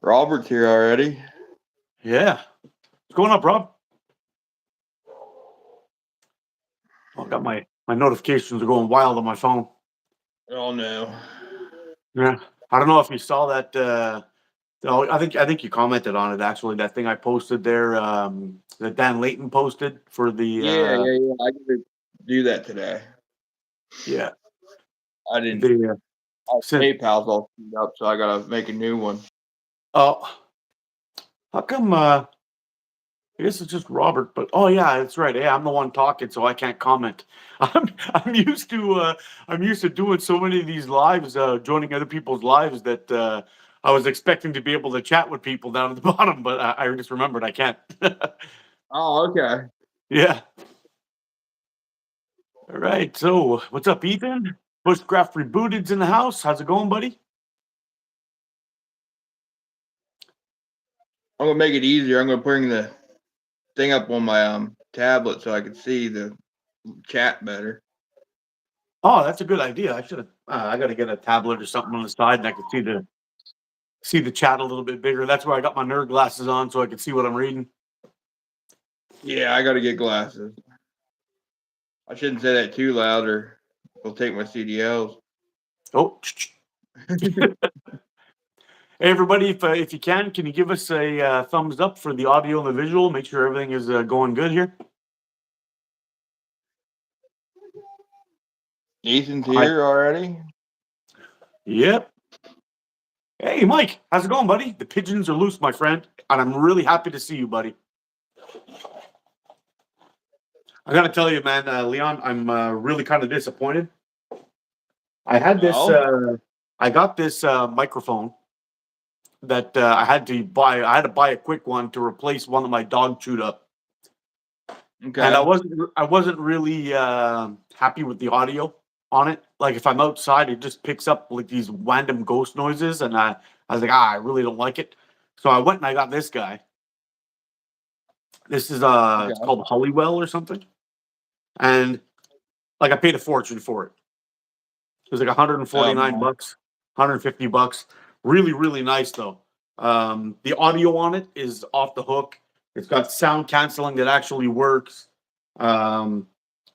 Robert's here already. Yeah. What's going on, Rob? Oh, I got my notifications are going wild on my phone. Oh no. Yeah. I don't know if you saw that. I think you commented on it actually. That thing I posted there, that Dan Layton posted for the. Yeah. I gotta do that today. Yeah. I didn't. The since PayPal's all screwed up, so I gotta make a new one. oh, how come? I guess it's just Robert, but oh yeah, that's right. Yeah, I'm the one talking, so I can't comment. I'm used to doing so many of these lives, joining other people's lives that I was expecting to be able to chat with people down at the bottom, but I just remembered I can't. Oh, okay. Yeah. All right. So what's up, Ethan? Bushcraft Rebooted's in the house. How's it going, buddy? I'm gonna make it easier. I'm gonna bring the thing up on my tablet so I can see the chat better. Oh, that's a good idea. I should have. I got to get a tablet or something on the side, and I can see the chat a little bit bigger. That's where I got my nerd glasses on, so I can see what I'm reading. Yeah, I gotta get glasses. I shouldn't say that too loud, or they'll take my CDLs. Oh, hey everybody! If you can you give us a thumbs up for the audio and the visual? Make sure everything is going good here. Ethan's here already. Yep. Hey, Mike, how's it going, buddy? The pigeons are loose, my friend, and I'm really happy to see you, buddy. I got to tell you, man, Leon, I'm really kind of disappointed. I had this. I got this microphone that I had to buy. I had to buy a quick one to replace one that my dog chewed up. Okay. And I wasn't really happy with the audio on it. Like if I'm outside, it just picks up like these random ghost noises, and I was like, I really don't like it. So I went and I got this guy. This is Okay. it's called Hollywell or something, and like I paid a fortune for it. It was like 149 bucks, $150. Really, really nice though. The audio on it is off the hook. It's got sound canceling that actually works. I mean,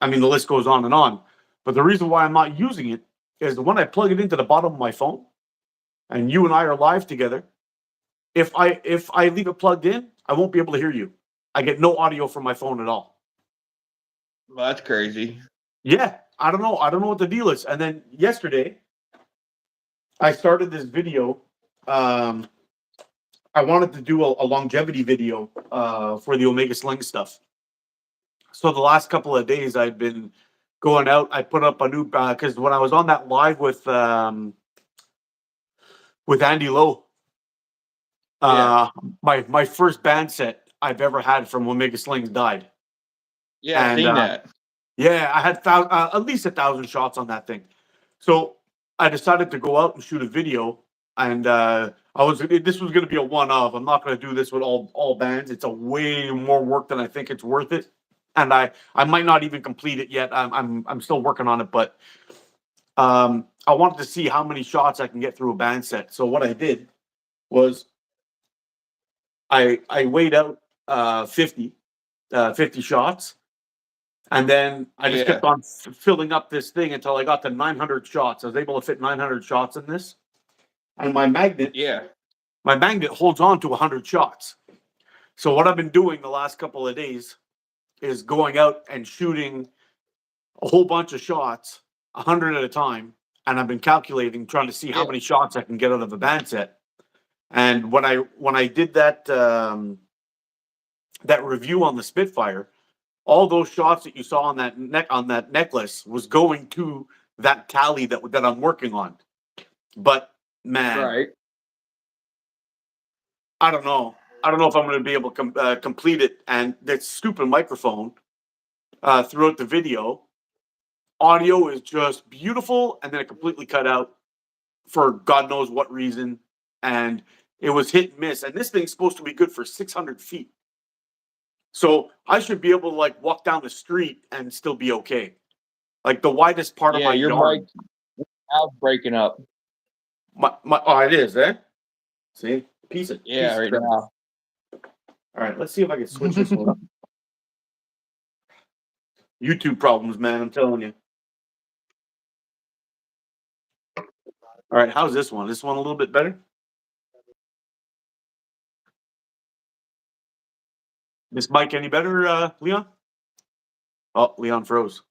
the list goes on and on. But the reason why I'm not using it is when I plug it into the bottom of my phone, and you and I are live together. If I leave it plugged in, I won't be able to hear you. I get no audio from my phone at all. Well, that's crazy. Yeah, I don't know. I don't know what the deal is. And then yesterday, I started this video. I wanted to do a longevity video for the Omega Sling stuff. So the last couple of days, I've been going out. I put up a new because when I was on that live with Andy Lowe, my first band set I've ever had from Omega Slings died. Yeah, I've seen that. Yeah, I had at least 1,000 shots on that thing. So I decided to go out and shoot a video, and this was going to be a one-off. I'm not going to do this with all bands. It's a way more work than I think it's worth it, and I might not even complete it yet. I'm still working on it, but I wanted to see how many shots I can get through a band set. So what I did was I weighed out 50 shots. And then I just kept on filling up this thing until I got to 900 shots. I was able to fit 900 shots in this. And my magnet holds on to 100 shots. So what I've been doing the last couple of days is going out and shooting a whole bunch of shots, 100 at a time. And I've been calculating, trying to see how many shots I can get out of a band set. And when I did that that review on the Spitfire, all those shots that you saw on that necklace was going to that tally that I'm working on. But man, I don't know. I don't know if I'm going to be able to complete it. And that stupid microphone throughout the video, audio is just beautiful, and then it completely cut out for God knows what reason. And it was hit and miss. And this thing's supposed to be good for 600 feet. So I should be able to like walk down the street and still be okay. Like the widest part of my yard. Your mic's breaking up. Oh, it is, eh? See? Piece of Right crap. now. All right, let's see if I can switch this one up. YouTube problems, man. I'm telling you. All right, how's this one? This one a little bit better? This mic any better, Leon? Oh, Leon froze.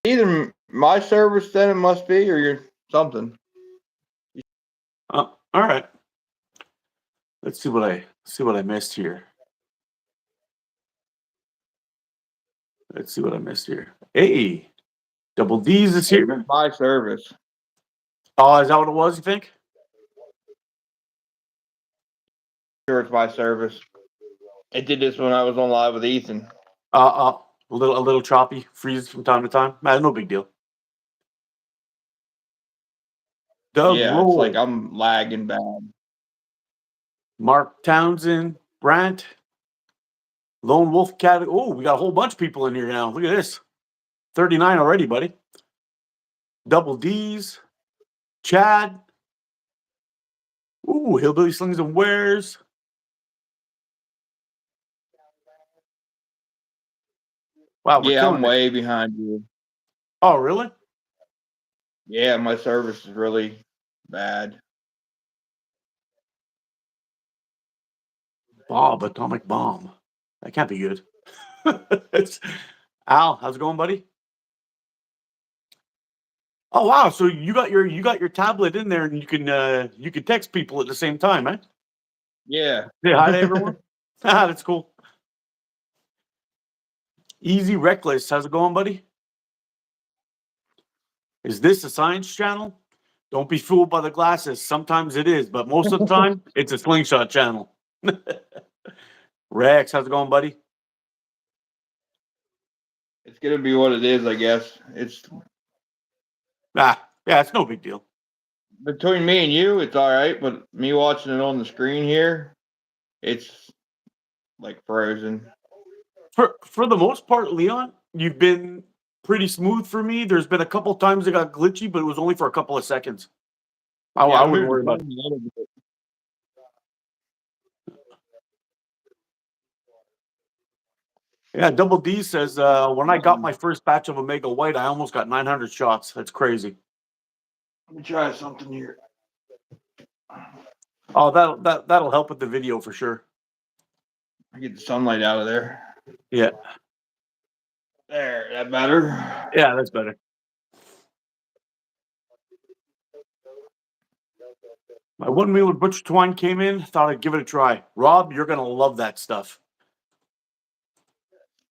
Either my service then it must be, or you're something. Oh, all right. Let's see what I missed here. Let's see what I missed here. Hey, Double D's is here. My service. Oh, is that what it was? You think? Sure, it's my service. It did this when I was on live with Ethan. A little choppy, freezes from time to time. Man, no big deal. Doug Yeah, Roll, it's like I'm lagging bad. Mark Townsend, Brant, Lone Wolf Cat. Oh, we got a whole bunch of people in here now. Look at this. 39 already, buddy. Double D's, Chad. Ooh, Hillbilly Slings and Wares. Wow, we're Yeah, I'm killing it. way behind you. Oh, really? Yeah, my service is really bad. Bob, Atomic Bomb. That can't be good. It's Al, how's it going, buddy? Oh wow, so you got your tablet in there and you can text people at the same time, eh? Yeah. Say hi to everyone. That's cool. Easy Reckless, how's it going, buddy? Is this a science channel? Don't be fooled by the glasses. Sometimes it is, but most of the time it's a slingshot channel. Rex, how's it going, buddy? It's gonna be what it is, I guess. It's Yeah, it's no big deal. between me and you, it's all right, but me watching it on the screen here, it's like frozen. For the most part, Leon, you've been pretty smooth for me. There's been a couple times it got glitchy, but it was only for a couple of seconds. I wouldn't worry about it. A little bit. Yeah, Double D says, when I got my first batch of Omega White, I almost got 900 shots. That's crazy. Let me try something here. Oh, that'll help with the video for sure. I get the sunlight out of there. Yeah. There, that better? Yeah, that's better. My 1 meal with Butcher Twine came in. Thought I'd give it a try. Rob, you're gonna love that stuff.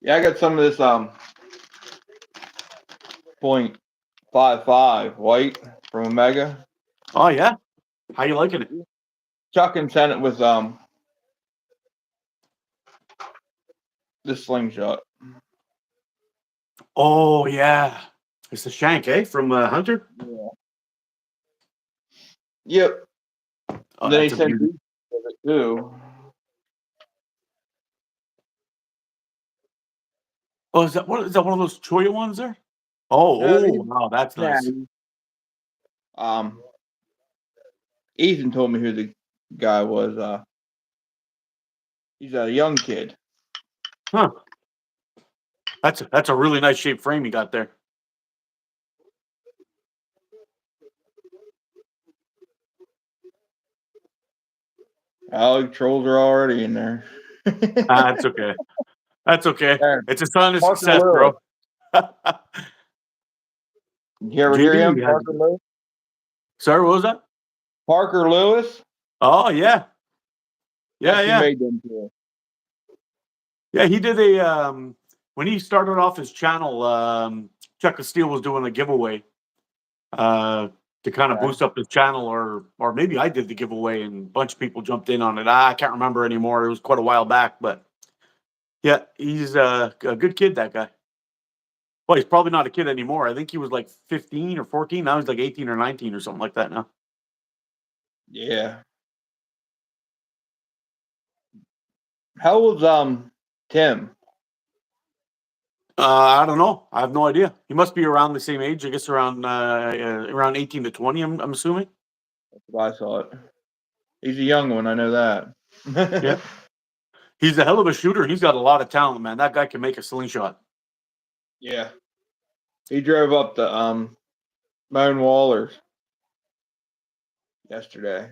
Yeah, I got some of this 0.55 white from Omega. Oh yeah, how you liking it? Chuck and sent it with this slingshot. Oh yeah, it's the shank, eh, from Hunter. Yeah. Yep. Oh, Then he that's a sent beauty. it too. Oh, is that one of those Choya ones there? Oh, wow, that's nice. Ethan told me who the guy was. He's a young kid. Huh. That's a really nice shaped frame you got there. Oh, trolls are already in there. That's okay. That's okay. There. It's a sign of Parker success, Lewis. bro. You ever hear him? Parker Lewis? Sorry, what was that? Parker Lewis? Oh, yeah. Yes, Yeah. He made them too. Yeah, he did a when he started off his channel, Chuck of Steel was doing a giveaway to kind of boost up his channel, or maybe I did the giveaway and a bunch of people jumped in on it. I can't remember anymore. It was quite a while back, but yeah, he's a good kid, that guy. Well, he's probably not a kid anymore. I think he was like 15 or 14. Now he's like 18 or 19 or something like that now. Yeah. How old's Tim? I don't know. I have no idea. He must be around the same age. I guess around 18 to 20. I'm assuming. That's what I thought. He's a young one. I know Yeah, that. he's a hell of a shooter. He's got a lot of talent, man. That guy can make a slingshot. Yeah. He drove up the Moan Wallers yesterday.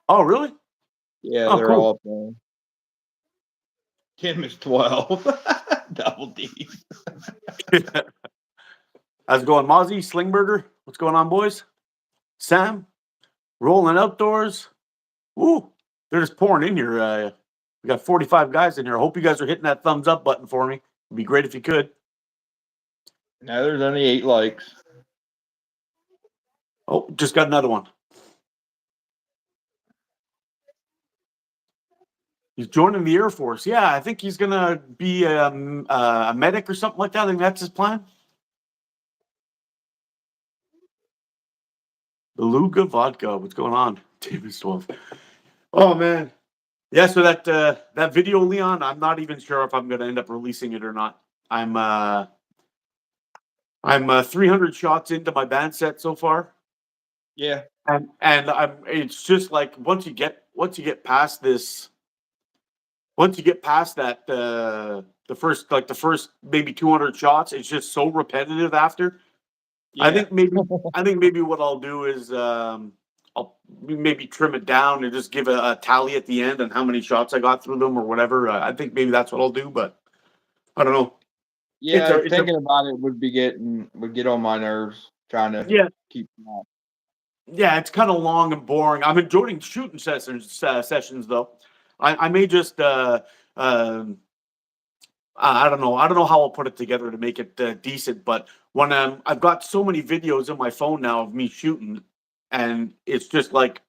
Oh, really? Yeah, Oh, they're all cool. up there. Tim is 12. Double D. How's it going, Mozzie? Slingburger? What's going on, boys? Sam? Rolling outdoors? Ooh, they're just pouring in here. We got 45 guys in here. I hope you guys are hitting that thumbs up button for me. It'd be great if you could. Now there's only 8 likes. Oh, just got another one. He's joining the Air Force. Yeah, I think he's gonna be a medic or something like that. I think that's his plan. Beluga vodka. What's going on? Davis 12. Oh man. Yeah, so that video, Leon, I'm not even sure if I'm gonna end up releasing it or not. I'm 300 shots into my band set so far. Yeah. And it's just like once you get past this, once you get past that the first maybe 200 shots, it's just so repetitive after. I Yeah. think maybe I think maybe what I'll do is I'll maybe trim it down and just give a tally at the end on how many shots I got through them or whatever. I think maybe that's what I'll do, but I don't know. Yeah, It's a thinking about it would get on my nerves trying to yeah. keep them up. Yeah, it's kind of long and boring. I'm enjoying shooting sessions though. I may just um, I don't know. I don't know how I'll put it together to make it decent, but when I've got so many videos in my phone now of me shooting, and it's just like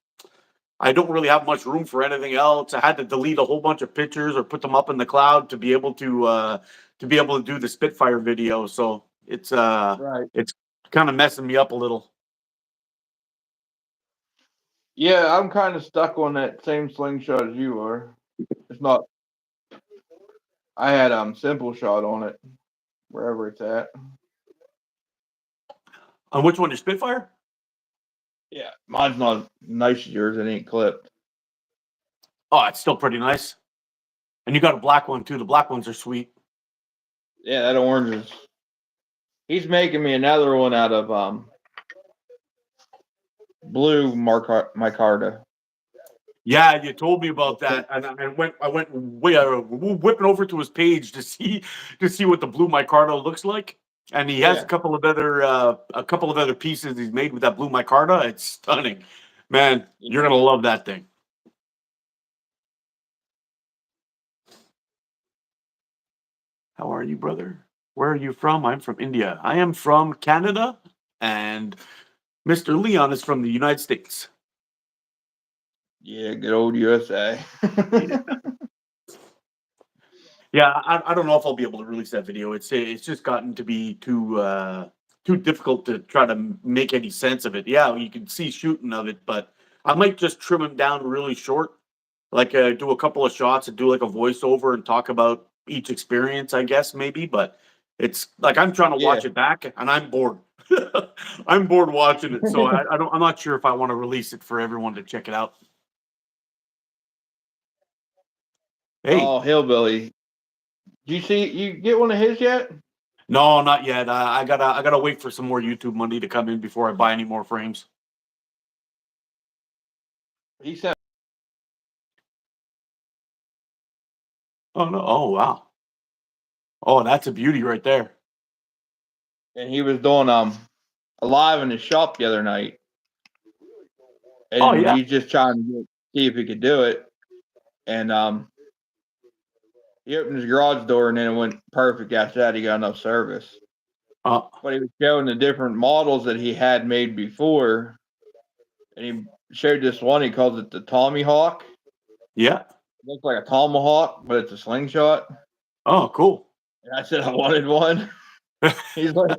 I don't really have much room for anything else. I had to delete a whole bunch of pictures or put them up in the cloud to be able to do the Spitfire video. So Right. it's kind of messing me up a little. Yeah, I'm kind of stuck on that same slingshot as you are. It's not. I had simple shot on it wherever it's at. On which one, your Spitfire? Yeah, mine's not nice as yours. It ain't clipped. Oh, it's still pretty nice. And you got a black one too. The black ones are sweet. Yeah, that orange is. He's making me another one out of blue micarta. Yeah, you told me about that, and I went whipping over to his page to see what the blue micarta looks like, and he has Yeah. a couple of other pieces he's made with that blue micarta. It's stunning, man. You're Yeah. gonna love that thing. How are you, brother? Where are you from? I'm from India. I am from Canada, and Mr. Leon is from the United States. Yeah, good old USA. Yeah, I don't know if I'll be able to release that video. It's just gotten to be too difficult to try to make any sense of it. Yeah, you can see shooting of it, but I might just trim them down really short, like do a couple of shots and do like a voiceover and talk about each experience, I guess maybe. But it's like I'm trying to Yeah. watch it back and I'm bored. I'm bored watching it, so I'm not sure if I want to release it for everyone to check it out. Hey, Oh, hillbilly. You get one of his yet? no, not yet. I gotta wait for some more YouTube money to come in before I buy any more frames. He said, Oh no! Oh wow! Oh, that's a beauty right there. and he was doing alive in his shop the other night, Oh and yeah. he's just trying to see if he could do it. And he opened his garage door, and then it went perfect. After that, he got enough service. Uh, But he was showing the different models that he had made before, and he showed this one. He calls it the Tommy Hawk. yeah. It looks like a tomahawk, but it's a slingshot. Oh, cool. And I said I wanted one. He's like,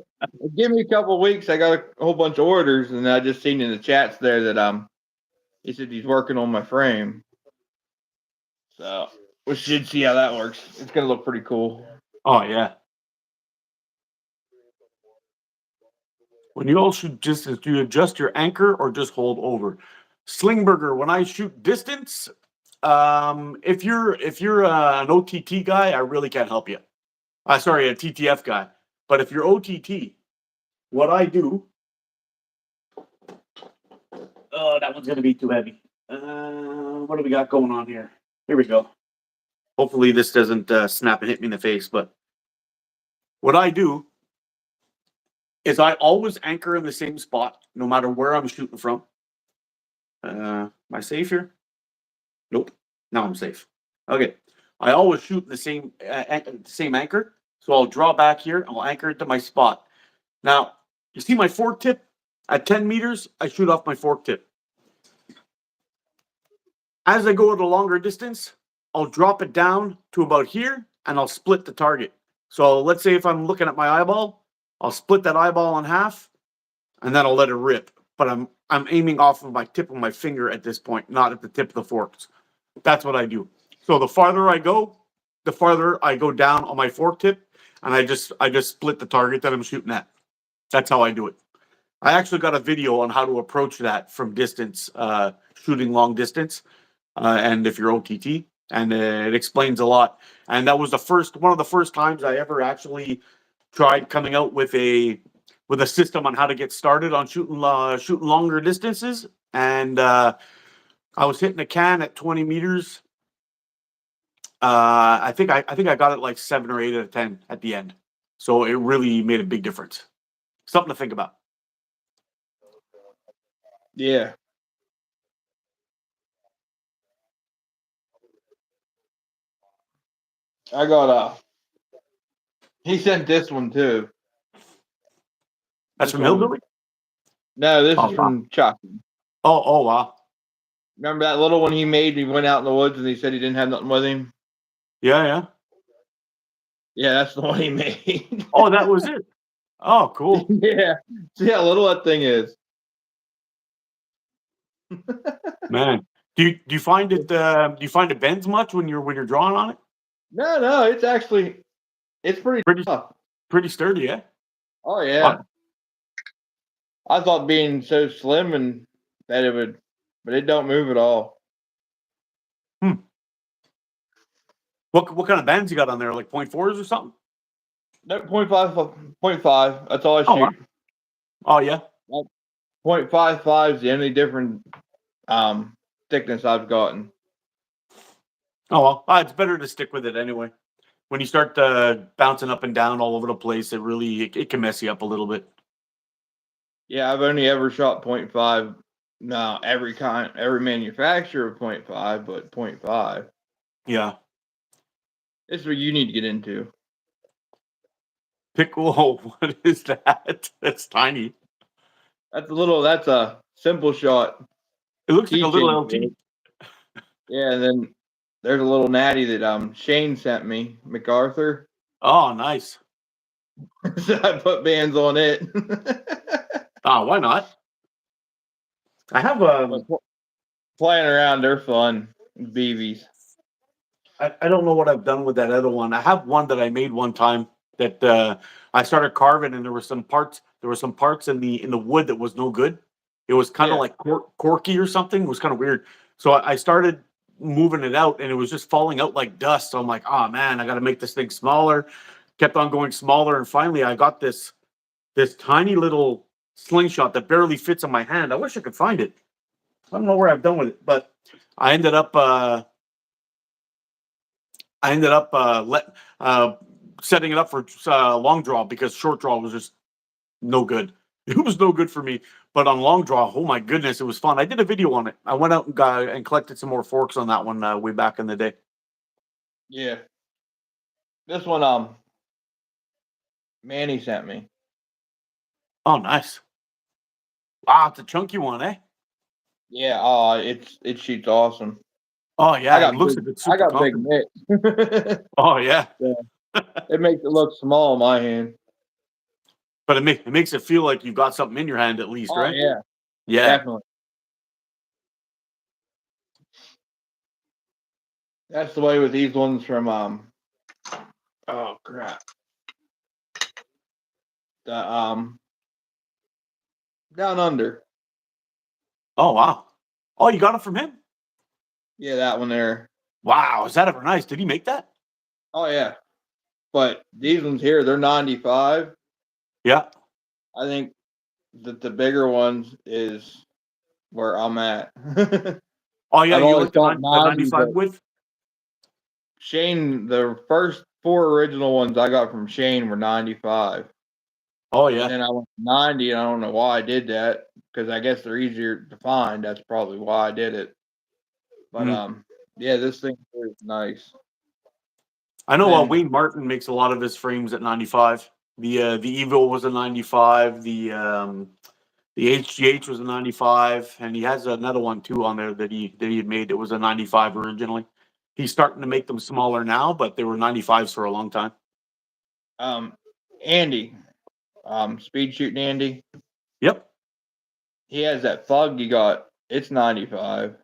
"Give me a couple of weeks. I got a whole bunch of orders." And I just seen in the chats there that he said he's working on my frame. So we should see how that works. It's gonna look pretty cool. Oh yeah. When you all shoot distance, do you adjust your anchor or just hold over? Slingberger, when I shoot distance, if you're an OTT guy, I really can't help you. Sorry, a TTF guy. But if you're OTT, what I do. Oh, that one's gonna be too heavy. What do we got going on here? Here we go. Hopefully this doesn't snap and hit me in the face. But what I do is I always anchor in the same spot, no matter where I'm shooting from. Am I safe here? Nope. Now I'm safe. Okay. I always shoot in the same anchor. So I'll draw back here. I'll anchor it to my spot. Now, you see my fork tip? At 10 meters, I shoot off my fork tip. As I go at a longer distance, I'll drop it down to about here and I'll split the target. So let's say if I'm looking at my eyeball, I'll split that eyeball in half and then I'll let it rip. But I'm aiming off of my tip of my finger at this point, not at the tip of the forks. That's what I do. So the farther I go down on my fork tip, and I just split the target that I'm shooting at. That's how I do it. I actually got a video on how to approach that from distance, shooting long distance, and if you're OTT, and it explains a lot. And that was one of the first times I ever actually tried coming out with a system on how to get started on shooting longer distances. And I was hitting a can at 20 meters. I think I got it like 7 or 8 out of 10 at the end. So it really made a big difference. Something to think about. Yeah. I got he sent this one too. That's This from one- Hillbilly? No, this Oh, is wow. from Chuck. Oh, wow. Remember that little one he made? He went out in the woods and he said he didn't have nothing with him. Yeah. Yeah, that's the one he made. Oh, that was it. Oh, cool. Yeah. See how little that thing is. Man. Do you find it bends much when you're drawing on it? No, it's pretty tough. Pretty sturdy, yeah? Oh yeah. Wow. I thought being so slim and that it would, but it don't move at all. What kind of bands you got on there? Like 0.4s or something? No, 0.5. That's all I Oh, wow. shoot. Oh, yeah. 0.55 is the only different thickness I've gotten. Oh, well. It's better to stick with it anyway. When you start bouncing up and down all over the place, it can mess you up a little bit. Yeah, I've only ever shot 0.5. No, every manufacturer of 0.5, but 0.5. Yeah. This is what you need to get into. Whoa, what is that? That's tiny. That's a simple shot. It looks like a little keychain. LT. Yeah, and then there's a little natty that Shane sent me, MacArthur. Oh, nice. So I put bands on it. Why not? I have playing around, they're fun. BBs. I don't know what I've done with that other one. I have one that I made one time that I started carving, and there were some parts in the wood that was no good. It was kind of like corky or something. It was kind of weird. So I started moving it out, and it was just falling out like dust. So I'm like, oh man, I got to make this thing smaller. Kept on going smaller, and finally I got this tiny little slingshot that barely fits in my hand. I wish I could find it. I don't know where I've done with it, but I ended up setting it up for long draw because short draw was just no good. It was no good for me. But on long draw, oh my goodness, it was fun. I did a video on it. I went out and collected some more forks on that one way back in the day. Yeah. This one, Manny sent me. Oh, nice. Wow, it's a chunky one, eh? Yeah, it shoots awesome. Oh yeah, it looks like it's super I got big mitts. Oh yeah. It makes it look small in my hand. But it makes it feel like you've got something in your hand at least, right? Yeah. Yeah. Definitely. That's the way with these ones from oh crap. The Down Under. Oh wow. Oh, you got it from him? Yeah, that one there. Wow, is that ever nice? Did he make that? Oh yeah. But these ones here, they're 95. Yeah. I think that the bigger ones is where I'm at. Oh yeah, I've you always like thought the 90, 95 but width? Shane, the first 4 original ones I got from Shane were 95. Oh And yeah. then I went to 90, and I don't know why I did that because I guess they're easier to find. That's probably why I did it. But Mm. yeah, this thing is nice. I know Then Wayne Martin makes a lot of his frames at 95. The Evo was a 95. The HGH was a 95, and he has another one too on there that he had made. It was a 95 originally. He's starting to make them smaller now, but they were 95s for a long time. Andy, speed shooting Andy, Yep. he has that Fug you got. It's 95.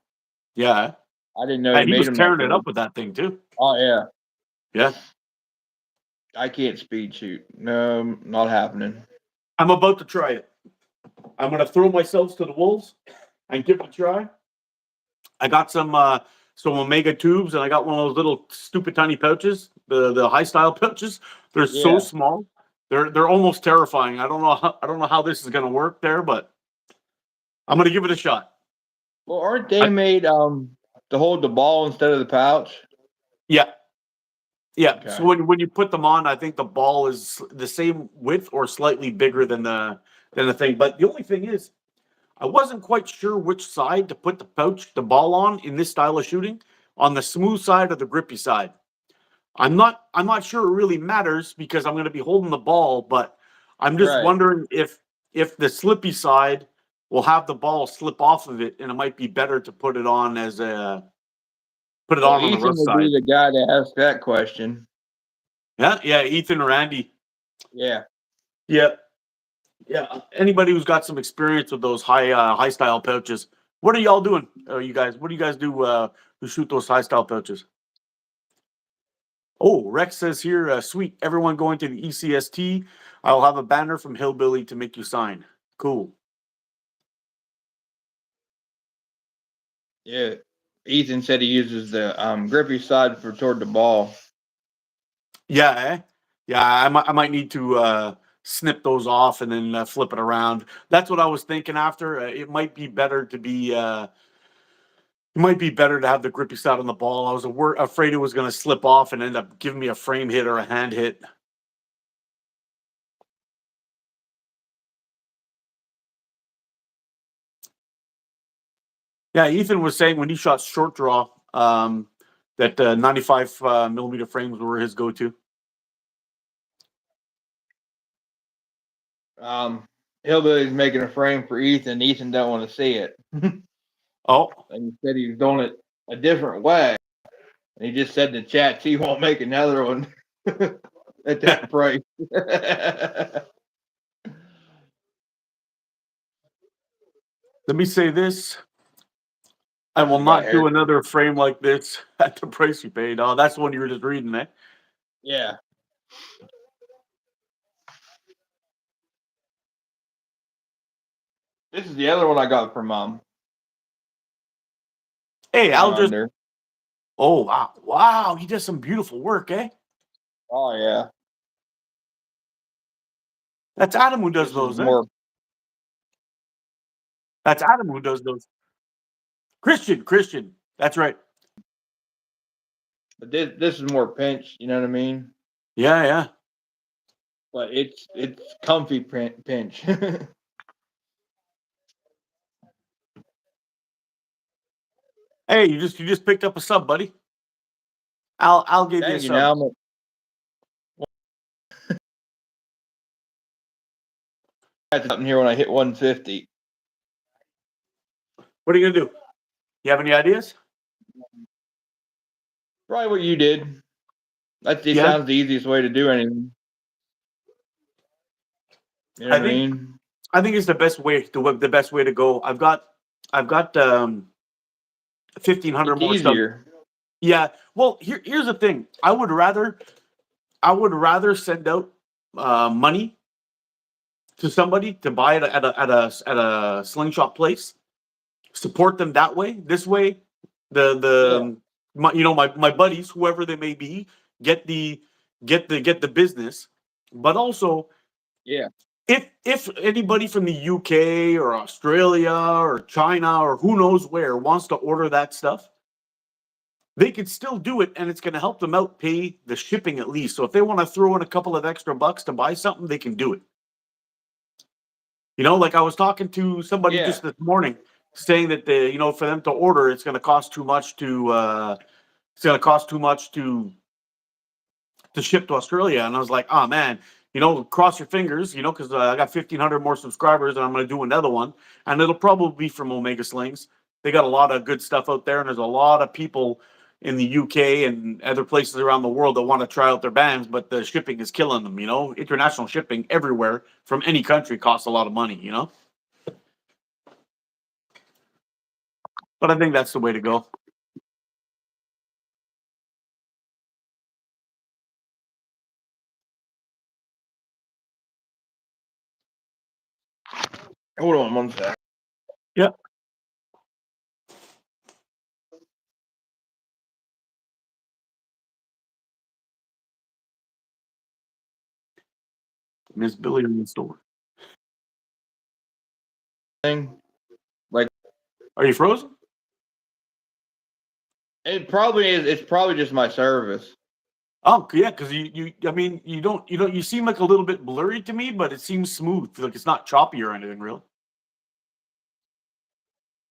Yeah. I didn't know he And he made was them that tearing it big. up with that thing too. Oh yeah, Yeah. I can't speed shoot. No, not happening. I'm about to try it. I'm gonna throw myself to the wolves and give it a try. I got some Omega tubes, and I got one of those little stupid tiny pouches, the high style pouches. They're so Yeah. small. They're almost terrifying. I don't know how this is gonna work there, but I'm gonna give it a shot. Well, aren't they made to hold the ball instead of the pouch? Yeah. Yeah. Okay. So when you put them on, I think the ball is the same width or slightly bigger than the thing. But the only thing is, I wasn't quite sure which side to put the ball on in this style of shooting, on the smooth side or the grippy side. I'm not sure it really matters because I'm going to be holding the ball, but I'm just Right. wondering if the slippy side will have the ball slip off of it, and it might be better to put it on Well, on the Ethan rough would be side. the guy to ask that question. Yeah, yeah, Ethan or Andy. Yeah. Yeah, yeah. Anybody who's got some experience with those high style pouches. What are y'all doing? You guys, what do you guys do who shoot those high style pouches? Oh, Rex says here, sweet. Everyone going to the ECST. I'll have a banner from Hillbilly to make you sign. Cool. Yeah. Ethan said he uses the grippy side for toward the ball. Yeah, eh? Yeah. I might need to snip those off and then flip it around. That's what I was thinking. After it might be better to be. It might be better to have the grippy side on the ball. I was afraid it was going to slip off and end up giving me a frame hit or a hand hit. Yeah, Ethan was saying when he shot short draw, that 95 millimeter frames were his go-to. Hillbilly's making a frame for Ethan. Ethan don't want to see it. Oh, And he said he's doing it a different way. And he just said in the chat he won't make another one at that price. let me say this. I That's will what got not do hair. another frame like this at the price you paid. Oh, that's the one you were just reading, eh? Yeah. This is the other one I got from Hey, Down I'll just. Under. Oh, wow. Wow. He does some beautiful work, eh? Oh yeah. That's Adam who does This is those, eh? more That's Adam who does those. Christian. That's right. but this is more pinch, you know what I mean? Yeah, yeah. But it's comfy pinch. Hey, you just picked up a sub, buddy. I'll give you a Thank you. sub. Now I'm up in here when I hit 150. What are you gonna do? You have any ideas? Probably what you did. That Yeah. sounds the easiest way to do anything. You know what I mean? I think it's the best way to go. I've got 1,500 It's more subs. easier. Yeah. Well, here's the thing. I would rather send out money to somebody to buy it at a slingshot place, support them that way. This way, my buddies, whoever they may be, get the business. But also, Yeah. if anybody from the UK or Australia or China or who knows where wants to order that stuff, they could still do it, and it's going to help them out pay the shipping at least. So if they want to throw in a couple of extra bucks to buy something, they can do it. Like I was talking to somebody just this morning saying that for them to order, it's going to cost too much to ship to Australia. And I was like, oh man, cross your fingers, because I got 1,500 more subscribers and I'm going to do another one. And it'll probably be from Omega Slings. They got a lot of good stuff out there. And there's a lot of people in the UK and other places around the world that want to try out their bands, but the shipping is killing them. International shipping everywhere from any country costs a lot of money, But I think that's the way to go. Hold on one sec. Yeah. Miss Billy in the store. Like, are you frozen? It probably is. It's probably just my service. Oh yeah, because you seem like a little bit blurry to me, but it seems smooth. Like it's not choppy or anything, real.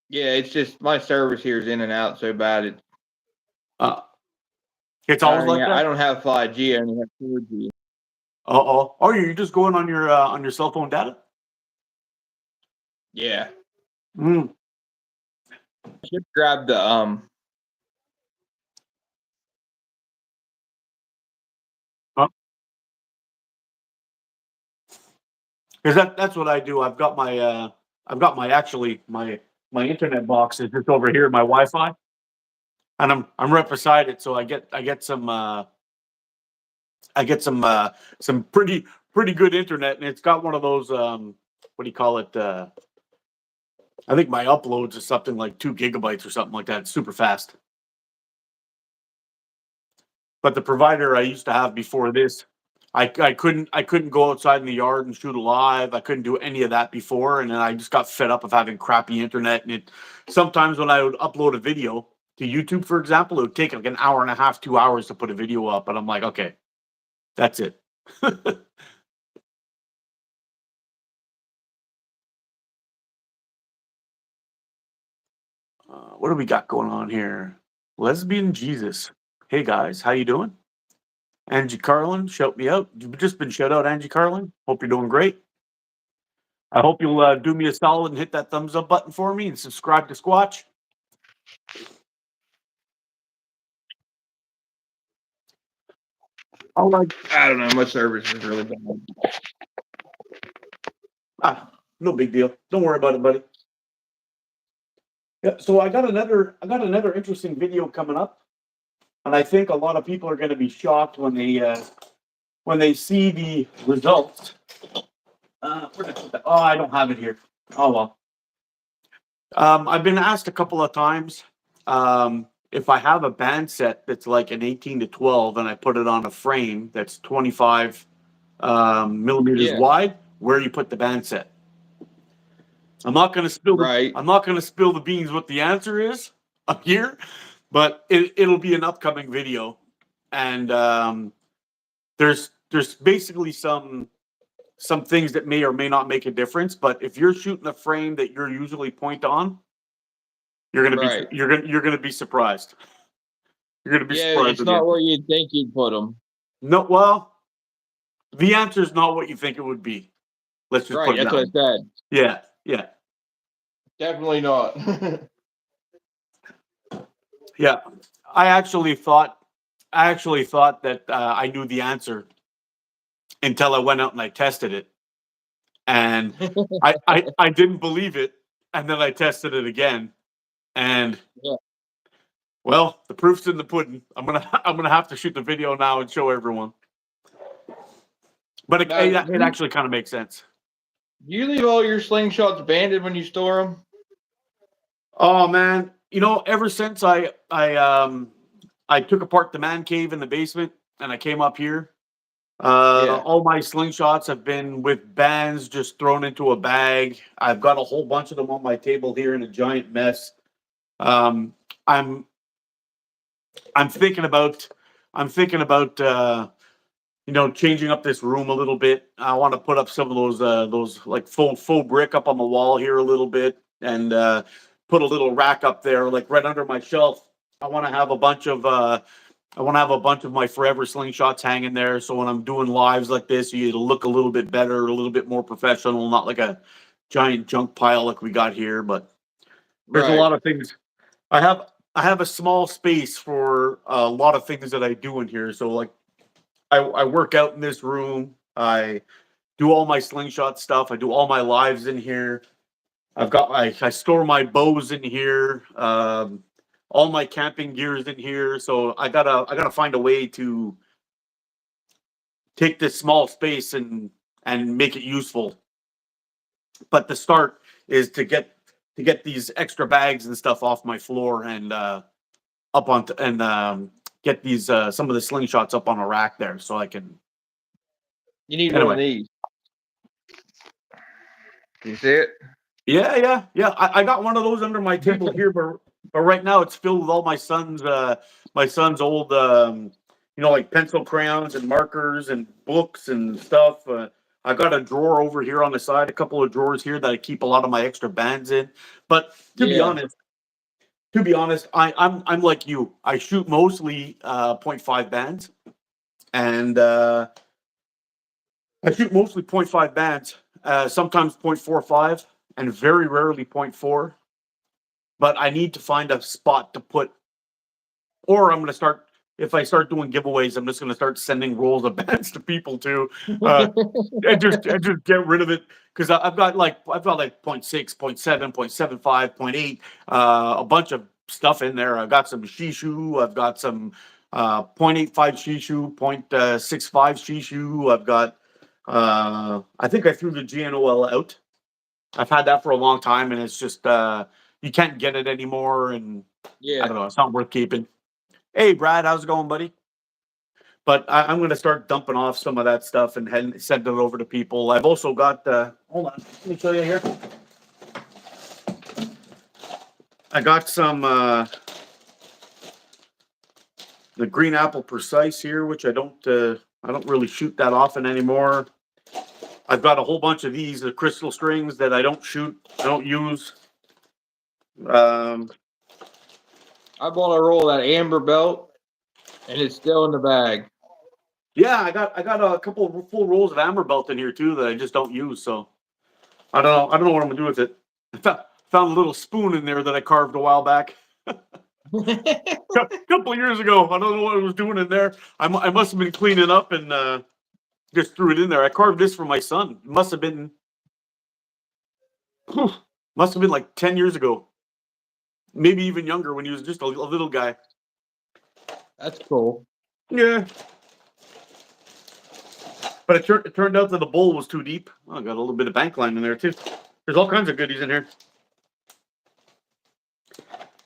Yeah, it's just my service here is in and out so bad. It's always like that. I don't have 5G. I only have 4G. Oh, you're just going on your cell phone data? Yeah. I should grab the Because that's what I do. I've got my my internet box is just over here, my Wi-Fi, and I'm right beside it, so I get some pretty good internet, and it's got one of those what do you call it? I think my uploads is something like 2 gigabytes or something like that. It's super fast. But the provider I used to have before this, I couldn't go outside in the yard and shoot a live. I couldn't do any of that before, and then I just got fed up of having crappy internet. And sometimes when I would upload a video to YouTube, for example, it would take like an hour and a half, 2 hours to put a video up, and I'm like, okay, that's it. What do we got going on here? Lesbian Jesus. Hey guys, how you doing? Angie Carlin, shout me out. You've just been shout out, Angie Carlin. Hope you're doing great. I hope you'll do me a solid and hit that thumbs up button for me and subscribe to Squatch. I don't know. My service is really bad. No big deal. Don't worry about it, buddy. Yeah, so I got another interesting video coming up, and I think a lot of people are going to be shocked when they see the results. I don't have it here. Oh well. I've been asked a couple of times if I have a band set that's like an 18 to 12 and I put it on a frame that's 25 millimeters wide, where you put the band set. I'm not going to spill the beans what the answer is up here, but it'll be an upcoming video, and there's basically some things that may or may not make a difference. But if you're shooting a frame that you're usually point on, you're gonna be you're gonna be surprised. You're gonna be surprised. It's not where you'd think you'd put them. No, well, the answer is not what you think it would be. Let's just put it that's what I said. Yeah. Definitely not. Yeah, I actually thought that I knew the answer until I went out and I tested it, and I didn't believe it, and then I tested it again, and well, the proof's in the pudding. I'm gonna have to shoot the video now and show everyone. But it actually kind of makes sense. Do you leave all your slingshots banded when you store them? Oh man, ever since I took apart the man cave in the basement and I came up here, Yeah. all my slingshots have been with bands just thrown into a bag. I've got a whole bunch of them on my table here in a giant mess. Um, I'm I'm thinking about changing up this room a little bit. I want to put up some of those like faux brick up on the wall here a little bit, and put a little rack up there, like right under my shelf. I want to have a bunch of my forever slingshots hanging there. So when I'm doing lives like this, it'll look a little bit better, a little bit more professional, not like a giant junk pile like we got here. But there's a Right. lot of things. I have a small space for a lot of things that I do in here. So like I work out in this room. I do all my slingshot stuff. I do all my lives in here. I store my bows in here. All my camping gears in here. So I gotta find a way to take this small space and make it useful. But the start is to get these extra bags and stuff off my floor and up on and get these some of the slingshots up on a rack there so I can. You need one of Anyway, these. You see it? yeah. I got one of those under my table here, but right now it's filled with all my son's old like pencil crayons and markers and books and stuff. I got a drawer over here on the side, a couple of drawers here that I keep a lot of my extra bands in. But to be Yeah. honest, I'm like you. I shoot mostly .5 bands, and I shoot mostly .5 bands, sometimes .45, and very rarely .4. But I need to find a spot to put, or I'm going to start. If I start doing giveaways, I'm just going to start sending rolls of bands to people too, and just get rid of it because I've got like .6, .7, .75, .8, a bunch of stuff in there. I've got some shishu. I've got some .85 shishu, .65 shishu. I've got. I think I threw the GNOL out. I've had that for a long time, and it's just you can't get it anymore, and I Yeah. don't know. It's not worth keeping. Hey, Brad, how's it going, buddy? But I'm going to start dumping off some of that stuff and send it over to people. I've also got. Hold on, let me show you here. I got some the Green Apple Precise here, which I don't really shoot that often anymore. I've got a whole bunch of these crystal strings that I don't shoot, I don't use. I bought a roll of that amber belt, and it's still in the bag. Yeah, I got a couple of full rolls of amber belt in here too that I just don't use. So I don't know what I'm gonna do with it. Found a little spoon in there that I carved a while back, a couple of years ago. I don't know what I was doing in there. I must have been cleaning up and just threw it in there. I carved this for my son. It must have been like 10 years ago, maybe even younger when he was just a little guy. That's cool. Yeah. But it turned out that the bowl was too deep. Oh, I got a little bit of bank line in there too. There's all kinds of goodies in here.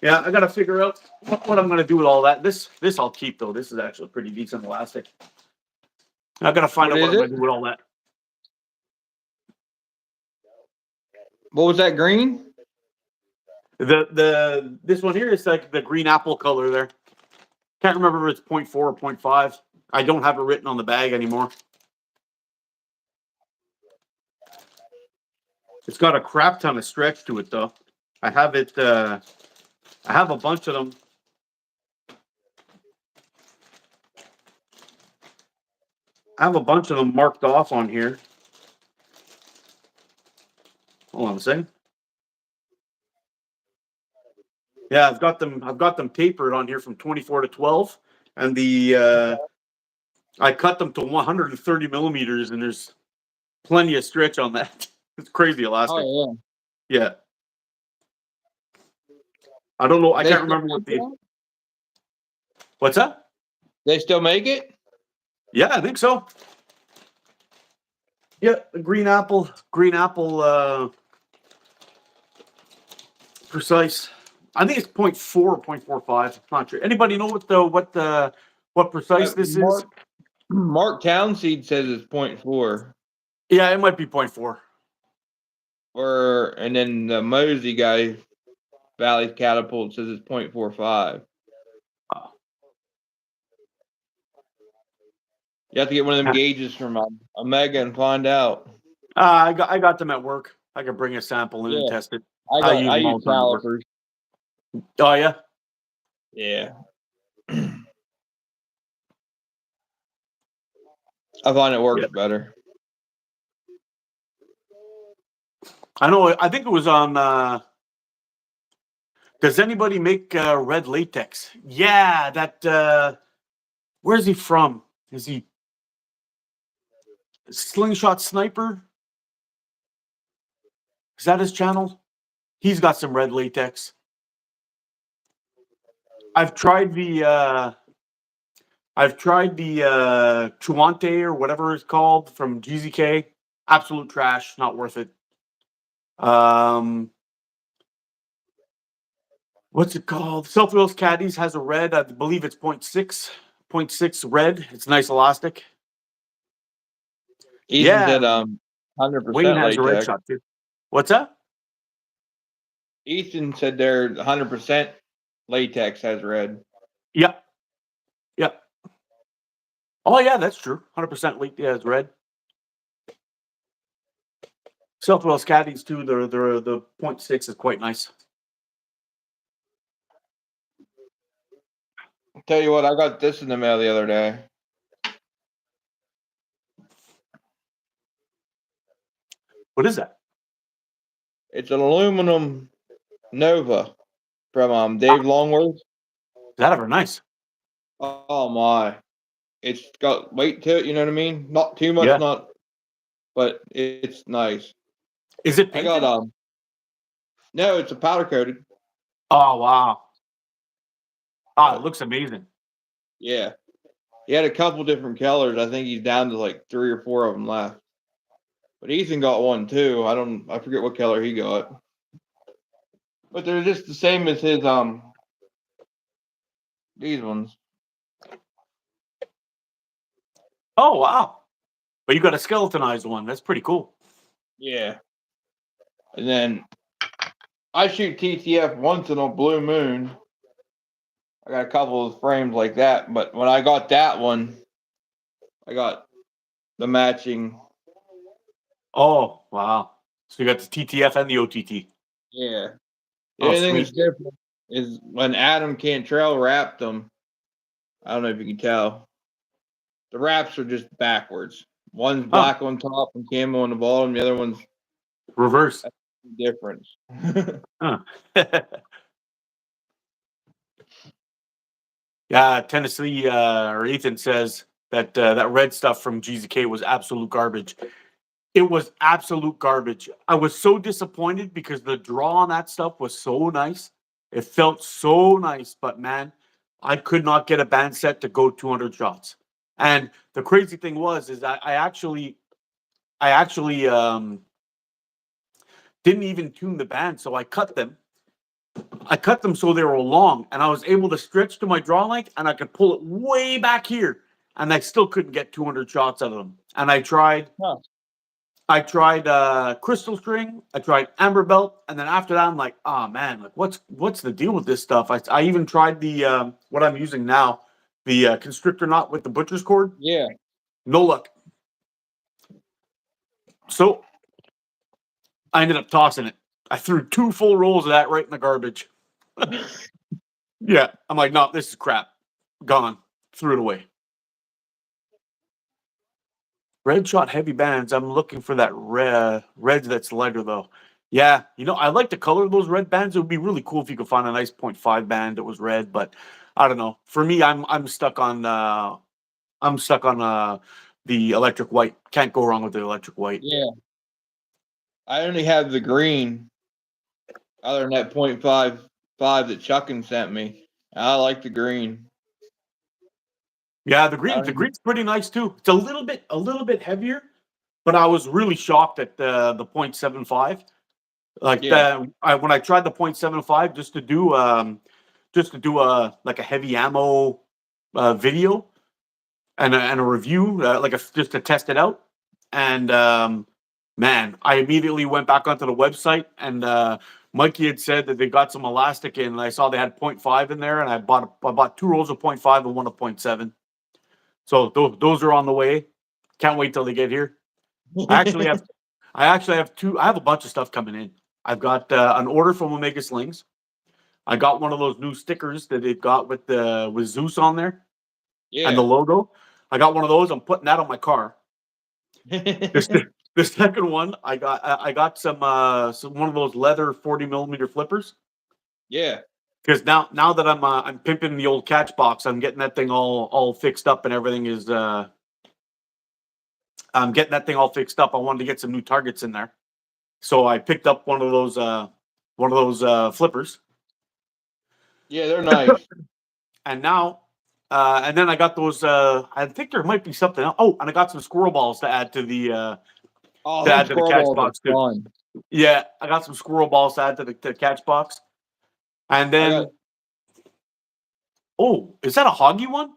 Yeah, I got to figure out what I'm going to do with all that. This I'll keep though. This is actually pretty decent elastic. I got to find out what I'm going to do with all that. What was that, green? This one here is like the green apple color there. Can't remember if it's 0.4 or 0.5. I don't have it written on the bag anymore. It's got a crap ton of stretch to it though. I have it. I have a bunch of them. I have a bunch of them marked off on here. Hold on a second. Yeah, I've got them tapered on here from 24 to 12, and I cut them to 130 millimeters, and there's plenty of stretch on that. It's crazy elastic. Oh Yeah. I don't know. I can't remember what the. What's that? They still make it? Yeah, I think so. Yeah, green apple, precise. I think it's 0.4 or 0.45. Not sure. Anybody know what precise this is? Mark Townseed says it's 0.4. Yeah, it might be 0.4. And then the Mosey guy, Valley Catapult, says it's 0.45. You have to get one of them gauges from Omega and find out. I got them at work. I could bring a sample in and test it. I use them all use the time at work. calipers. Oh yeah. Yeah. I find it works better. I know. I think it was on. Does anybody make red latex? Yeah, that. Where's he from? Is he Slingshot Sniper? Is that his channel? He's got some red latex. I've tried the Truante or whatever it's called from GZK. Absolute trash. Not worth it. What's it called? Self Wheels Caddies has a red. I believe it's 0.6 red. It's nice elastic. Ethan said 100% Wayne has latex. a red shot too. What's that? Ethan said they're 100% latex has red. Yep. Yep. Oh yeah, that's true. 100% latex has red. Self Wheels Caddies too. The 0.6 is quite nice. Tell you what, I got this in the mail the other day. What is that? It's an aluminum Nova from Dave Longworth. Is that ever nice? Oh my. It's got weight to it, you know what I mean? Not too much, but it's nice. Is it painted? I got no, it's a powder coated. Oh wow. Oh, it looks amazing. Yeah. He had a couple different colors. I think he's down to like 3 or 4 of them left. But Ethan got one too. I forget what color he got. But they're just the same as his these ones. Oh wow. But you got a skeletonized one. That's pretty cool. Yeah. And then I shoot TTF once in a blue moon. I got a couple of frames like that, but when I got that one, I got the matching. Oh wow. So you got the TTF and the OTT. Yeah. The Oh, only thing sweet. that's different is when Adam Cantrell wrapped them. I don't know if you can tell. The wraps are just backwards. One's black on top and camo on the bottom. The other one's reverse. That's the difference. Yeah, Tennessee or Ethan says that that red stuff from GZK was absolute garbage. It was absolute garbage. I was so disappointed because the draw on that stuff was so nice. It felt so nice, but man, I could not get a band set to go 200 shots. And the crazy thing was, is I actually didn't even tune the band, so I cut them. I cut them so they were long, and I was able to stretch to my draw length, and I could pull it way back here, and I still couldn't get 200 shots out of them. And I tried. Huh. I tried crystal string. I tried amber belt, and then after that, I'm like, oh man, like what's the deal with this stuff? I even tried the what I'm using now, the constrictor knot with the butcher's cord. Yeah. No luck. So I ended up tossing it. I threw 2 full rolls of that right in the garbage. Yeah, I'm like, no, this is crap. Gone. Threw it away. Red shot heavy bands. I'm looking for that red that's lighter though. Yeah, I like the color of those red bands. It would be really cool if you could find a nice 0.5 band that was red, but I don't know. For me, I'm stuck on the electric white. Can't go wrong with the electric white. Yeah. I only have the green. Other than that 0.55 that Chuckin sent me. I like the green. Yeah, the green's pretty nice too. It's a little bit heavier, but I was really shocked at the 0.75. Like Yeah. when I tried the 0.75 just to do a like a heavy ammo video and a review, just to test it out. And man, I immediately went back onto the website, and Mikey had said that they got some elastic in, and I saw they had 0.5 in there, and I bought 2 rolls of 0.5 and one of 0.7. So those are on the way. Can't wait till they get here. I actually have two. I have a bunch of stuff coming in. I've got an order from Omega Slings. I got one of those new stickers that they've got with Zeus on there and the Yeah. logo. I got one of those. I'm putting that on my car. The second one, I got some one of those leather 40mm flippers. Yeah. Because now that I'm pimping the old catch box, I'm getting that thing all fixed up and everything is I'm getting that thing all fixed up. I wanted to get some new targets in there, so I picked up one of those flippers. Yeah, they're nice. And now, and then I got those. I think there might be something else. Oh, and I got some squirrel balls to add to the Oh, them squirrel catch balls box are too. fun. Yeah, I got some squirrel balls to add to the catch box. And then, is that a Hoggy one?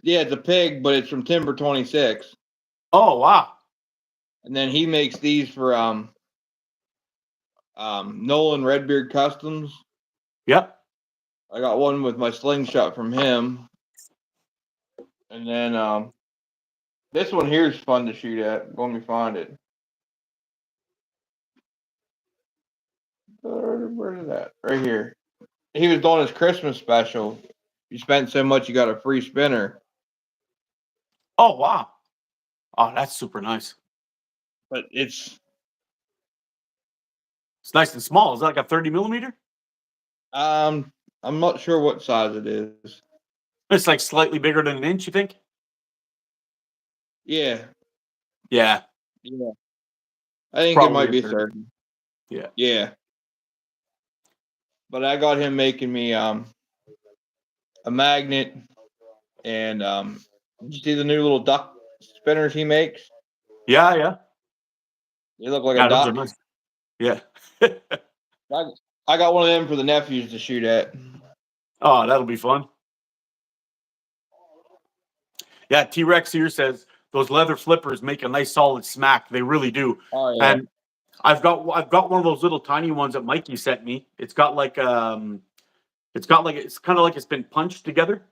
Yeah, it's a pig, but it's from Timber 26. Oh wow! And then he makes these for Nolan Redbeard Customs. Yep. I got one with my slingshot from him. And then this one here is fun to shoot at. Let me find it. Where is that? Right here. He was doing his Christmas special. You spent so much, you got a free spinner. Oh wow! Oh, that's super nice. But it's nice and small. Is that like a 30mm? I'm not sure what size it is. It's like slightly bigger than an inch. You think? Yeah. Yeah. Yeah. I think Probably it might be a 30. Yeah. Yeah. But I got him making me a magnet and you see the new little duck spinners he makes? Yeah, yeah. They look like Yeah, a those are duck. nice. Yeah. I got one of them for the nephews to shoot at. Oh, that'll be fun. Yeah, T-Rex here says those leather flippers make a nice solid smack. They really do. Oh yeah. And I've got one of those little tiny ones that Mikey sent me. It's kind of like it's been punched together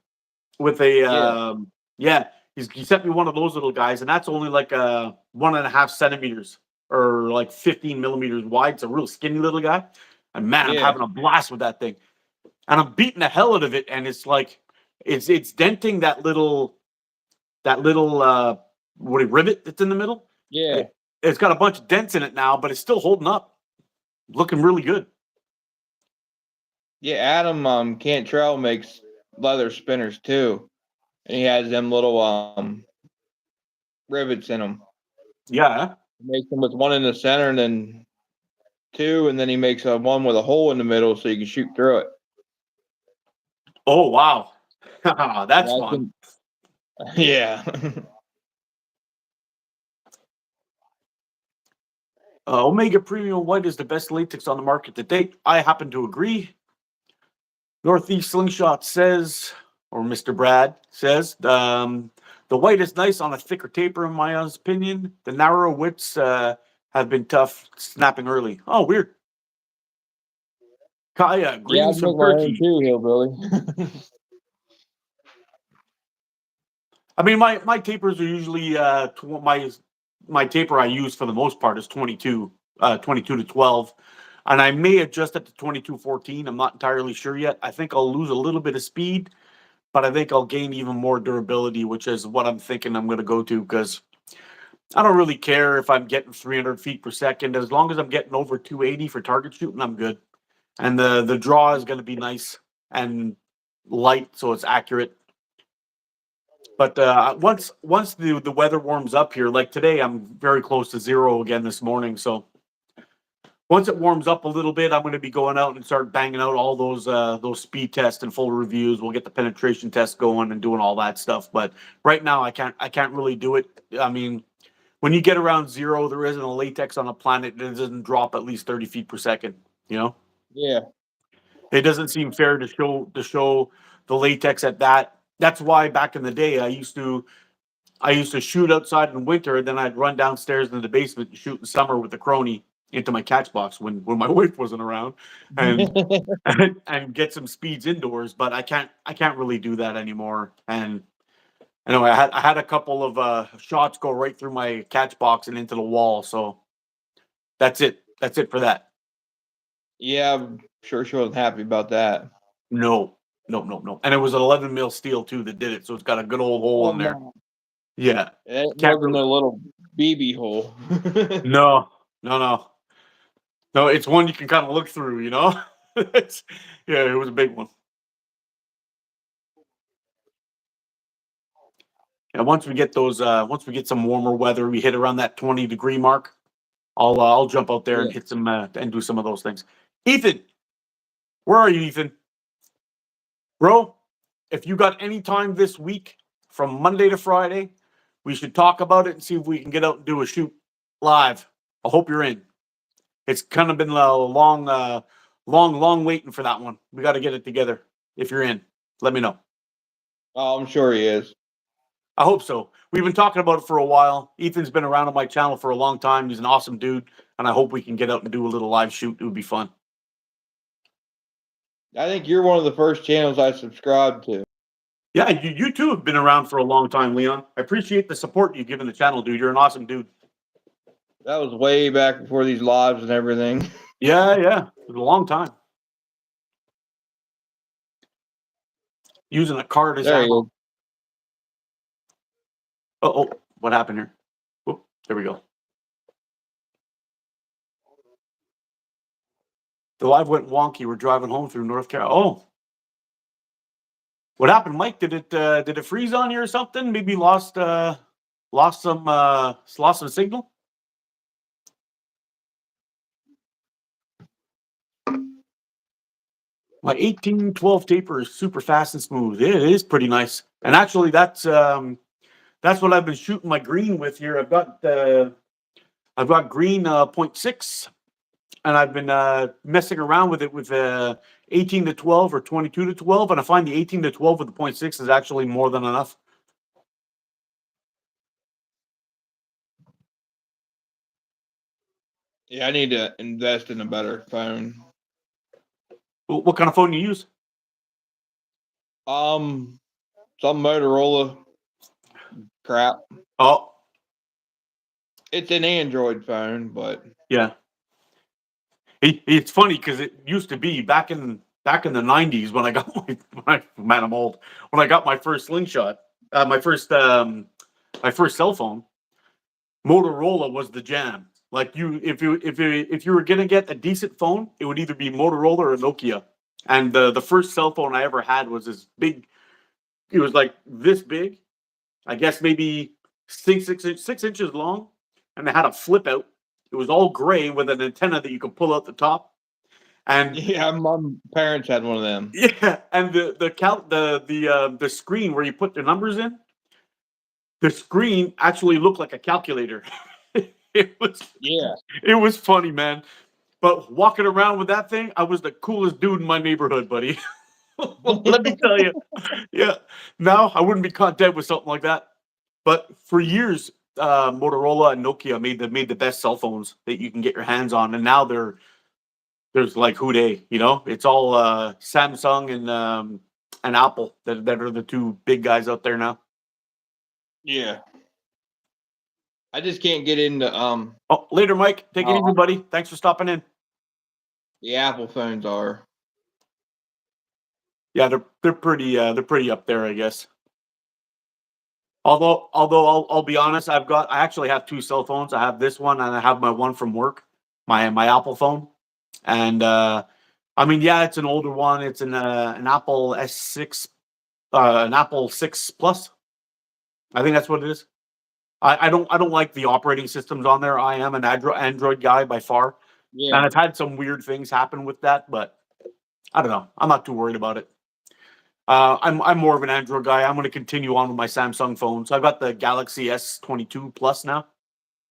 with a yeah. He sent me one of those little guys, and that's only like 1.5 centimeters or like 15mm wide. It's a real skinny little guy. And man, I'm Yeah. having a blast with that thing. And I'm beating the hell out of it, and it's like it's denting that little rivet that's in the middle. Yeah. It's got a bunch of dents in it now, but it's still holding up, looking really good. Yeah, Adam Cantrell makes leather spinners too. And he has them little rivets in them. Yeah. He makes them with one in the center and then two, and then he makes one with a hole in the middle so you can shoot through it. Oh wow, that's fun. Yeah. Omega Premium White is the best latex on the market to date. I happen to agree. Northeast Slingshot says, or Mr. Brad says, the white is nice on a thicker taper, in my opinion. The narrow widths have been tough snapping early. Oh, weird. Kaya, greens from Turkey. Too, hillbilly. I mean, my tapers are usually my taper I use for the most part is 22 to 12, and I may adjust it to 22-14. I'm not entirely sure yet. I think I'll lose a little bit of speed, but I think I'll gain even more durability, which is what I'm thinking I'm going to go to, because I don't really care if I'm getting 300 feet per second. As long as I'm getting over 280 for target shooting, I'm good. And the draw is going to be nice and light, so it's accurate. But once the weather warms up here, like today, I'm very close to 0 again this morning. So once it warms up a little bit, I'm going to be going out and start banging out all those speed tests and full reviews. We'll get the penetration test going and doing all that stuff. But right now, I can't really do it. I mean, when you get around zero, there isn't a latex on a planet that doesn't drop at least 30 feet per second. You know, Yeah. it doesn't seem fair to show the latex at that. That's why back in the day I used to shoot outside in winter, and then I'd run downstairs into the basement and shoot in summer with the crony into my catch box when my wife wasn't around, and and get some speeds indoors. But I can't really do that anymore. And anyway, I had a couple of shots go right through my catch box and into the wall. So that's it. That's it for that. Yeah, I'm sure she wasn't happy about that. No, no, no, no. And it was an 11 mil steel too that did it, so it's got a good old hole Oh in there. no. Yeah, It can't wasn't really. a little BB hole. No, no, no, no. It's one you can kind of look through. You know. Yeah, it was a big one. And once we get once we get some warmer weather, we hit around that 20-degree mark. I'll jump out there and Yeah. hit some and do some of those things. Ethan, where are you, Ethan? Bro, if you got any time this week from Monday to Friday, we should talk about it and see if we can get out and do a shoot live. I hope you're in. It's kind of been a long waiting for that one. We got to get it together. If you're in, let me know. Oh, I'm sure he is. I hope so. We've been talking about it for a while. Ethan's been around on my channel for a long time. He's an awesome dude, and I hope we can get out and do a little live shoot. It would be fun. I think you're one of the first channels I subscribed to. Yeah, you too have been around for a long time, Leon. I appreciate the support you've given the channel, dude. You're an awesome dude. That was way back before these lives and everything. Yeah. It was a long time. Using a card as There he ammo. is. Oh, what happened here? Oh, there we go. The live went wonky. We're driving home through North Carolina. Oh, what happened, Mike? Did it freeze on you or something? Maybe lost some signal. My 1812 taper is super fast and smooth. It is pretty nice. And actually, that's what I've been shooting my green with here. I've got green 0.6, and I've been messing around with it with 18 to 12 or 22 to 12, and I find the 18 to 12 with the 0.6 is actually more than enough. Yeah, I need to invest in a better phone. What kind of phone do you use? Some Motorola crap. Oh, It's an Android phone, but yeah. It's funny because it used to be back in the 90s when I got man, I'm old. When I got my first slingshot, my first cell phone, Motorola was the jam. Like if you were gonna get a decent phone, it would either be Motorola or Nokia. And the first cell phone I ever had was this big. It was like this big, I guess maybe 6 inches long, and it had a flip out. It was all gray with an antenna that you could pull out the top. And yeah, my parents had one of them. yeah, and the screen where you put the numbers in, the screen actually looked like a calculator. Yeah. It was funny, man. But walking around with that thing, I was the coolest dude in my neighborhood, buddy. Let me tell you. Yeah. Now I wouldn't be caught dead with something like that. But for years, Motorola and Nokia made the best cell phones that you can get your hands on, and now there's like who they, it's all Samsung and Apple that are the two big guys out there now. Yeah. I just can't get into Oh, later, Mike. Take it how easy, buddy. Thanks for stopping in. the Apple phones are. Yeah, they're pretty up there, I guess. Although I'll be honest, I actually have two cell phones. I have this one and I have my one from work, my Apple phone. And I mean, yeah, it's an older one. It's an Apple S6, an Apple 6 Plus. I think that's what it is. I don't like the operating systems on there. I am an Android guy by far, Yeah. and I've had some weird things happen with that, but I don't know. I'm not too worried about it. I'm more of an Android guy. I'm going to continue on with my Samsung phones. I've got the Galaxy S22 Plus now.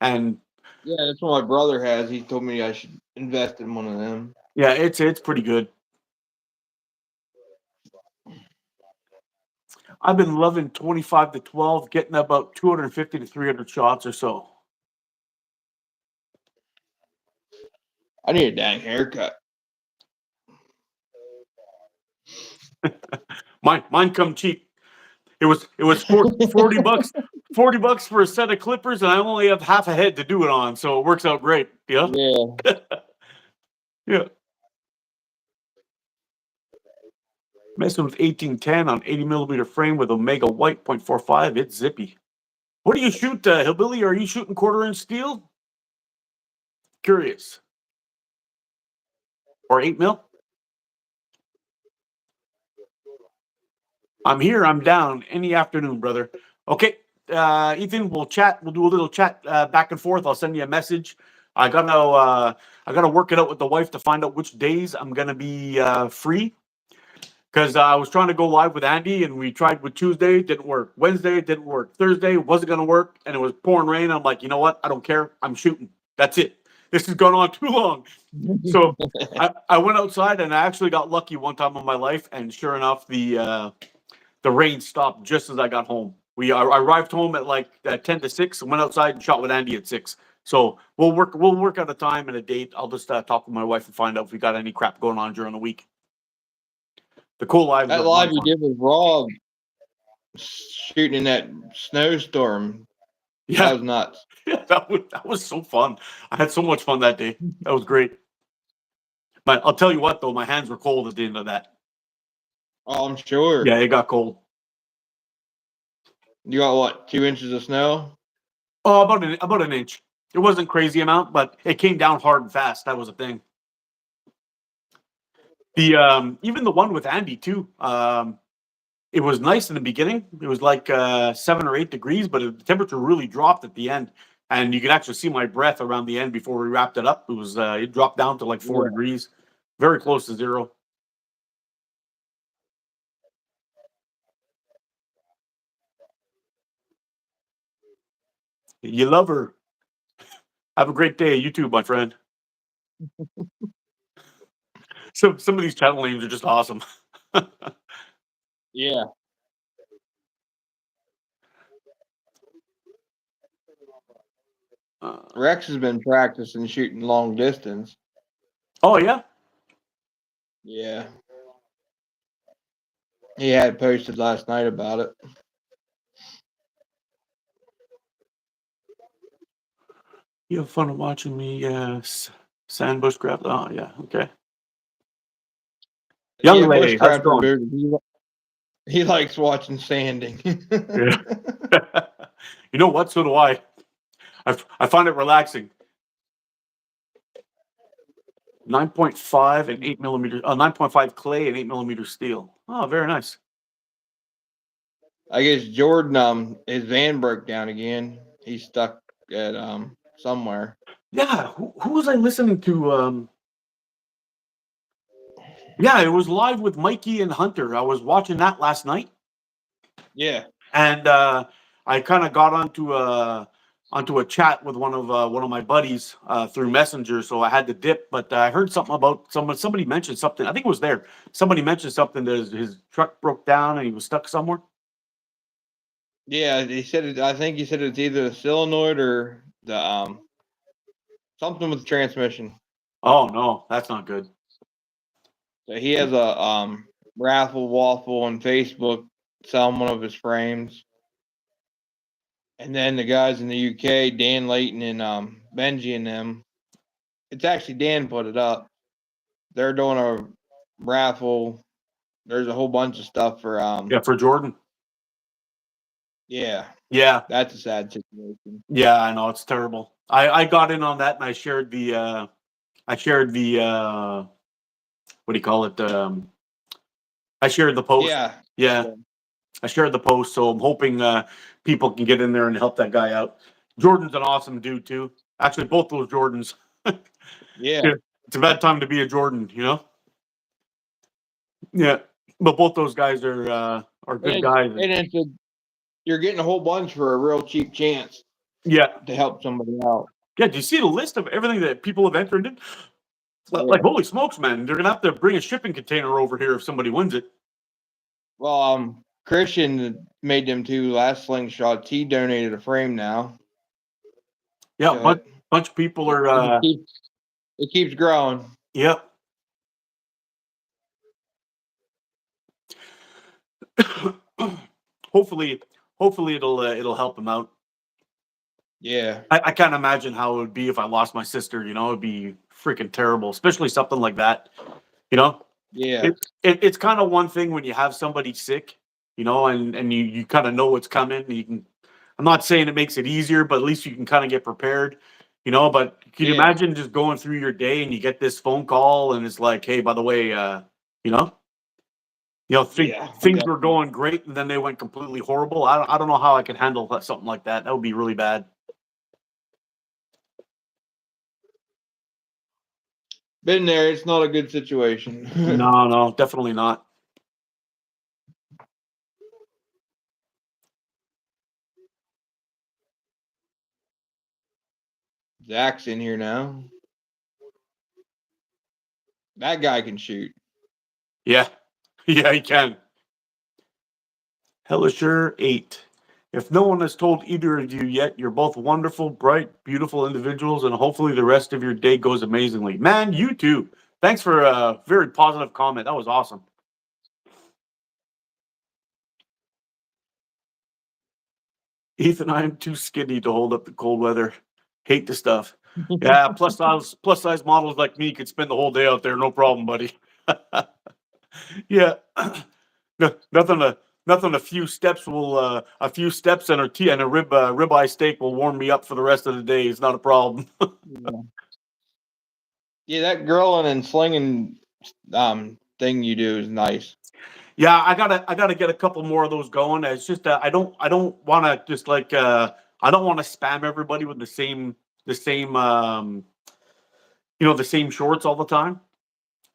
And Yeah, that's what my brother has. He told me I should invest in one of them. yeah, it's pretty good. I've been loving 25 to 12, getting about 250 to 300 shots or so. I need a dang haircut. Mine come cheap. It was 40 bucks, 40 bucks for a set of clippers, and I only have half a head to do it on, so it works out great. Yeah. Yeah. Yeah. Messing with 1810 on 80 millimeter frame with Omega White 0.45. It's zippy. What do you shoot, Hillbilly? Are you shooting 1/4 inch steel? Curious. Or 8 mil? I'm here. I'm down any afternoon, brother. Okay, Ethan, we'll chat. We'll do a little chat back and forth. I'll send you a message. I gotta work it out with the wife to find out which days I'm gonna be free. Because I was trying to go live with Andy, and we tried with Tuesday, didn't work. Wednesday didn't work. Thursday wasn't gonna work, and it was pouring rain. I'm like, you know what? I don't care. I'm shooting. That's it. This has gone on too long. So I went outside, and I actually got lucky one time in my life, and sure enough, the rain stopped just as I got home. I arrived home at like 10 to 6 and went outside and shot with Andy at 6. So we'll work out a time and a date. I'll just talk with my wife and find out if we got any crap going on during the week. The cool lives That are live fun. you did with Rob shooting in that snowstorm. That Yeah, was nuts. yeah, that was so fun. I had so much fun that day. That was great. But I'll tell you what though, my hands were cold at the end of that. Oh, I'm sure. Yeah, it got cold. You got what, 2 inches of snow? Oh, about an inch. It wasn't crazy amount, but it came down hard and fast. That was the thing. The even the one with Andy too. It was nice in the beginning. It was like 7 or 8 degrees, but the temperature really dropped at the end, and you could actually see my breath around the end before we wrapped it up. It dropped down to like 4 degrees, very close to 0. You love her. Have a great day. You too, my friend. Some of these channel names are just awesome. Yeah. Rex has been practicing shooting long distance. Oh yeah. Yeah. He had posted last night about it. You have fun watching me. Yes. Sandbush grab. Oh yeah. Okay. Young Yeah, lady, how's it bushcraft going? rebooted. He likes watching sanding. Yeah. You know what? So do I. I find it relaxing. 9.5 and 8 millimeter, 9.5 clay and 8 millimeter steel. Oh, very nice. I guess Jordan, his van broke down again. He's stuck at somewhere. Yeah, who was I listening to? Yeah, it was live with Mikey and Hunter. I was watching that last night, Yeah. and I kind of got onto a chat with one of my buddies through Messenger, so I had to dip. But I heard something about somebody mentioned something. I think it was there. Somebody mentioned something that his truck broke down and he was stuck somewhere. Yeah, he said it. I think he said it's either the solenoid or the something with the transmission. Oh no, that's not good. So he has a raffle waffle on Facebook selling one of his frames. And then the guys in the UK, Dan Layton and Benji and them. It's actually Dan put it up. They're doing a raffle. There's a whole bunch of stuff for Yeah, for Jordan. yeah. Yeah, That's a sad situation. yeah, I know it's terrible. I got in on that and I shared the what do you call it? I shared the post. Yeah. Yeah, I shared the post, so I'm hoping people can get in there and help that guy out. Jordan's an awesome dude too. Actually, both those Jordans. Yeah. Yeah, it's a bad time to be a Jordan, you know. Yeah, but both those guys are good And, guys. and it's a, you're getting a whole bunch for a real cheap chance. Yeah. to help somebody out. Yeah. Do you see the list of everything that people have entered in? Like, Yeah. holy smokes, man! They're gonna have to bring a shipping container over here if somebody wins it. Well, Christian made them 2 last slingshots. He donated a frame now. Yeah, So bunch of people are. it keeps growing. Yep. hopefully, it'll help him out. Yeah. I can't imagine how it would be if I lost my sister. You know, it'd be freaking terrible, especially something like that. You know, Yeah. it's kind of one thing when you have somebody sick, you know, and you kind of know what's coming. You can. I'm not saying it makes it easier, but at least you can kind of get prepared. You know, but can you Yeah. imagine just going through your day and you get this phone call and it's like, hey, by the way, you know, Yeah. things were going great and then they went completely horrible. I don't know how I could handle something like that. That would be really bad. Been there. It's not a good situation. No, definitely not. Zach's in here now. That guy can shoot. Yeah, yeah, he can. Hellisher 8. If no one has told either of you yet, you're both wonderful, bright, beautiful individuals, and hopefully the rest of your day goes amazingly. Man, you too. Thanks for a very positive comment. That was awesome. Ethan, I am too skinny to hold up the cold weather. Hate the stuff. Yeah, plus size models like me could spend the whole day out there, no problem, buddy. Yeah, nothing. A few steps and a ribeye steak will warm me up for the rest of the day. It's not a problem. Yeah, that grilling and slinging thing you do is nice. Yeah, I gotta get a couple more of those going. It's just I don't want to just like I don't want to spam everybody with the same the same shorts all the time.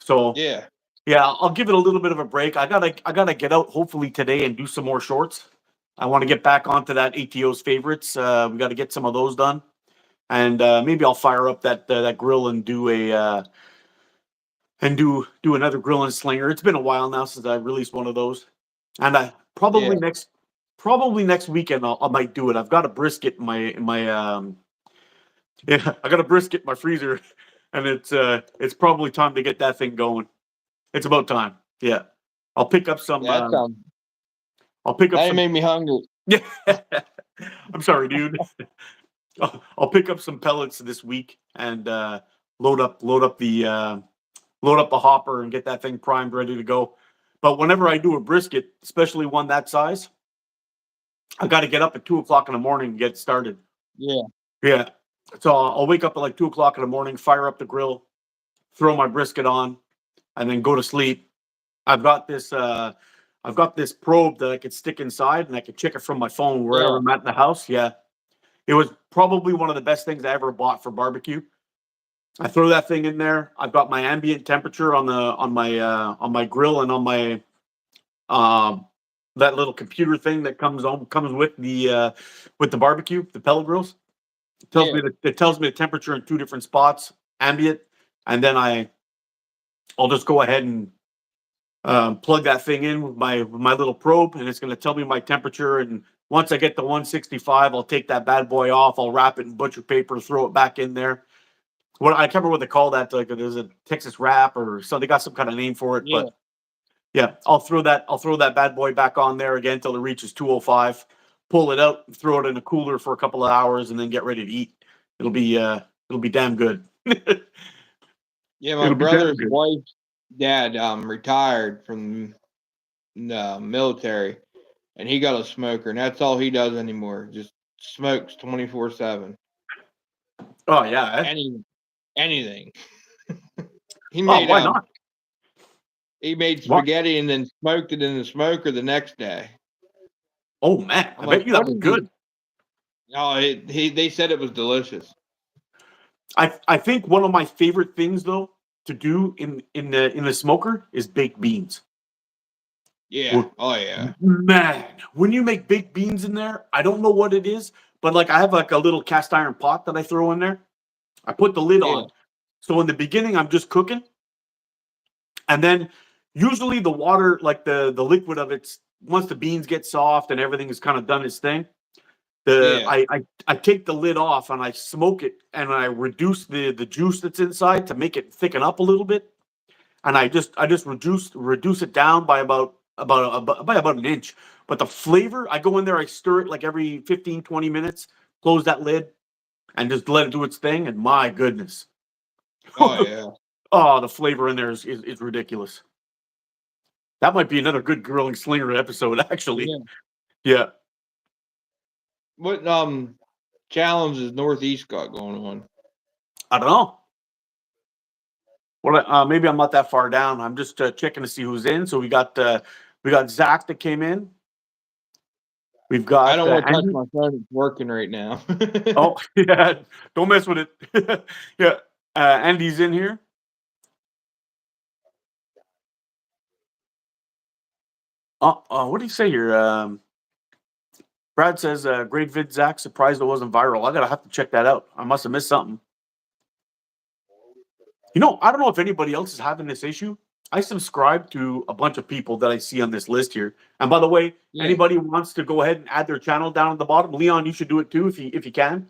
So Yeah. yeah, I'll give it a little bit of a break. I gotta get out hopefully today and do some more shorts. I want to get back onto that ATO's favorites. We got to get some of those done, and maybe I'll fire up that grill and do a do another grill and slinger. It's been a while now since I released one of those, and Yeah. probably next weekend I might do it. I've got a brisket in my yeah, I got a brisket in my freezer, and it's probably time to get that thing going. It's about time. Yeah, I'll pick up some. Yeah, that sounds. I'll pick up That some. made me hungry. Yeah, I'm sorry, dude. I'll pick up some pellets this week and load up the hopper and get that thing primed, ready to go. But whenever I do a brisket, especially one that size, I got to get up at 2 o'clock in the morning and get started. Yeah. Yeah. So I'll wake up at like 2 o'clock in the morning, fire up the grill, throw my brisket on, and then go to sleep. I've got this probe that I could stick inside and I could check it from my phone wherever Yeah. I'm at in the house. Yeah. It was probably one of the best things I ever bought for barbecue. I throw that thing in there. I've got my ambient temperature on my grill and on my that little computer thing that comes with the barbecue, the pellet grills. Yeah. It tells me the temperature in 2 different spots, ambient, and then I'll just go ahead and plug that thing in with my little probe, and it's going to tell me my temperature. And once I get to 165, I'll take that bad boy off. I'll wrap it in butcher paper, throw it back in there. What I can't remember what they call that. Like there's a Texas wrap or so they got some kind of name for it. Yeah. But yeah, I'll throw that bad boy back on there again until it reaches 205. Pull it out, throw it in a cooler for a couple of hours, and then get ready to eat. It'll be damn good. Yeah. My It'll be damn brother's good. wife's dad retired from the military, and he got a smoker, and that's all he does anymore. Just smokes 24/7. Oh yeah. Anything. He Oh, made why not? What? spaghetti and then smoked it in the smoker the next day. Oh man, I I'm like, bet you that what was is this? good. Oh, they said it was delicious. I think one of my favorite things though to do in the smoker is baked beans. Yeah. Oh yeah. Man, when you make baked beans in there, I don't know what it is, but like I have like a little cast iron pot that I throw in there. I put the lid Yeah. on. So in the beginning, I'm just cooking. And then usually the water, like the liquid of it, once the beans get soft and everything is kind of done its thing, Yeah. I take the lid off and I smoke it and I reduce the juice that's inside to make it thicken up a little bit. And I just reduce it down by about an inch. But the flavor, I go in there, I stir it like every 15, 20 minutes, close that lid, and just let it do its thing. And my goodness. Oh yeah. Oh, the flavor in there is ridiculous. That might be another good grilling slinger episode, actually. Yeah. Yeah. What challenges Northeast got going on? I don't know. Well, maybe I'm not that far down. I'm just checking to see who's in. So we got Zach that came in. We've I got don't want to touch Andy. my phone. It's working right now. Oh, yeah. Don't mess with it. Yeah. Andy's in here. What do you say here? Brad says, great vid, Zach. Surprised it wasn't viral. Have to check that out. I must have missed something. I don't know if anybody else is having this issue. I subscribe to a bunch of people that I see on this list here. And by the way, Yeah. anybody who wants to go ahead and add their channel down at the bottom, Leon, you should do it too if you can.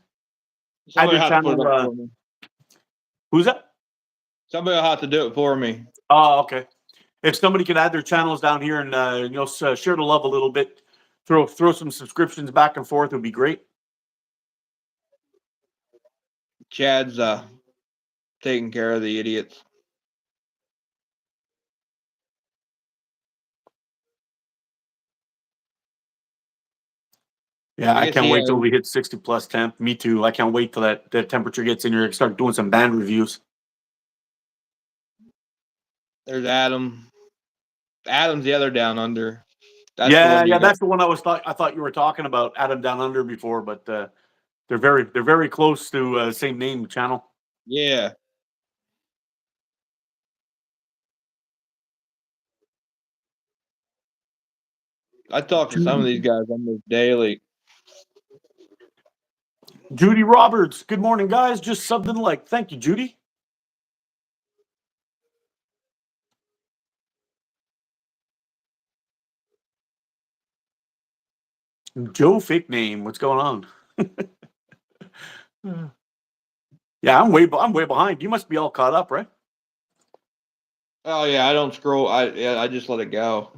Somebody Add will your have to put it channel. up for me. Who's that? Somebody will have to do it for me. Oh, okay. If somebody could add their channels down here and share the love a little bit, throw some subscriptions back and forth, it would be great. Chad's taking care of the idiots. Yeah, I guess can't he wait till has. we hit 60 plus temp. Me too. I can't wait till that temperature gets in here and start doing some band reviews. There's Adam. Adam's the other down under. That's the Yeah, one you got. that's the one I thought you were talking about, Adam Down Under before, but they're very close to same name channel. Yeah. I talk to some of these guys almost daily. Judy Roberts, good morning, guys. Just something like, thank you, Judy. Joe fake name. What's going on? Yeah, I'm way behind. You must be all caught up, right? Oh yeah, I don't scroll. I just let it go.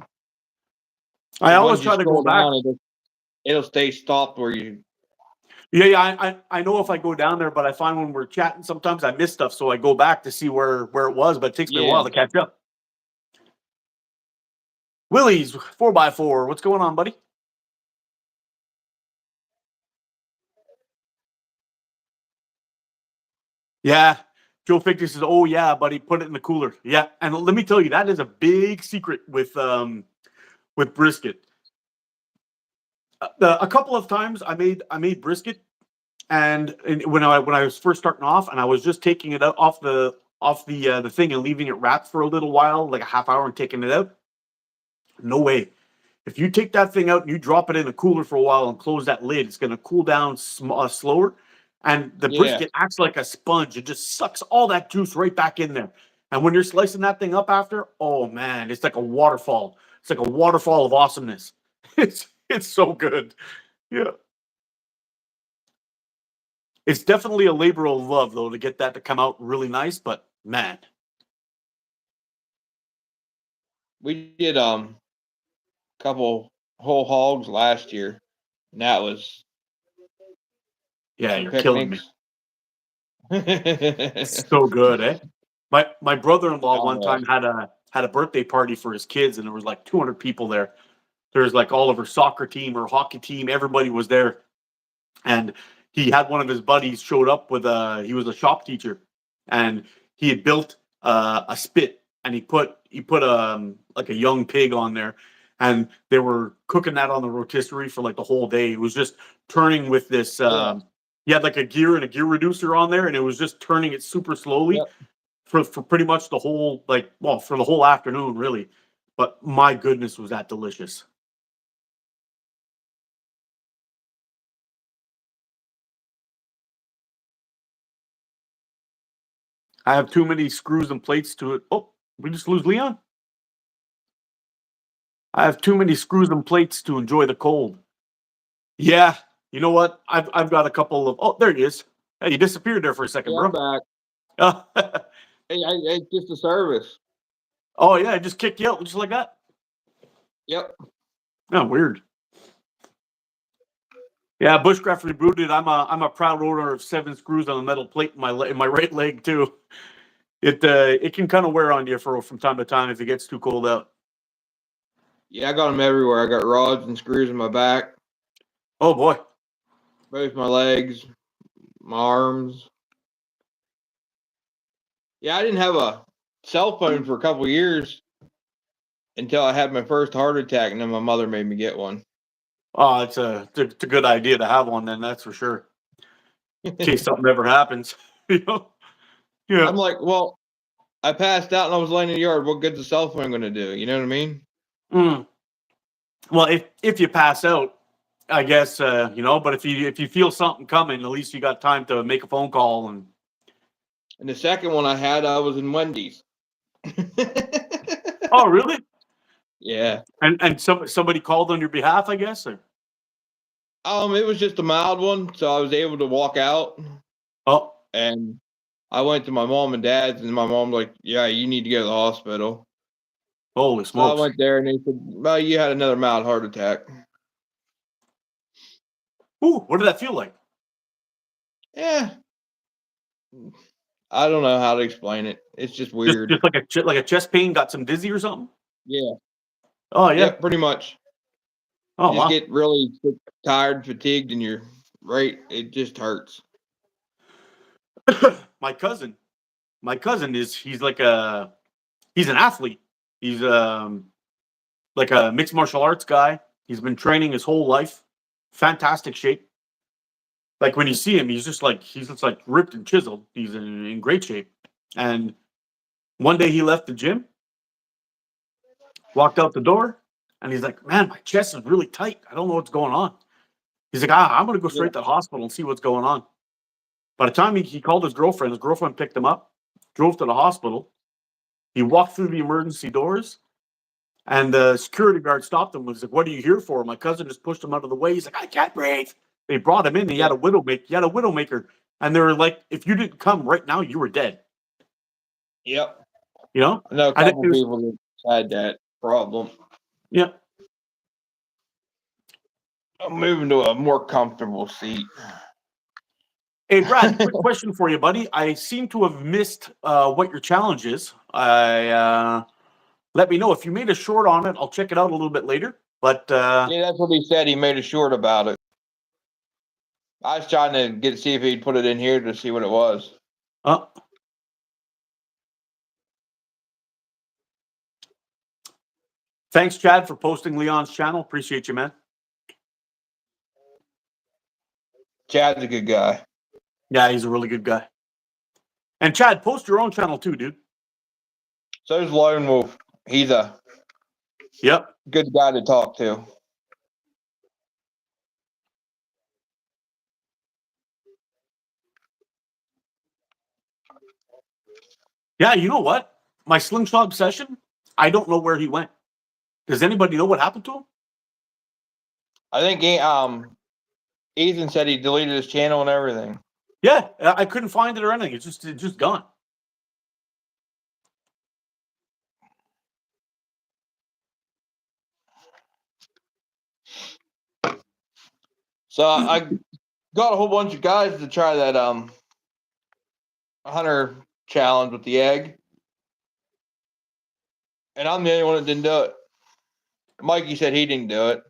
I always Once you try to go scroll back. down, it'll stay stopped where you. Yeah. I know if I go down there, but I find when we're chatting, sometimes I miss stuff, so I go back to see where it was, but it takes me a Yeah. while to catch up. Willie's 4x4. What's going on, buddy? Yeah. Joe Fictus says, "Oh yeah, buddy, put it in the cooler." Yeah, and let me tell you, that is a big secret with brisket. A couple of times I made brisket, and when I was first starting off, and I was just taking it out off the thing and leaving it wrapped for a little while, like a half hour, and taking it out. No way. If you take that thing out and you drop it in a cooler for a while and close that lid, it's going to cool down slower. And the Yeah. brisket acts like a sponge. It just sucks all that juice right back in there. And when you're slicing that thing up after, oh man, it's like a waterfall. It's like a waterfall of awesomeness. It's so good. Yeah. It's definitely a labor of love though to get that to come out really nice, but man. We did couple whole hogs last year, and that was Yeah, some you're killing me. picnics. So good, eh? My brother-in-law one Oh, time had a birthday party for his kids, and there was like 200 people there. There's like all of her soccer team or hockey team, everybody was there. And he had one of his buddies showed up with he was a shop teacher, and he had built a spit, and he put like a young pig on there, and they were cooking that on the rotisserie for like the whole day. It was just turning with this yeah. he had like a gear and a gear reducer on there, and it was just turning it super slowly Yep. for pretty much the whole for the whole afternoon, really. But my goodness, was that delicious. I have too many screws and plates to it. Oh, we just lose Leon? I have too many screws and plates to enjoy the cold. Yeah, you know what? I've got a couple of. Oh, there he is. Hey, you disappeared there for a second, Yeah, I'm bro. back. Oh, Hey, it's just a service. oh yeah, I just kicked you out just like that. Yep. Oh, weird. Yeah, bushcraft rebooted. I'm a proud owner of 7 screws on a metal plate in my right leg too. It can kind of wear on you from time to time if it gets too cold out. Yeah, I got them everywhere. I got rods and screws in my back, Oh boy. both my legs, my arms. Yeah, I didn't have a cell phone for a couple of years until I had my first heart attack, and then my mother made me get one. Oh, it's a good idea to have one then, that's for sure. In case something ever happens. You know? Yeah. I'm like, well, I passed out and I was laying in the yard. What good's a cell phone going to do? You know what I mean? Mm. Well, if you pass out, I guess but if you feel something coming, at least you got time to make a phone call and. And the second one I had, I was in Wendy's. Oh, really? Yeah. And somebody called on your behalf, I guess. Or? It was just a mild one, so I was able to walk out. Oh, And I went to my mom and dad's, and my mom's like, "Yeah, you need to go to the hospital." holy So I smokes! went there, and they said, "Well, you had another mild heart attack." Ooh, what did that feel like? Yeah, I don't know how to explain it. It's just weird. Just like a chest pain, got some dizzy or something. Yeah. Oh yeah. Yep. Pretty much. Oh You just wow. get really tired, fatigued, and you're right. It just hurts. my cousin he's he's an athlete. He's like a mixed martial arts guy. He's been training his whole life. Fantastic shape. Like when you see him, he's just like ripped and chiseled. He's in great shape. And one day he left the gym, walked out the door, and he's like, "Man, my chest is really tight. I don't know what's going on." He's like, "I'm gonna go Yeah. straight to the hospital and see what's going on." By the time he called his girlfriend picked him up, drove to the hospital. He walked through the emergency doors, and the security guard stopped him. Was like, "What are you here for?" My cousin just pushed him out of the way. He's like, "I can't breathe." They brought him in. He Yeah. had a widowmaker, and they were like, "If you didn't come right now, you were dead." Yep. You know, I know a and it couple was people that had that problem. yeah. I'm moving to a more comfortable seat. Hey, Brad, quick question for you, buddy. I seem to have missed what your challenge is. Let me know if you made a short on it. I'll check it out a little bit later. But Yeah, that's what he said. He made a short about it. I was trying to see if he'd put it in here to see what it was. uh, thanks, Chad, for posting Leon's channel. Appreciate you, man. Chad's a good guy. Yeah, he's a really good guy. And Chad, post your own channel too, dude. So's Lone Wolf. He's a Yep. good guy to talk to. Yeah, you know what? My slingshot obsession, I don't know where he went. Does anybody know what happened to him? I think Ethan said he deleted his channel and everything. Yeah, I couldn't find it or anything. It's just gone. So I got a whole bunch of guys to try that hunter challenge with the egg. And I'm the only one that didn't do it. Mikey said he didn't do it.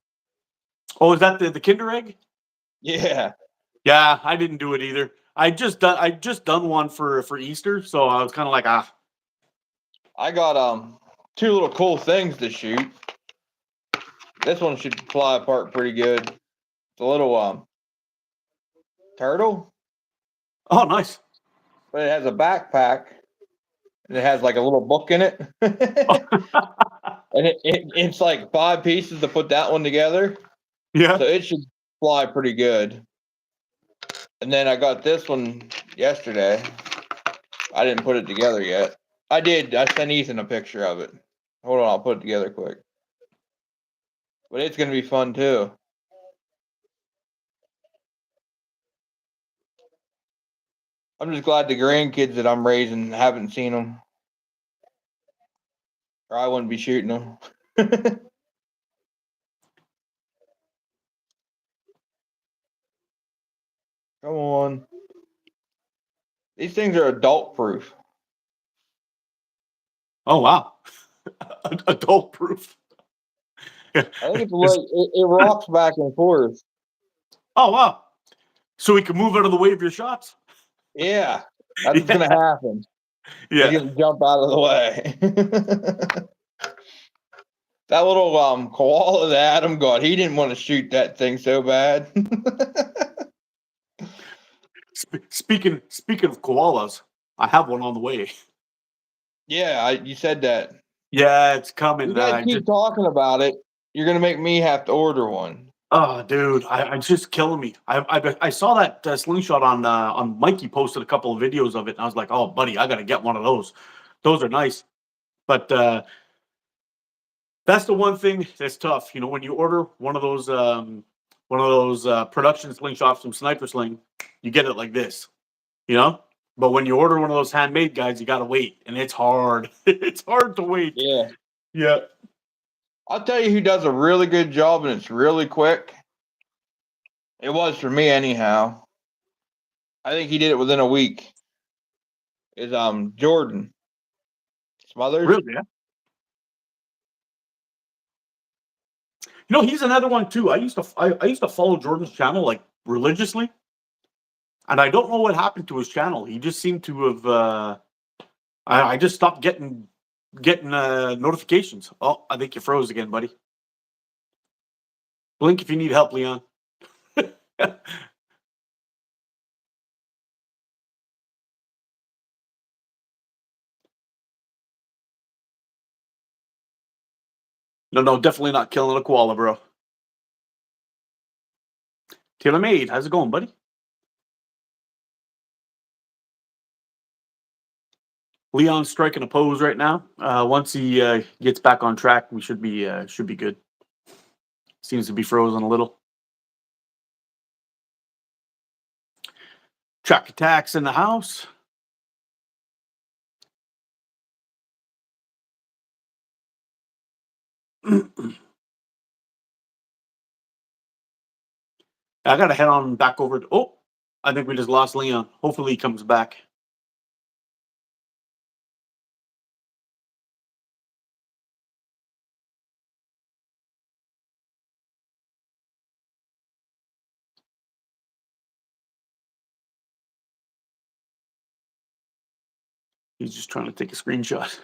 Oh, is that the Kinder Egg? Yeah. Yeah, I didn't do it either. I just done one for Easter, so I was kind of like, I got 2 little cool things to shoot. This one should fly apart pretty good. It's a little turtle, oh, nice. but it has a backpack and it has like a little book in it. And it's like 5 pieces to put that one together. Yeah. So it should fly pretty good. And then I got this one yesterday. I didn't put it together yet. I did. I sent Ethan a picture of it. Hold on, I'll put it together quick. But it's gonna be fun too. I'm just glad the grandkids that I'm raising haven't seen them, or I wouldn't be shooting them. Come on. These things are adult proof. Oh wow, adult proof. I think it's like it rocks back and forth. Oh wow, so we can move out of the way of your shots. Yeah, that's what's gonna happen. He's Yeah. gonna jump out of the way. That little koala that Adam got, he didn't want to shoot that thing so bad. Speaking of koalas, I have one on the way. Yeah, you said that. Yeah, it's You coming. guys keep talking about it. You're gonna make me have to order one. Oh, dude, it's just killing me. I saw that slingshot on Mikey posted a couple of videos of it, and I was like, oh, buddy, I gotta get one of those. Those are nice, but that's the one thing that's tough. You know, when you order one of those production slingshots from Sniper Sling, you get it like this. You know, but when you order one of those handmade guys, you gotta wait, and it's hard. It's hard to wait. Yeah. Yeah. I'll tell you who does a really good job and it's really quick. It was for me anyhow. I think he did it within a week. Is Jordan Smothers? Really? Yeah. You know, he's another one too. I used to follow Jordan's channel like religiously, and I don't know what happened to his channel. He just seemed to have. I just stopped getting notifications. Oh, I think you froze again, buddy. Blink if you need help, Leon. No, definitely not killing a koala, bro. Taylor Made, how's it going, buddy? Leon's striking a pose right now. Once he gets back on track, we should be good. Seems to be frozen a little. Track attacks in the house. I gotta head on back over to. Oh, I think we just lost Leon. Hopefully he comes back. He's just trying to take a screenshot.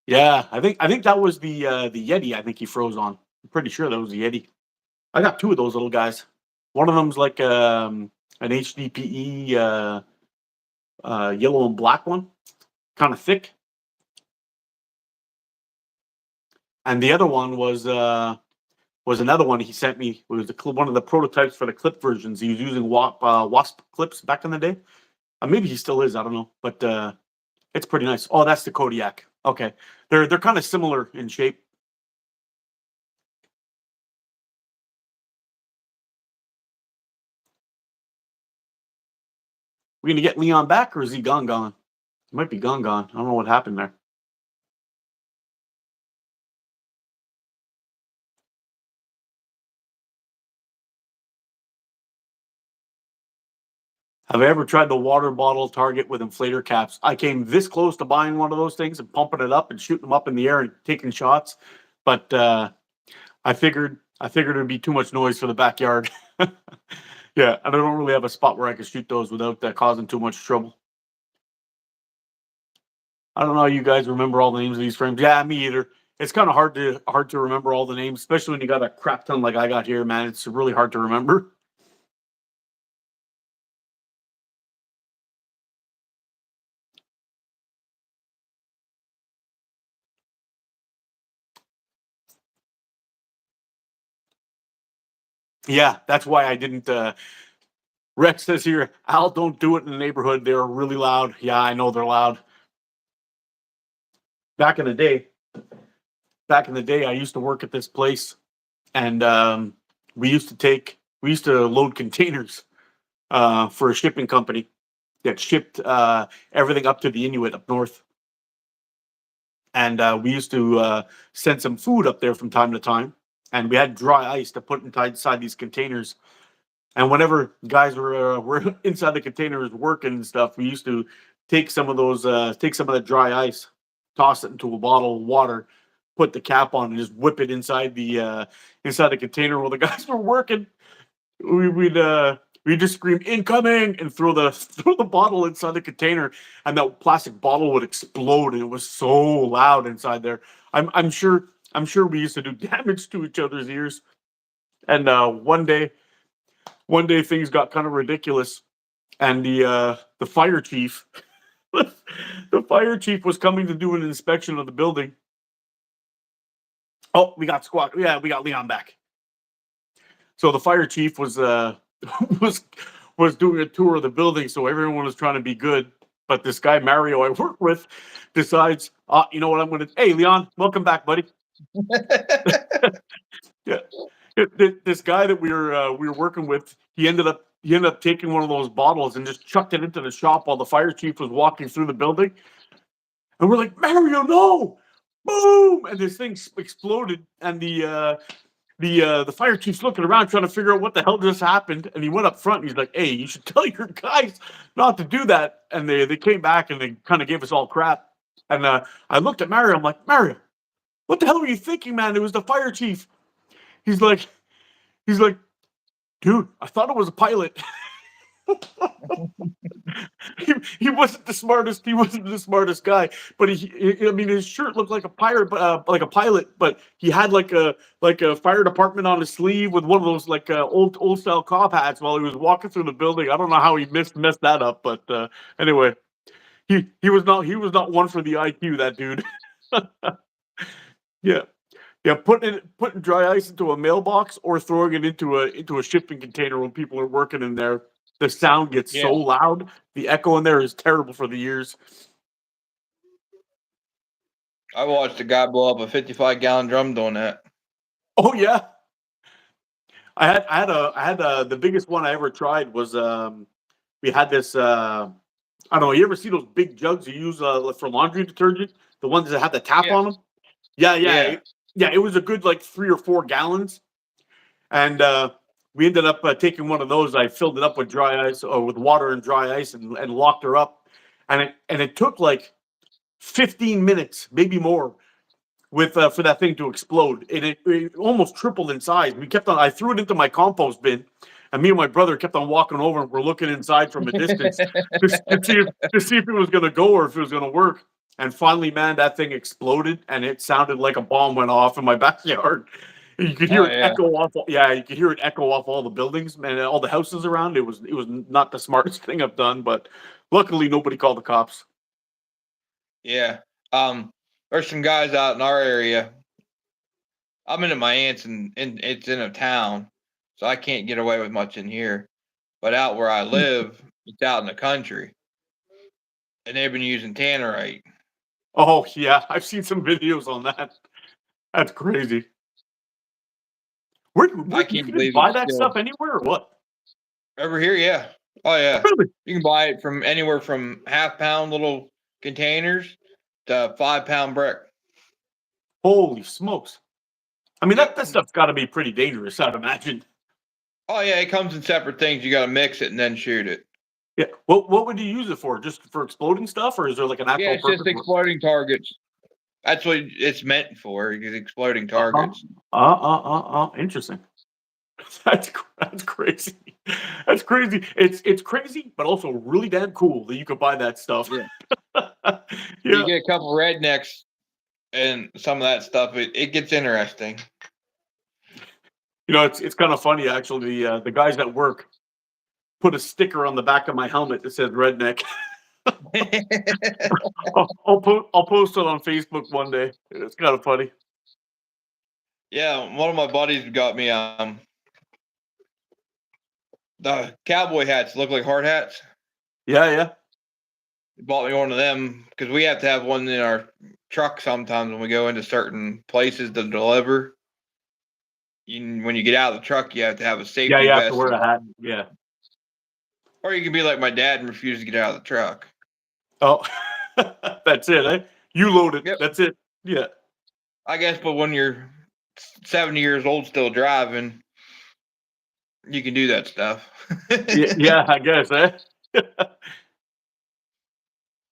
Yeah, I think that was the Yeti. I think he froze on. I'm pretty sure that was the Yeti. I got two of those little guys. One of them's like an HDPE yellow and black one, kind of thick, and the other one was another one he sent me. It was one of the prototypes for the clip versions. He was using Wasp clips back in the day. Maybe he still is. I don't know, but it's pretty nice. Oh, that's the Kodiak. Okay, they're kind of similar in shape. We gonna get Leon back, or is he gone? He might be gone. I don't know what happened there. Have I ever tried the water bottle target with inflator caps? I came this close to buying one of those things and pumping it up and shooting them up in the air and taking shots, but I figured it'd be too much noise for the backyard. Yeah, and I don't really have a spot where I can shoot those without causing too much trouble. I don't know how you guys remember all the names of these frames. Yeah, me either. It's kind of hard to remember all the names, especially when you got a crap ton like I got here, man. It's really hard to remember. Yeah, that's why I didn't. Rex says here, Al, don't do it in the neighborhood. They're really loud. Yeah, I know they're loud. Back in the day, I used to work at this place, and we used to load containers for a shipping company that shipped everything up to the Inuit up north. And we used to send some food up there from time to time. And we had dry ice to put inside these containers. And whenever guys were inside the containers working and stuff, we used to take some of the dry ice, toss it into a bottle of water, put the cap on, and just whip it inside the container while the guys were working. We'd just scream incoming and throw the bottle inside the container, and that plastic bottle would explode, and it was so loud inside there. I'm sure we used to do damage to each other's ears. And one day things got kind of ridiculous, and the fire chief the fire chief was coming to do an inspection of the building. Oh, we got Squatch. Yeah, we got Leon back. So the fire chief was was was doing a tour of the building, so everyone was trying to be good. But this guy Mario I work with decides, you know what, I'm gonna. Hey, Leon, welcome back, buddy. Yeah, this guy that we were working with, he ended up taking one of those bottles and just chucked it into the shop while the fire chief was walking through the building. And we're like, Mario, no! Boom! And this thing exploded, and the fire chief's looking around trying to figure out what the hell just happened. And he went up front and he's like, hey, you should tell your guys not to do that. And they came back and they kind of gave us all crap. And I looked at Mario. I'm like, Mario, what the hell were you thinking, man? It was the fire chief. He's like, dude, I thought it was a pilot. he wasn't the smartest. He wasn't the smartest guy, but I mean, his shirt looked like a pirate, like a pilot. But he had like a fire department on his sleeve with one of those like old style cop hats while he was walking through the building. I don't know how he messed that up, but anyway, he was not one for the IQ. That dude. Yeah. Yeah, putting dry ice into a mailbox or throwing it into a shipping container when people are working in there. The sound gets Yeah, so loud. The echo in there is terrible for the ears. I watched a guy blow up a 55-gallon drum doing that. Oh yeah, I had the biggest one I ever tried was we had this I don't know. You ever see those big jugs you use for laundry detergent? The ones that have the tap Yeah, on them. Yeah, yeah, yeah, yeah. It was a good like 3 or 4 gallons. And we ended up taking one of those. I filled it up with dry ice or with water and dry ice and locked her up. And it took like 15 minutes, maybe more, with for that thing to explode. And it almost tripled in size. I threw it into my compost bin, and me and my brother kept on walking over and we're looking inside from a distance to see if it was gonna go or if it was gonna work. And finally, man, that thing exploded and it sounded like a bomb went off in my backyard. You could hear oh it yeah, echo off. Yeah, you could hear it echo off all the buildings, man, and all the houses around. It was not the smartest thing I've done, but luckily nobody called the cops. yeah. There's some guys out in our area. I'm in at my aunt's and it's in a town, so I can't get away with much in here. But out where I live, it's out in the country, and they've been using tannerite. Oh yeah, I've seen some videos on that. That's crazy. I Where you can't can just believe buy it's that stuff still anywhere or what? over here. Yeah, oh yeah. Really? You can buy it from anywhere from half-pound little containers to 5-pound brick. Holy smokes! I mean that Yep. that stuff's got to be pretty dangerous, I'd imagine. Oh yeah, it comes in separate things. You got to mix it and then shoot it. Yeah. What would you use it for? Just for exploding stuff, or is there like an Yeah, actual it's just purpose for it? exploding targets. That's what it's meant for. Is exploding Uh-huh. targets. Interesting. That's crazy. That's crazy. It's crazy, but also really damn cool that you could buy that stuff. Yeah. You Yeah. get a couple rednecks and some of that stuff. It gets interesting. It's kind of funny actually. The guys at work put a sticker on the back of my helmet that says redneck. I'll post it on Facebook one day. It's kind of funny. Yeah, one of my buddies got me The cowboy hats look like hard hats. Yeah, yeah. He bought me one of them because we have to have one in our truck sometimes when we go into certain places to deliver. When you get out of the truck, you have to have a Yeah, safety you have to vest, wear a hat. Yeah. or you can be like my dad and refuse to get out of the truck. Oh, that's it, eh? You load it. Yep, That's it. Yeah. I guess. But when you're 70 years old still driving, you can do that stuff. Yeah, I guess, eh?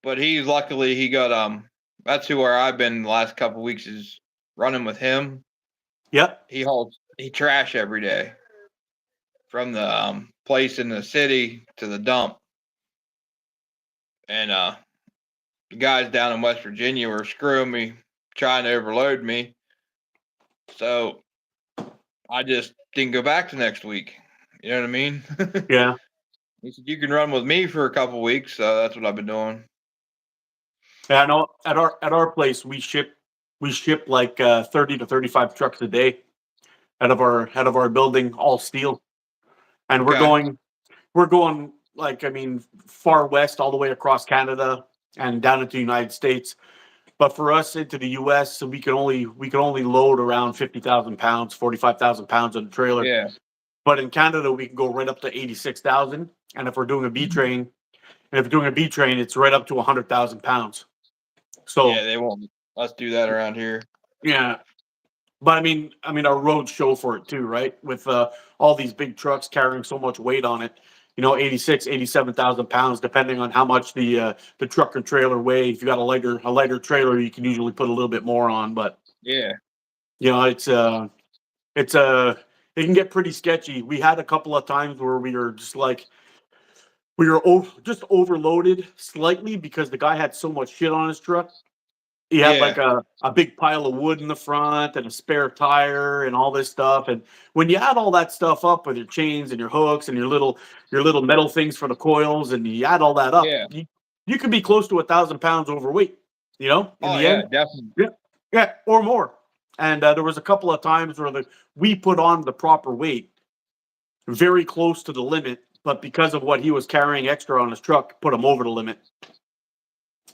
But he got that's who where I've been the last couple weeks is running with him. Yep. He trash every day from the place in the city to the dump. And the guys down in West Virginia were screwing me, trying to overload me. So I just didn't go back to next week. You know what I mean? Yeah. He said, you can run with me for a couple weeks. So that's what I've been doing. Yeah, I know at our place we ship like 30 to 35 trucks a day out of our building, all steel. And Okay. we're going like I mean far west all the way across Canada and down into the United States. But for us into the US, so we can only load around 50,000 pounds, 45,000 pounds on the trailer. Yeah. But in Canada, we can go right up to 86,000. And if we're doing a B train, and if we're doing a B train, it's right up to 100,000 pounds. Yeah, So they won't let's do that around here. yeah, but I mean, our roads show for it too, right? With all these big trucks carrying so much weight on it, 86, 87,000 pounds, depending on how much the truck or trailer weigh. If you got a lighter trailer, you can usually put a little bit more on. But Yeah. you know, it's it can get pretty sketchy. We had a couple of times where we were just like just overloaded slightly because the guy had so much shit on his truck. He had like Yeah. a big pile of wood in the front and a spare tire and all this stuff. And when you add all that stuff up with your chains and your hooks and your little metal things for the coils, and you add all that up, Yeah. you could be close to 1,000 pounds overweight. In Oh the yeah, end, definitely. yeah, yeah, or more. And there was a couple of times where we put on the proper weight, very close to the limit, but because of what he was carrying extra on his truck, put him over the limit.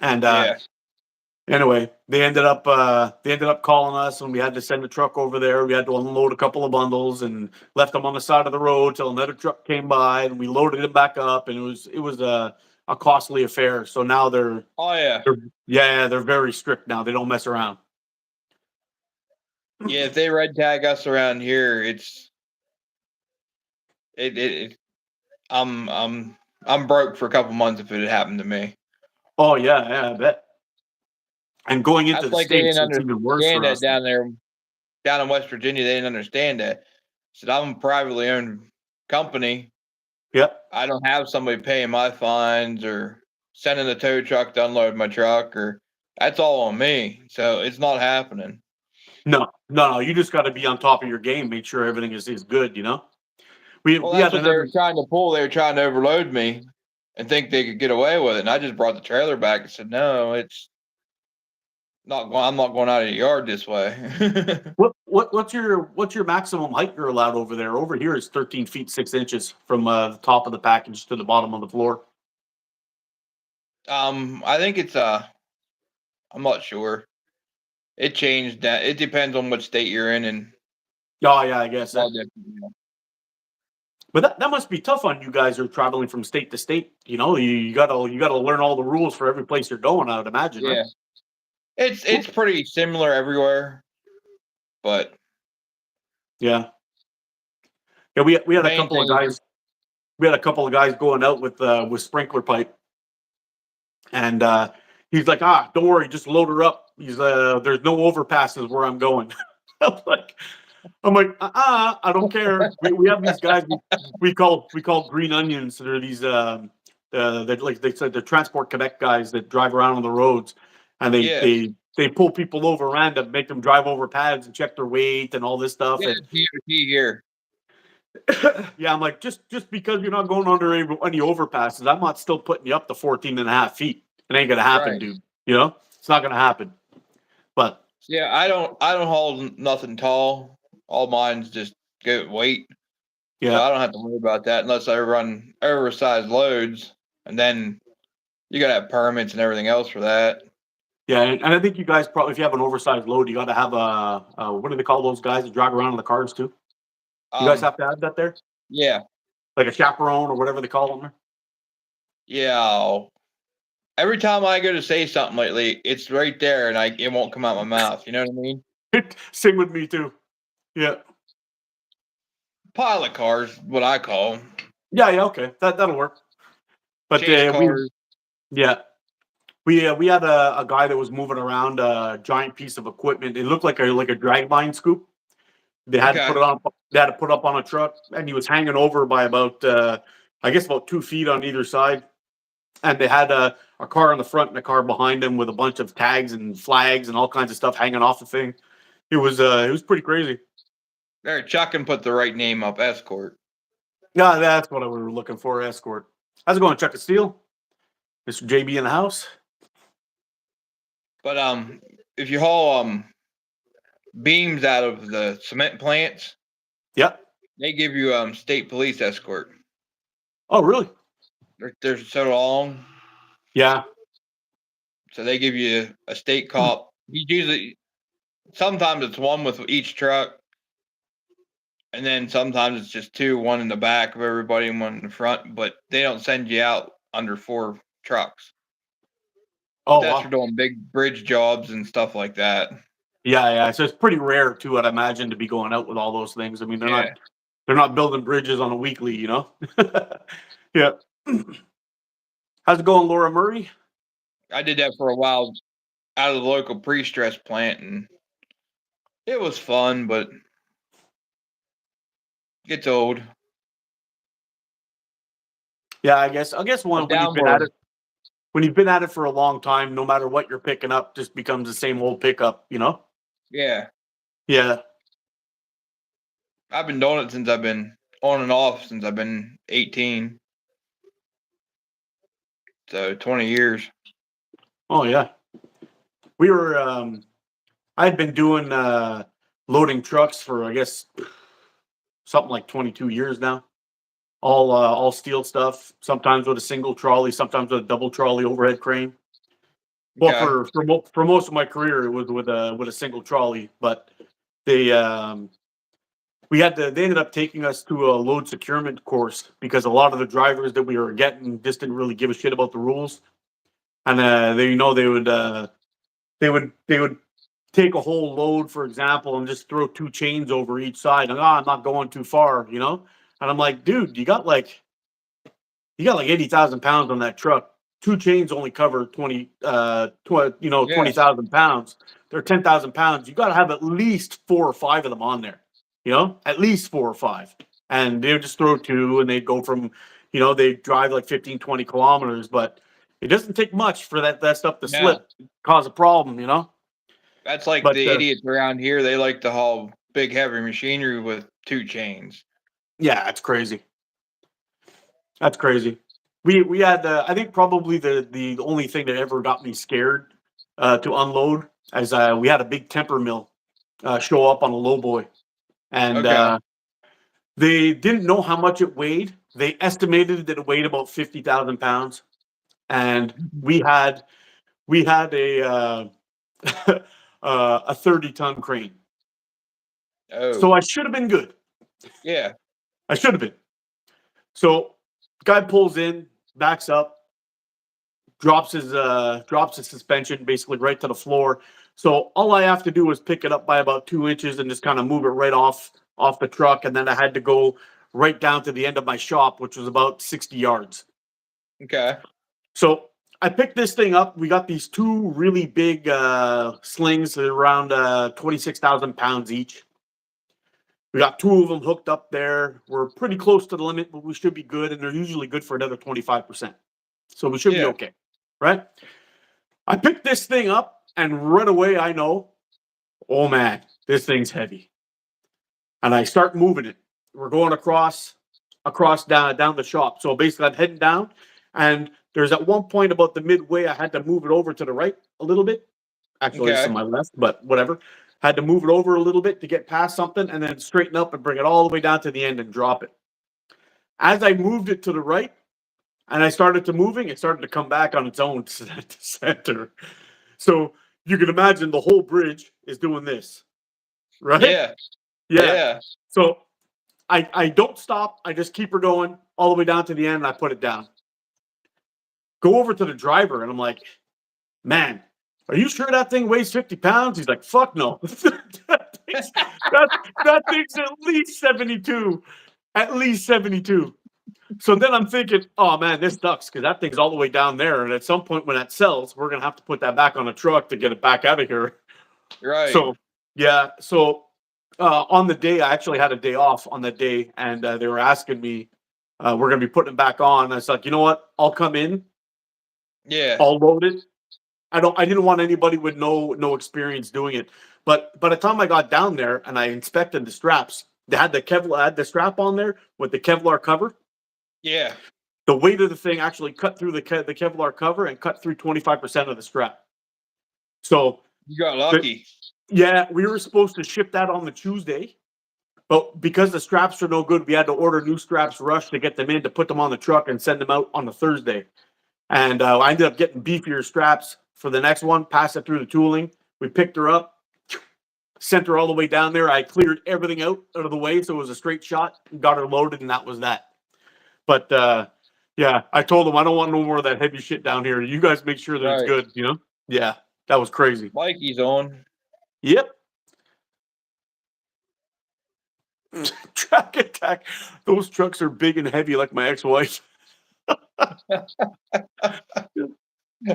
And Yeah. anyway, they ended up calling us, and we had to send the truck over there. We had to unload a couple of bundles and left them on the side of the road till another truck came by, and we loaded it back up, and it was a costly affair. So now Oh yeah. they're very strict now. They don't mess around. Yeah, if they red tag us around here, it I'm broke for a couple months if it had happened to me. Oh yeah, yeah, I bet. And going into That's the like they states, didn't it's even worse understand for that us. down there, down in West Virginia. They didn't understand that. Said I'm a privately owned company. Yep. I don't have somebody paying my fines or sending a tow truck to unload my truck, or that's all on me. So it's not happening. No, no, no. You just got to be on top of your game. Make sure everything is good. Well, We that's had what they were another. trying to pull. They were trying to overload me and think they could get away with it. And I just brought the trailer back and said, no, it's not going. I'm not going out of the yard this way. What's your maximum height you're allowed over there? Over here is 13 feet 6 inches from the top of the package to the bottom of the floor. I think it's I'm not sure. It changed that. It depends on what state you're in and Oh yeah, I guess. all different. But that must be tough on you guys who are traveling from state to state. You gotta learn all the rules for every place you're going. I would imagine, right? Yeah, it's pretty similar everywhere, but Yeah, yeah. We had a main couple of thing is guys. We had a couple of guys going out with sprinkler pipe, and he's like, don't worry, just load her up. There's no overpasses where I'm going. I'm like, I don't care. We have these guys we call green onions. They're these they're like they said they're Transport Quebec guys that drive around on the roads, and yeah, they pull people over random, make them drive over pads and check their weight and all this stuff. yeah, And DOT here. yeah, I'm like, just because you're not going under any overpasses, I'm not still putting you up to 14 and a half feet. It ain't gonna happen, Right. dude. It's not gonna happen. But Yeah, I don't haul nothing tall. All mine's just good weight. So Yeah. I don't have to worry about that unless I run oversized loads, and then you gotta have permits and everything else for that. Yeah, and I think you guys probably, if you have an oversized load, you got to have what do they call those guys that drive around in the cars too? You guys Um, have to have that there, yeah, like a chaperone or whatever they call them. yeah. Every time I go to say something lately, it's right there, and it won't come out my mouth. You know what I mean? Same with me too. Yeah, Pilot cars, what I call 'em. yeah, okay, that'll work. But Chase we, cars. yeah, we had a guy that was moving around a giant piece of equipment. It looked like a drag line scoop. They had to put Okay. it on. They had to put up on a truck, and he was hanging over by about, I guess, about 2 feet on either side. And they had a car in the front and a car behind him with a bunch of tags and flags and all kinds of stuff hanging off the thing. It was pretty crazy. There, Chuck can put the right name up, escort. Yeah, that's what we were looking for. Escort. How's it going, Chuck and Steel? Mr. JB in the house. But if you haul beams out of the cement plants, Yep. they give you state police escort. Oh, really? They're so long, Yeah. so they give you a state cop. He's usually sometimes it's one with each truck, and then sometimes it's just two, one in the back of everybody and one in the front. But they don't send you out under 4 trucks. But Oh, that's for wow. doing big bridge jobs and stuff like that. Yeah, yeah. So it's pretty rare too, I'd imagine, to be going out with all those things. I mean, Yeah, they're not building bridges on a weekly, you know. Yeah. How's it going, Laura Murray? I did that for a while out of the local pre-stress plant, and it was fun, but gets old. Yeah, I guess A when you've been at downward. it when you've been at it for a long time, no matter what you're picking up, just becomes the same old pickup, you know? Yeah, Yeah. I've been doing it since I've been on and off since I've been 18. So 20 years. Oh yeah. We were I had been doing loading trucks for, I guess, something like 22 years now. All steel stuff, sometimes with a single trolley, sometimes with a double trolley overhead crane. Well, Okay. for most of my career, it was with a single trolley, but they they ended up taking us to a load securement course because a lot of the drivers that we were getting just didn't really give a shit about the rules, and they would take a whole load, for example, and just throw 2 chains over each side, and I'm not going too far, you know. And I'm like, dude, you got like 80,000 pounds on that truck. 2 chains only cover 20,000 pounds. They're 10,000 pounds. You got to have at least 4 or 5 of them on there, you know, at least 4 or 5. And they would just throw 2 and they'd go from, they drive like 15, 20 kilometers, but it doesn't take much for that stuff to Yeah. slip, cause a problem, you know? That's like But the idiots around here. They like to haul big, heavy machinery with 2 chains. yeah, it's crazy. That's crazy. We had I think probably the only thing that ever got me scared to unload as we had a big temper mill show up on a low boy, and Okay. they didn't know how much it weighed. They estimated that it weighed about 50,000 pounds, and we had a 30-ton crane. So Oh, I should have been good. yeah. I should have been. So guy pulls in, backs up, drops his suspension basically right to the floor. So all I have to do is pick it up by about 2 inches and just kind of move it right off the truck. And then I had to go right down to the end of my shop, which was about 60 yards. Okay. So I picked this thing up. We got these 2 really big slings around 26,000 pounds each. We got 2 of them hooked up there. We're pretty close to the limit, but we should be good. And they're usually good for another 25%. So we should be Yeah. okay. Right? I picked this thing up, and right away I know, oh man, this thing's heavy. And I start moving it. We're going across down the shop. So basically I'm heading down, and there's at one point about the midway I had to move it over to the right a little bit. Actually, it's to Okay. my left, but whatever. Had to move it over a little bit to get past something and then straighten up and bring it all the way down to the end and drop it. As I moved it to the right and I started to moving, it started to come back on its own to center. So you can imagine the whole bridge is doing this, right? Yeah. Yeah. Yeah. So I don't stop. I just keep her going all the way down to the end and I put it down. Go over to the driver and I'm like, man, are you sure that thing weighs 50 pounds? He's like, fuck no. that thing's at least 72. At least 72. So then I'm thinking, oh man, this sucks because that thing's all the way down there. And at some point when that sells, we're going to have to put that back on a truck to get it back out of here. Right. So, yeah. So on the day, I actually had a day off on that day. And they were asking me, we're going to be putting it back on. I was like, you know what? I'll come in. Yeah. I'll load it. I didn't want anybody with no experience doing it. But by the time I got down there and I inspected the straps, they had the strap on there with the Kevlar cover. Yeah. The weight of the thing actually cut through the Kevlar cover and cut through 25% of the strap. So You got lucky. yeah, we were supposed to ship that on the Tuesday, but because the straps are no good, we had to order new straps rush to get them in to put them on the truck and send them out on the Thursday. And I ended up getting beefier straps for the next one, passed it through the tooling. We picked her up, sent her all the way down there. I cleared everything out of the way, so it was a straight shot, got her loaded, and that was that. But yeah, I told them I don't want no more of that heavy shit down here. You guys make sure that it's Right. good, you know? Yeah, that was crazy. Mikey's on. Yep. Track attack. Those trucks are big and heavy like my ex-wife. What's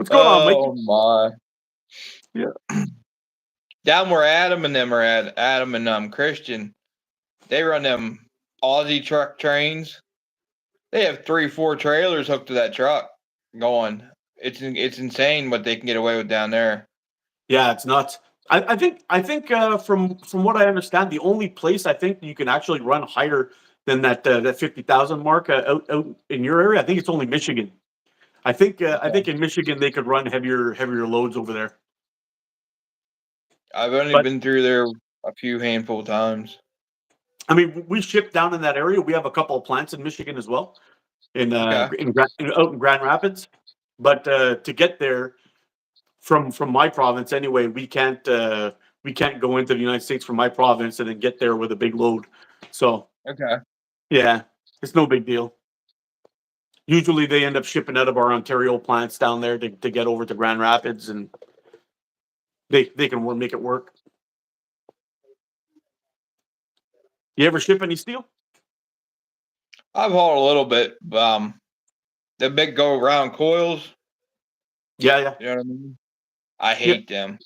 going on, Mikey? Oh my. Yeah. Down where Adam and them are at, Adam and Christian, they run them Aussie truck trains. They have 3-4 trailers hooked to that truck going. It's insane what they can get away with down there. Yeah, it's nuts. I think from what I understand, the only place I think you can actually run higher than that 50,000 mark out in your area, I think it's only Michigan. I think in Michigan they could run heavier loads over there. I've only But been through there a few handful of times. I mean, we ship down in that area. We have a couple of plants in Michigan as well, out in Grand Rapids. But to get there from my province anyway, we can't go into the United States from my province and then get there with a big load. So Okay. yeah, it's no big deal. Usually they end up shipping out of our Ontario plants down there to get over to Grand Rapids, and they can make it work. You ever ship any steel? I've hauled a little bit. The big go around coils. Yeah. You know what I mean? I hate them.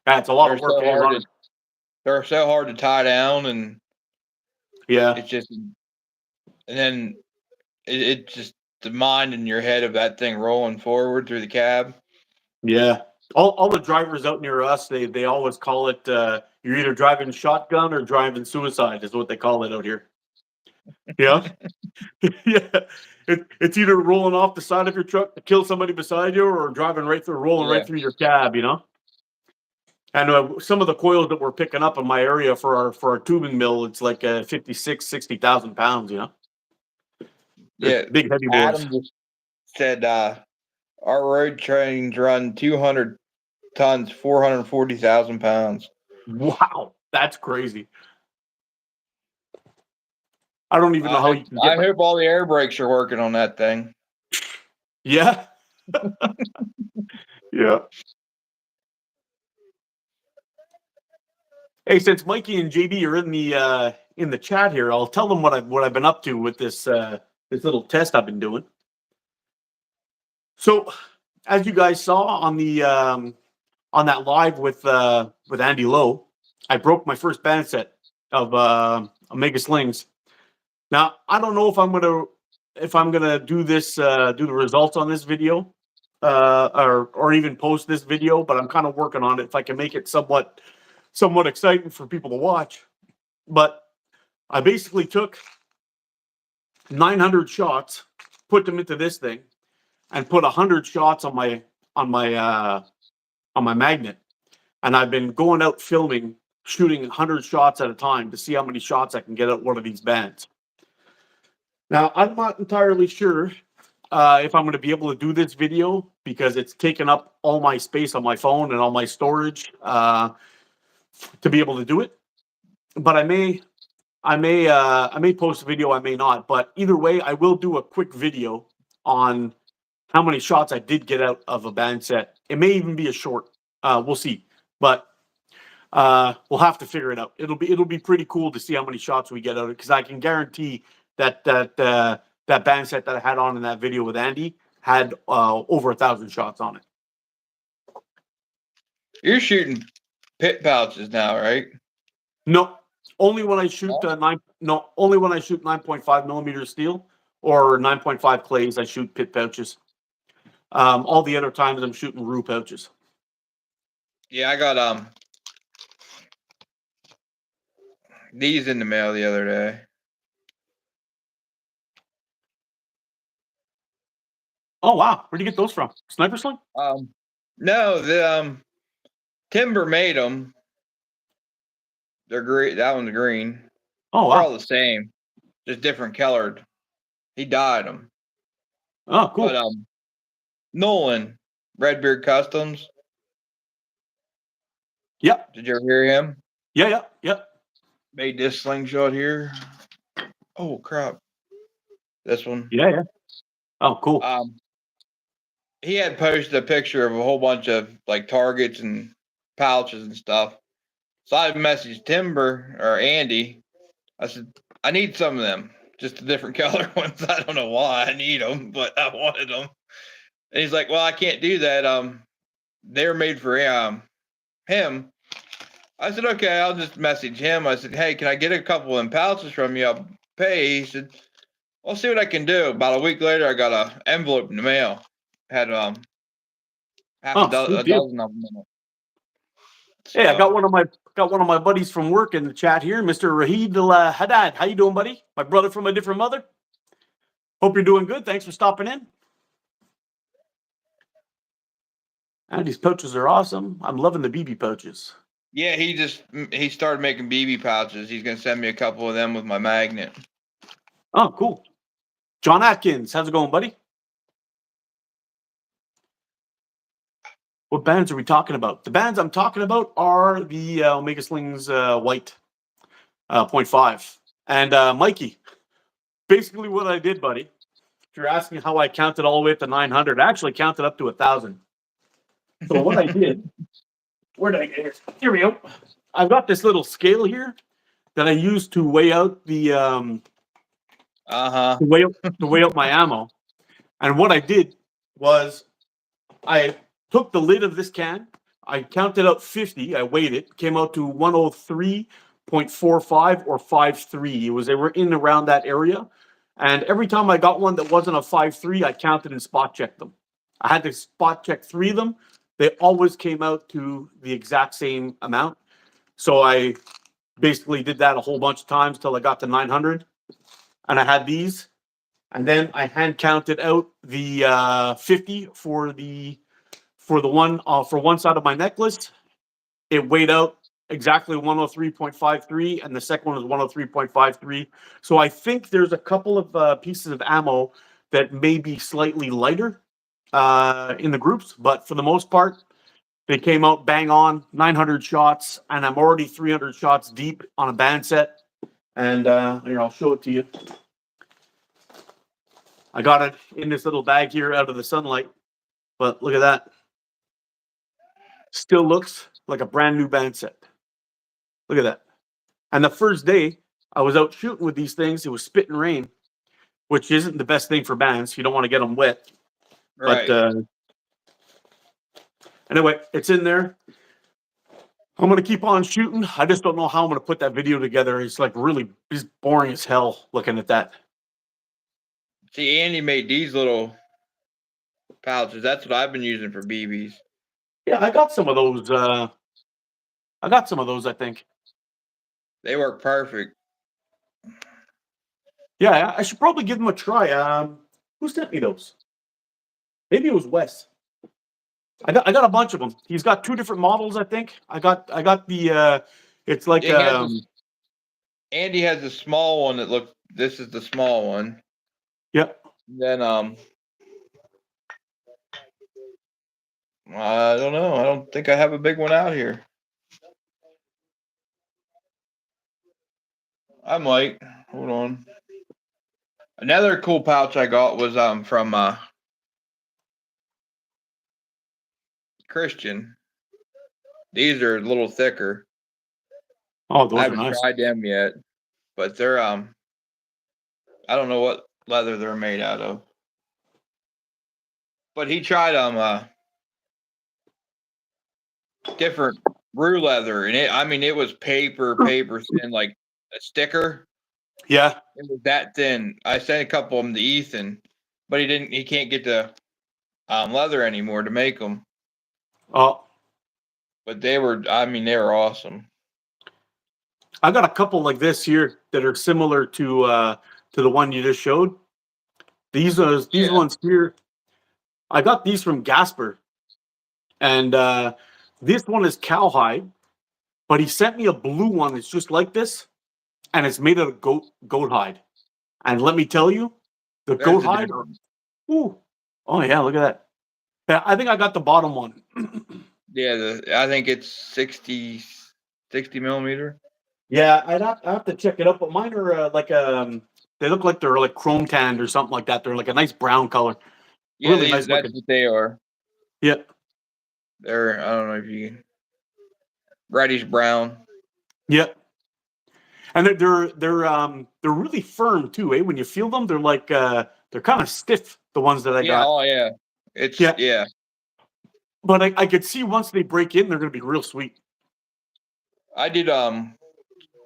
Yeah, it's a lot of work. They're so hard to tie down, and yeah, it's just, and then it's just the mind in your head of that thing rolling forward through the cab. Yeah. All the drivers out near us, they always call it you're either driving shotgun or driving suicide is what they call it out here. Yeah. Yeah. It's either rolling off the side of your truck to kill somebody beside you or rolling right through your cab, you know? And some of the coils that we're picking up in my area for our tubing mill, it's like 60,000 pounds, you know? Yeah. Big heavy boys. Adam just said our road trains run 200 tons, 440,000 pounds. Wow, that's crazy. I don't even know how you can get. I hope all the air brakes are working on that thing. Yeah. Yeah. Hey, since Mikey and JD are in the chat here, I'll tell them what I've been up to with this little test I've been doing. So, as you guys saw on that live with Andy Lowe, I broke my first band set of Omega Slings. Now, I don't know if I'm gonna do this do the results on this video or even post this video, but I'm kind of working on it if I can make it somewhat exciting for people to watch. But I basically took 900 shots, put them into this thing, and put 100 shots on my magnet. And I've been going out filming, shooting 100 shots at a time to see how many shots I can get out one of these bands. Now, I'm not entirely sure if I'm going to be able to do this video because it's taken up all my space on my phone and all my storage to be able to do it. But I may post a video, I may not. But either way, I will do a quick video on how many shots I did get out of a band set. It may even be a short. We'll see. But we'll have to figure it out. It'll be pretty cool to see how many shots we get out of it because I can guarantee that that band set that I had on in that video with Andy had over 1,000 shots on it. You're shooting pit pouches now, right? No, only when I shoot only when I shoot 9.5 millimeter steel or 9.5 clays, I shoot pit pouches. All the other times I'm shooting rue pouches. Yeah, I got these in the mail the other day. Oh wow, where'd you get those from? Sniper Sling? No, the Timber made them. They're green. That one's green. Oh They're wow. all the same, just different colored. He dyed them. Oh cool. But Nolan, Redbeard Customs. Yep. Did you ever hear him? Yeah. Made this slingshot here. Oh crap! This one. Yeah. Oh cool. He had posted a picture of a whole bunch of like targets and pouches and stuff. So I messaged Timber or Andy. I said, I need some of them, just the different color ones. I don't know why I need them, but I wanted them. And he's like, well, I can't do that. They're made for him. I said, okay, I'll just message him. I said, hey, can I get a couple of them pouches from you? I'll pay. He said, I'll see what I can do. About a week later, I got an envelope in the mail. Had a dozen of them in it. So, hey, I got one of my buddies from work in the chat here, Mr. Rahid Haddad. How you doing, buddy? My brother from a different mother. Hope you're doing good. Thanks for stopping in. And these pouches are awesome. I'm loving the BB pouches. Yeah, he started making BB pouches. He's gonna send me a couple of them with my magnet. Oh, cool. John Atkins, how's it going, buddy? What bands are we talking about? The bands I'm talking about are the Omega Slings White 0.5. And Mikey, basically what I did, buddy, if you're asking how I counted all the way up to 900, I actually counted up to 1,000. So what I did, where did I get it? Here we go. I've got this little scale here that I use to weigh out the to weigh out my ammo. And what I did was I took the lid of this can, I counted out 50, I weighed it, came out to 103.45 or 5.3. They were in around that area. And every time I got one that wasn't a 5.3, I counted and spot checked them. I had to spot check 3 of them. They always came out to the exact same amount. So I basically did that a whole bunch of times till I got to 900. And I had these. And then I hand counted out the 50 for one side of my necklace. It weighed out exactly 103.53, and the second one was 103.53. So I think there's a couple of pieces of ammo that may be slightly lighter in the groups, but for the most part, they came out bang on, 900 shots, and I'm already 300 shots deep on a band set. And here, I'll show it to you. I got it in this little bag here out of the sunlight, but look at that. Still looks like a brand new band set. Look at that. And the first day I was out shooting with these things, it was spitting rain, which isn't the best thing for bands. You don't want to get them wet. Right. But anyway, it's in there. I'm going to keep on shooting. I just don't know how I'm going to put that video together. It's like really boring as hell looking at that. See, Andy made these little pouches. That's what I've been using for BBs. Yeah, I got some of those. I think. They work perfect. Yeah, I should probably give them a try. Who sent me those? Maybe it was Wes. I got a bunch of them. He's got 2 different models, I think. I got the it's like Andy has a small one that looks. This is the small one. Yep. Then I don't know. I don't think I have a big one out here. I might. Hold on. Another cool pouch I got was from Christian. These are a little thicker. Oh, I those are haven't nice. tried them yet, but they're I don't know what leather they're made out of. But he tried different brew leather, and it was paper thin, like a sticker. Yeah. It was that thin. I sent a couple of them to Ethan, but he can't get the leather anymore to make them. Oh, But they were awesome. I got a couple like this here that are similar to the one you just showed. These Yeah. ones here, I got these from Gasper, and this one is cowhide, but he sent me a blue one that's just like this, and it's made out of goat hide. And let me tell you, the There's goat the hide. difference. Ooh, oh yeah, look at that. Yeah, I think I got the bottom one. Yeah, I think it's 60 millimeter. Yeah, I have to check it out, but mine are they look like they're like chrome tanned or something like that. They're like a nice brown color, Yeah, really nice that's looking. what they are. Yeah, They're, I don't know if you reddish brown. yeah, and they're really firm too. Eh, when you feel them, they're kind of stiff. The ones that I Yeah, got. oh yeah. It's Yeah, yeah. but I could see once they break in, they're gonna be real sweet. I did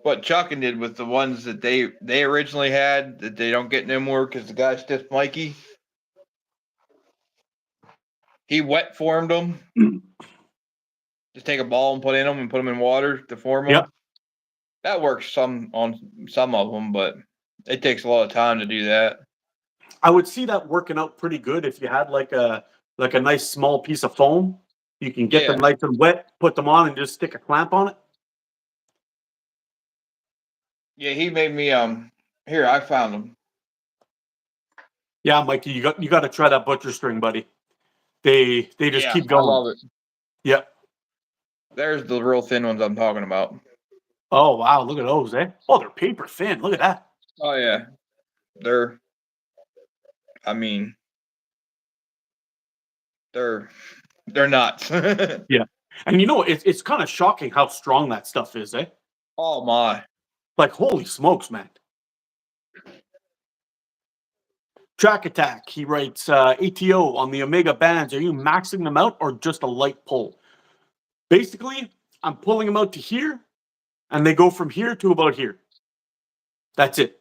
what Chuckin did with the ones that they originally had that they don't get no more because the guy stiff Mikey. He wet formed them. Just take a ball and put them in water to form them. Yeah, That works on some of them, but it takes a lot of time to do that. I would see that working out pretty good if you had like a nice small piece of foam. You can get them Yeah, nice and wet, put them on, and just stick a clamp on it. yeah. He made me Here, I found them. Yeah, Mikey, you got to try that butcher string, buddy. They just Yeah, keep I going. love it. Yeah. There's the real thin ones I'm talking about. Oh wow, look at those, eh? Oh, they're paper thin. Look at that. Oh yeah, they're. I mean, they're they're nuts. Yeah. And you know, it's kind of shocking how strong that stuff is, eh? Oh my. Like holy smokes, man. Track Attack. He writes, ATO on the Omega bands. Are you maxing them out or just a light pull? Basically, I'm pulling them out to here, and they go from here to about here. That's it.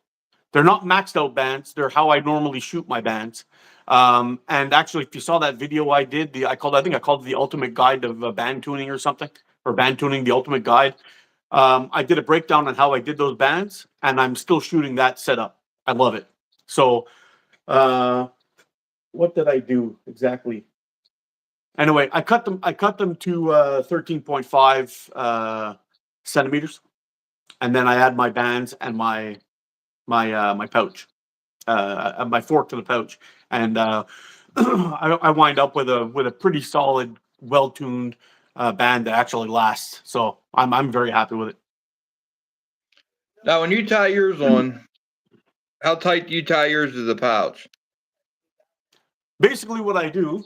They're not maxed out bands. They're how I normally shoot my bands. And actually, if you saw that video I did, I think I called it the Ultimate Guide of band tuning or something, or band tuning the Ultimate Guide. I did a breakdown on how I did those bands, and I'm still shooting that setup. I love it. So, what did I do exactly? Anyway, I cut them. I cut them to 13.5 centimeters, and then I add my bands and my pouch, my fork to the pouch, and I wind up with a pretty solid, well tuned band that actually lasts. So I'm very happy with it. Now, when you tie yours on, how tight do you tie yours to the pouch? Basically, what I do.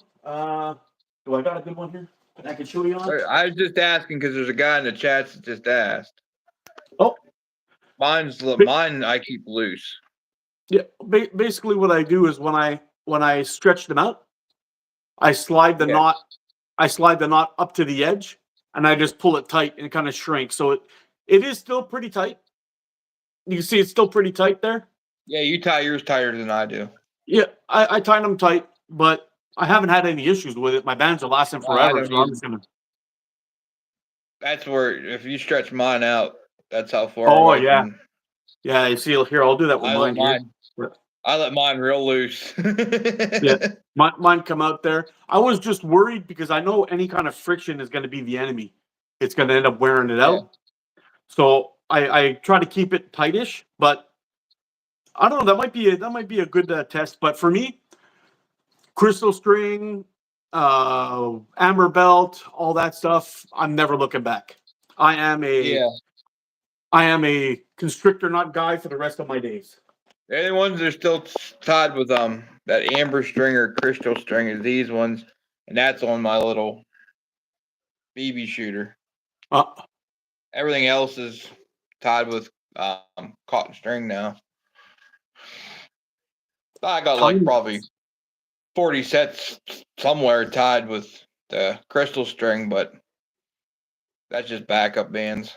Do I got a good one here that I can show you on? I was just asking because there's a guy in the chat that just asked. Oh, Mine. I keep loose. yeah. Basically, what I do is when I stretch them out, I slide the Yeah. knot. I slide the knot up to the edge, and I just pull it tight and kind of shrink. So it is still pretty tight. You can see it's still pretty tight there. Yeah, you tie yours tighter than I do. Yeah, I tied them tight, but I haven't had any issues with it. My bands are lasting No, I forever, don't so I'm either. just gonna. That's where if you stretch mine out, that's how far Oh away yeah, from. yeah. You see, here I'll do that with I let mine here. mine. I let mine real loose. Yeah, mine come out there. I was just worried because I know any kind of friction is going to be the enemy. It's going to end up wearing it Yeah. out. So I try to keep it tightish, but I don't know. That might be a good test. But for me, crystal string, amber belt, all that stuff. I'm never looking back. I am a Yeah. I am a constrictor knot guy for the rest of my days. The only ones that are still tied with that amber string or crystal string is these ones, and that's on my little BB shooter. Uh, Everything else is tied with cotton string now. I got like time probably 40 sets somewhere tied with the crystal string, but that's just backup bands.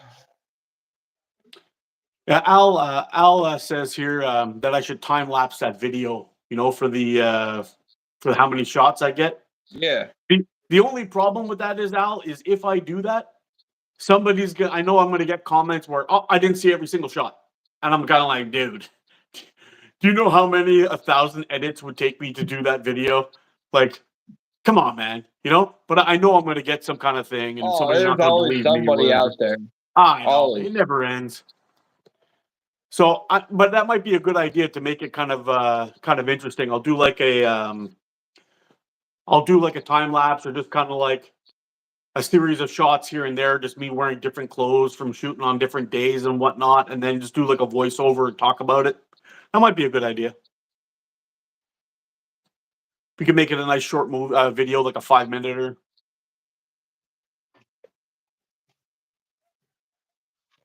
Yeah, Al says here that I should time lapse that video. You know, for how many shots I get. Yeah. The only problem with that is Al is if I do that, somebody's gonna. I know I'm gonna get comments where I didn't see every single shot, and I'm kind of like, dude, do you know how many 1,000 edits would take me to do that video? Like, come on, man. You know. But I know I'm gonna get some kind of thing, and Oh, somebody's there's not gonna always believe me or somebody out whatever. there. I know Always. it never ends. So, but that might be a good idea to make it kind of interesting. I'll do like a time lapse or just kind of like a series of shots here and there, just me wearing different clothes from shooting on different days and whatnot, and then just do like a voiceover and talk about it. That might be a good idea. We could make it a nice short video, like a 5 minute.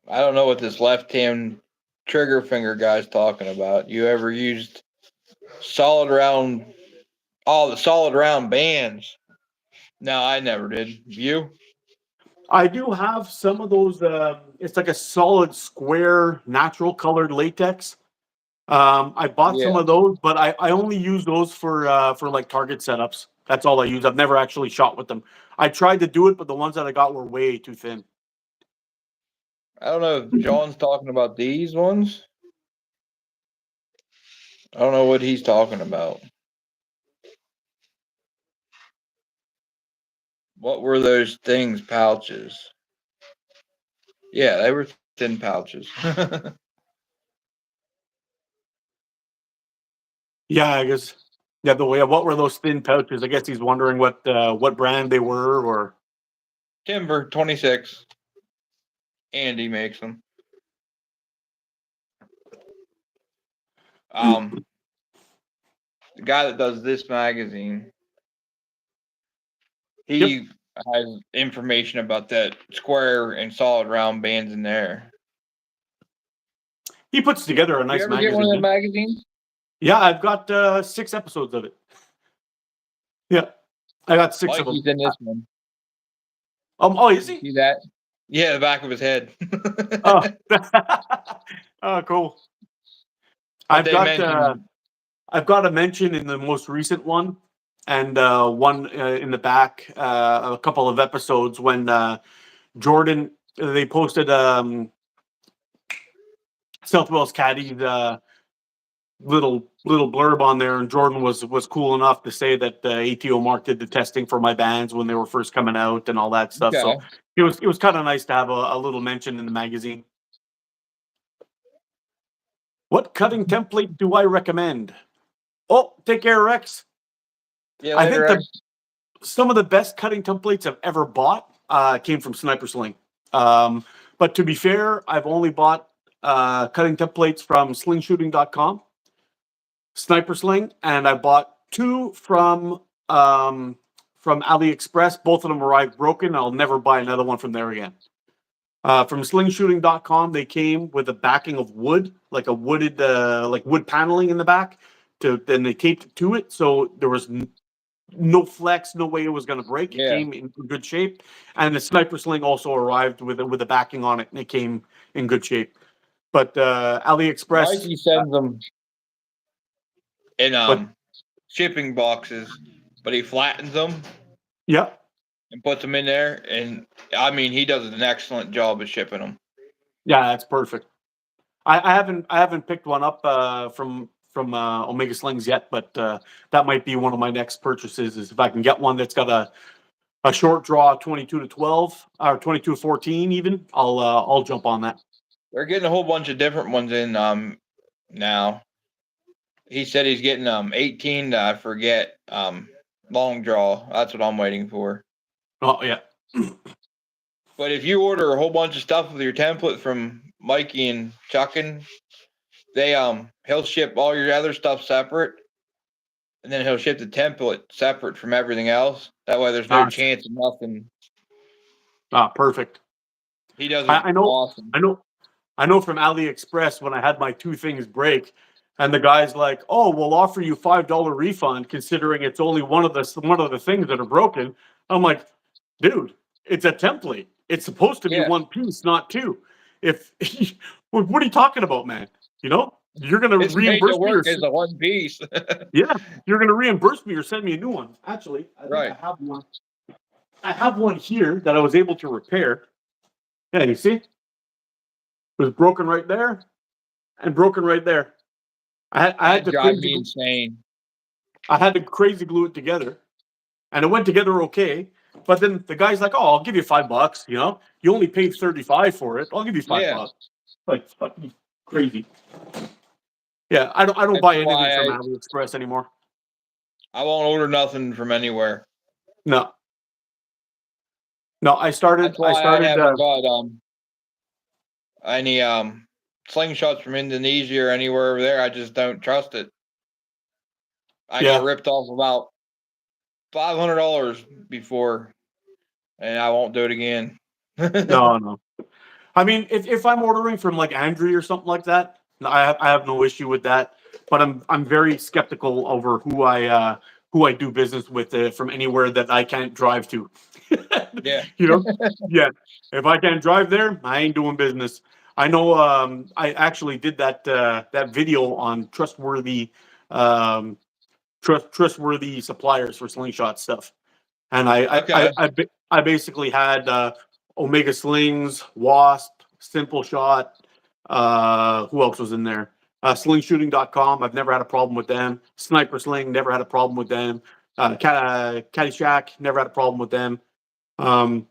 I don't know what this left hand trigger finger guy's talking about. You ever used solid round, all the solid round bands? No, I never did. You? I do have some of those. It's like a solid square, natural colored latex. I bought some Yeah. of those, but I only use those for like target setups. That's all I use. I've never actually shot with them. I tried to do it, but the ones that I got were way too thin. I don't know if John's talking about these ones. I don't know what he's talking about. What were those things? Pouches. Yeah, they were thin pouches. Yeah, I guess. Yeah, the way. What were those thin pouches? I guess he's wondering what brand they were, or Timber 26. Andy makes them. The guy that does this magazine, he Yep. has information about that square and solid round bands in there. He puts together a You nice ever get one of magazine. the magazines? Yeah, I've got 6 episodes of it. Yeah, I got 6 of them. Mikey's in this one. Oh, is he? See that? Yeah, the back of his head. Oh, oh, cool. But I've they got mentioned I've got a mention in the most recent one, and one in the back, a couple of episodes when Jordan they posted South Wales Caddy's little blurb on there, and Jordan was cool enough to say that ATO Mark did the testing for my bands when they were first coming out and all that stuff. okay. So it was kind of nice to have a little mention in the magazine. What cutting template do I recommend? Oh, take care, Rex. Yeah, I think later. some of the best cutting templates I've ever bought came from Sniper Sling. But to be fair, I've only bought cutting templates from slingshooting.com, Sniper Sling, and I bought 2 from AliExpress. Both of them arrived broken. I'll never buy another one from there again. From slingshooting.com, they came with a backing of wood, like a wooded, like wood paneling in the back. Then they taped it to it, so there was no flex, no way it was going to break. It Yeah. came in good shape, and the Sniper Sling also arrived with a backing on it, and it came in good shape. But AliExpress, Mikey sends them in but shipping boxes, but he flattens them yeah, and puts them in there. And I mean, he does an excellent job of shipping them. yeah, that's perfect. I haven't picked one up from Omega Slings yet, but that might be one of my next purchases. Is if I can get one that's got a short draw 22 to 12 or 22 to 14 even, I'll jump on that. They're getting a whole bunch of different ones in now. he said he's getting 18 to, I forget, long draw. That's what I'm waiting for. Oh yeah. But if you order a whole bunch of stuff with your template from Mikey and Chuckin, they he'll ship all your other stuff separate, and then he'll ship the template separate from everything else. That way, there's no Ah, chance of nothing. perfect. He does it I know, awesome. I know from AliExpress when I had my 2 things break, and the guy's like, "Oh, we'll offer you $5 refund, considering it's only one of the things that are broken." I'm like, "Dude, it's a template. It's supposed to be Yeah, one piece, not two. If what are you talking about, man? You know, you're gonna it's made to reimburse me work or as a one piece. yeah, you're gonna reimburse me or send me a new one. Actually, I think I Right. have one. I have one here that I was able to repair. Yeah, you see, it was broken right there and broken right there. I had That to drives crazy me insane. I had to crazy glue it together, and it went together okay. But then the guy's like, "Oh, I'll give you $5. You know, you only paid 35 for it. I'll give you five Yeah, bucks." Like fucking crazy. Yeah, I don't that's buy anything why from AliExpress anymore. I won't order nothing from anywhere. No, no. That's I why I started. haven't got any slingshots from Indonesia or anywhere over there. I just don't trust it. I got Yeah, ripped off about $500 before, and I won't do it again. no, no. I mean, if I'm ordering from like Andrew or something like that, no, I have no issue with that. But I'm very skeptical over who I do business with from anywhere that I can't drive to. Yeah, You know, yeah. If I can't drive there, I ain't doing business. I know. I actually did that video on um, trustworthy suppliers for slingshot stuff. And okay, I basically had Omega Slings, Wasp, Simple Shot. Who else was in there? Slingshooting.com. I've never had a problem with them. Sniper Sling, never had a problem with them. Caddyshack, never had a problem with them. Um,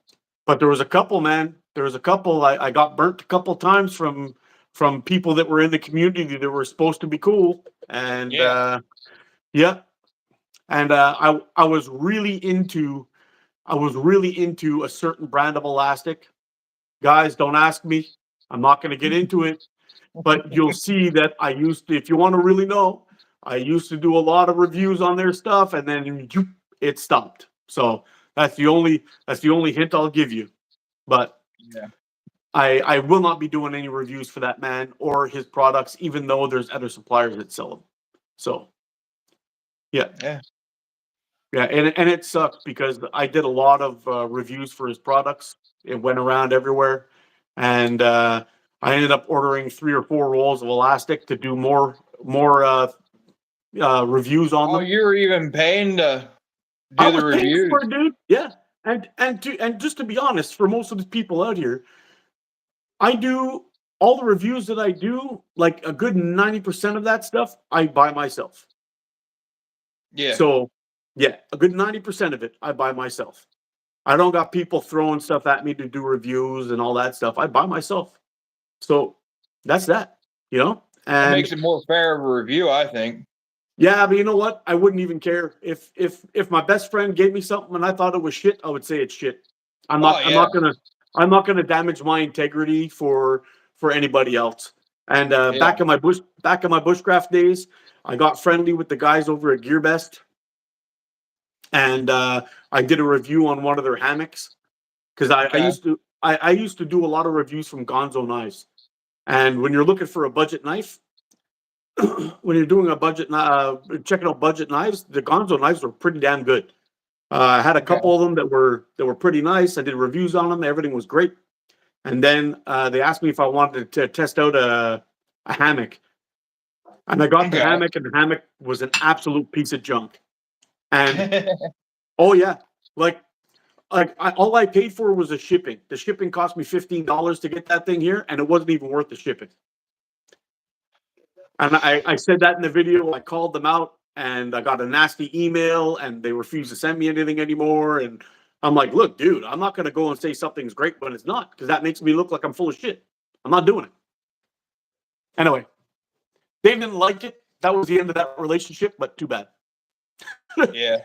but there was a couple, man. There was a couple. I got burnt a couple times from people that were in the community that were supposed to be cool. And yeah, yeah, and I was really into a certain brand of elastic. Guys, don't ask me. I'm not going to get into it, but you'll see that I used to, if you want to really know, I used to do a lot of reviews on their stuff and then it stopped. So that's the only hint I'll give you. But yeah, I will not be doing any reviews for that man or his products, even though there's other suppliers that sell them. So yeah. yeah. Yeah, and it sucked because I did a lot of reviews for his products. It went around everywhere, and I ended up ordering 3 or 4 rolls of elastic to do more reviews on Oh, them. you're even paying to I do the was paying for reviews. it, dude. Yeah, and just to be honest, for most of the people out here, I do all the reviews that I do. Like a good 90% of that stuff, I buy myself. Yeah, So yeah, a good 90% of it, I buy myself. I don't got people throwing stuff at me to do reviews and all that stuff. I buy myself. So that's that, you know? that And makes it more fair of a review, I think. yeah, but you know what? I wouldn't even care if my best friend gave me something and I thought it was shit, I would say it's shit. I'm Oh not I'm yeah, not gonna I'm not gonna damage my integrity for anybody else. And yeah. back in my bushcraft days, I got friendly with the guys over at GearBest, and I did a review on one of their hammocks because Okay, I used to do a lot of reviews from Gonzo knives. And when you're looking for a budget knife, when you're doing a checking out budget knives, the Gonzo knives were pretty damn good. I had a okay, couple of them that were pretty nice. I did reviews on them. Everything was great. And then they asked me if I wanted to test out a hammock, and I got the okay. hammock, and the hammock was an absolute piece of junk. And oh yeah, like all I paid for was the shipping. The shipping cost me $15 to get that thing here, and it wasn't even worth the shipping. And I said that in the video. I called them out, and I got a nasty email, and they refused to send me anything anymore. And I'm like, look, dude, I'm not going to go and say something's great when it's not, because that makes me look like I'm full of shit. I'm not doing it. Anyway, they didn't like it. that was the end of that relationship, but too bad. Yeah.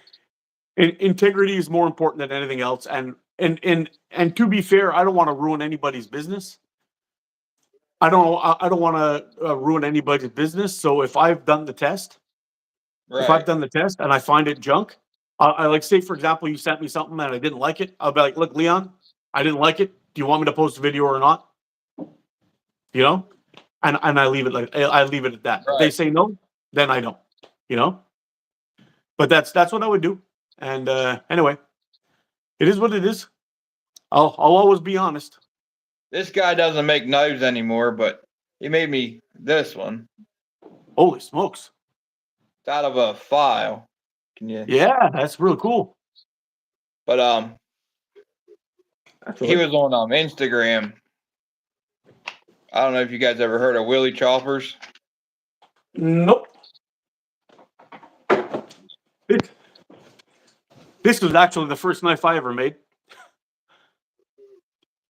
Integrity is more important than anything else. And to be fair, I don't want to ruin anybody's business. I don't want to ruin anybody's business. So if I've done the test, Right. and I find it junk, I like, say for example, you sent me something and I didn't like it. I'll be like, look, Leon, I didn't like it. Do you want me to post a video or not? You know, and I leave it I leave it at that. If they Right. say no, then I don't. You know, but that's what I would do. And anyway, it is what it is. I'll always be honest. This guy doesn't make knives anymore, but he made me this one. Holy smokes! It's out of a file. Can you? Yeah, that's really cool. But That's he right. was on Instagram. I don't know if you guys ever heard of Willie Choppers. Nope. This was actually the first knife I ever made.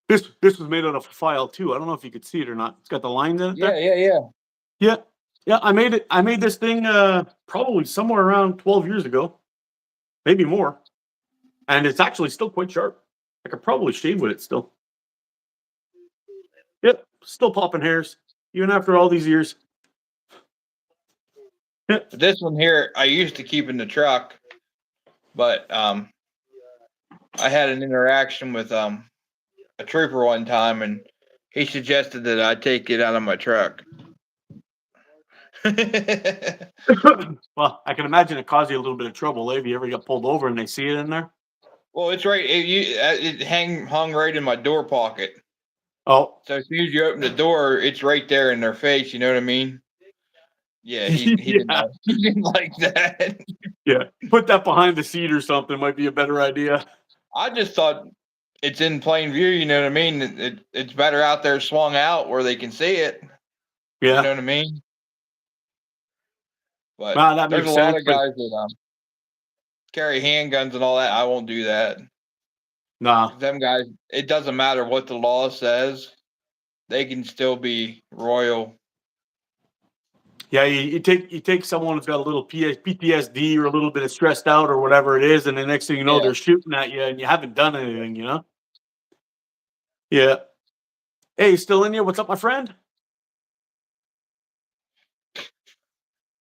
This was made out of a file too. I don't know if you could see it or not. It's got the lines in it Yeah, there. Yeah. I made it. I made this thing probably somewhere around 12 years ago, maybe more, and it's actually still quite sharp. I could probably shave with it still. Yep, still popping hairs even after all these years. Yep. This one here I used to keep in the truck, but I had an interaction with a trooper one time, and he suggested that I take it out of my truck. Well, I can imagine it caused you a little bit of trouble. If you ever got pulled over and they see it in there. Well, it's right. It hung right in my door pocket. Oh, So as soon as you open the door, it's right there in their face. You know what I mean? Yeah, he didn't yeah, he didn't like that. yeah. Put that behind the seat or something might be a better idea. I just thought it's in plain view. You know what I mean? It's better out there swung out where they can see it. Yeah, You know what I mean? But well, that there's makes a lot sense. of But guys that carry handguns and all that. I won't do that. nah, Them guys, it doesn't matter what the law says. They can still be royal. yeah. You take someone who's got a little PTSD or a little bit of stressed out or whatever it is, and the next thing you know, Yeah. they're shooting at you, and you haven't done anything. You know? Yeah. Hey, still in here? What's up, my friend?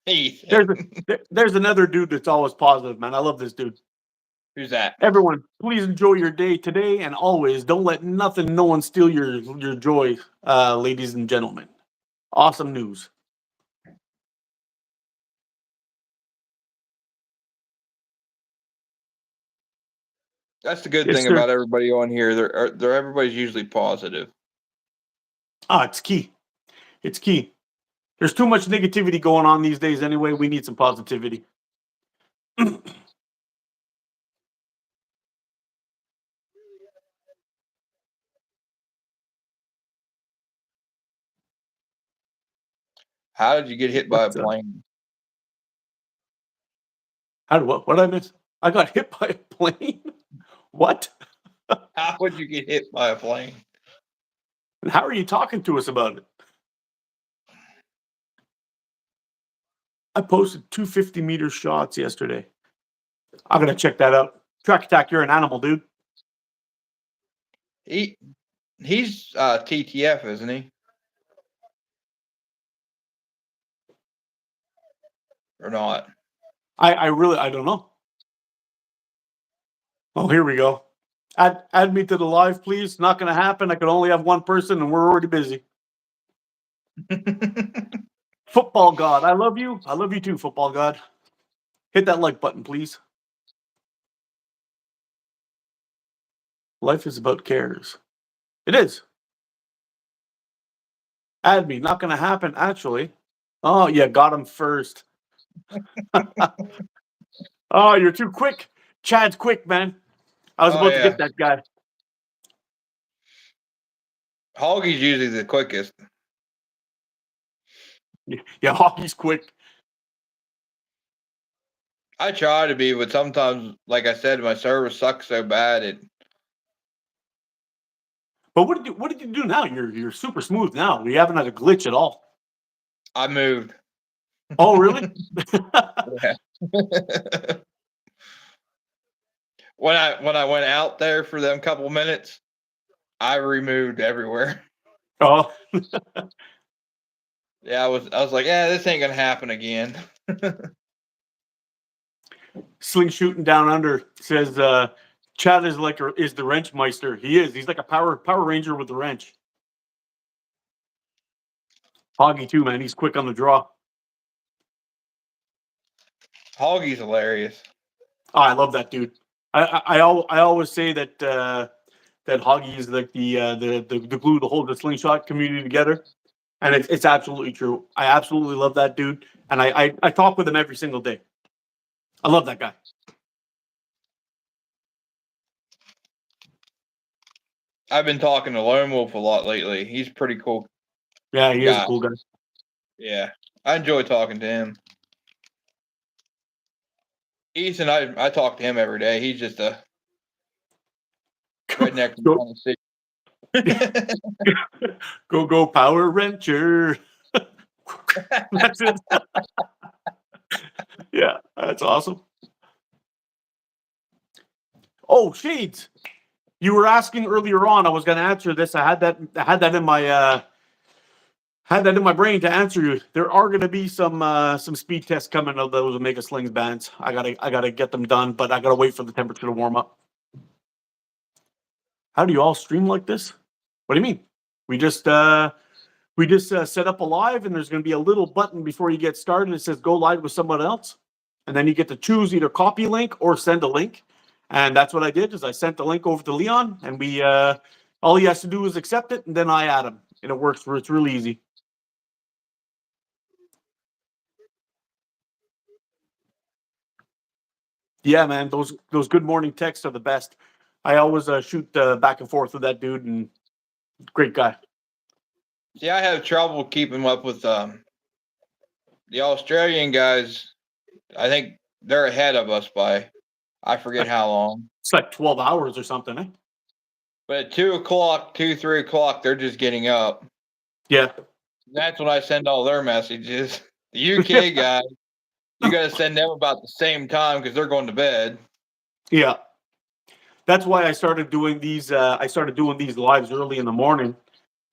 Ethan. There's another dude that's always positive, man. I love this dude. Who's that? Everyone, please enjoy your day today and always. Don't let nothing, no one steal your joy, ladies and gentlemen. Awesome news. That's the good Yes, thing sir. about everybody on here. They're everybody's usually positive. It's key. It's key. There's too much negativity going on these days anyway. We need some positivity. How did you get hit by a What's plane? what did I miss? I got hit by a plane. What? How would you get hit by a plane? And how are you talking to us about it? I posted 250-meter shots yesterday. I'm gonna check that out. Track attack, you're an animal, dude. He's TTF, isn't he? Or not? I don't know. Oh, here we go. Add me to the live, please. Not gonna happen. I can only have one person, and we're already busy. Football God, I love you. I love you too, football God. Hit that like button, please. Life is about cares. It is. Add me. Not gonna happen, actually. Oh, yeah, got him first. Oh, you're too quick. Chad's quick, man. I was Oh about to yeah, get that guy. Hoggy's usually the quickest. Yeah, hockey's quick. I try to be, but sometimes, like I said, my service sucks so bad But what did you do now? You're super smooth now. We haven't had a glitch at all. I moved. Oh, really? Yeah. When I went out there for them couple minutes, I removed everywhere. Oh, Yeah, I was like, yeah, this ain't gonna happen again. sling shooting down under says Chad is the wrench meister. He is. He's like a Power Ranger with the wrench. Hoggy too, man. He's quick on the draw. Hoggy's hilarious. Oh, I love that dude. I always say that that Hoggy is like the glue to hold the slingshot community together, and it's absolutely true. I absolutely love that dude, and I talk with him every single day. I love that guy. I've been talking to Lone Wolf a lot lately. He's pretty cool Yeah, he is a guy. cool guy. Yeah, I enjoy talking to him. Ethan, I talk to him every day. He's just a redneck from Go Tennessee. go Power Wrencher. That's it. Yeah, that's awesome. Oh, Shades. You were asking earlier on. I was going to answer this. I had that in my had that in my brain to answer you. There are going to be some speed tests coming of those Omega Slings bands. I gotta get them done, but I gotta wait for the temperature to warm up. How do you all stream like this? What do you mean? We just set up a live, and there's going to be a little button before you get started. It says go live with someone else, and then you get to choose either copy link or send a link. And that's what I did. Is I sent the link over to Leon, and we all he has to do is accept it, and then I add him, and it works. It's really easy. Yeah, man, those good morning texts are the best. I always shoot back and forth with that dude, and great guy. See, I have trouble keeping up with the Australian guys. I think they're ahead of us by I forget how long. It's like 12 hours or something, eh? But at 2 o'clock, 3 o'clock, they're just getting up. Yeah. That's when I send all their messages. The UK guys, you got to send them about the same time because they're going to bed. Yeah. That's why I started doing these. I started doing these lives early in the morning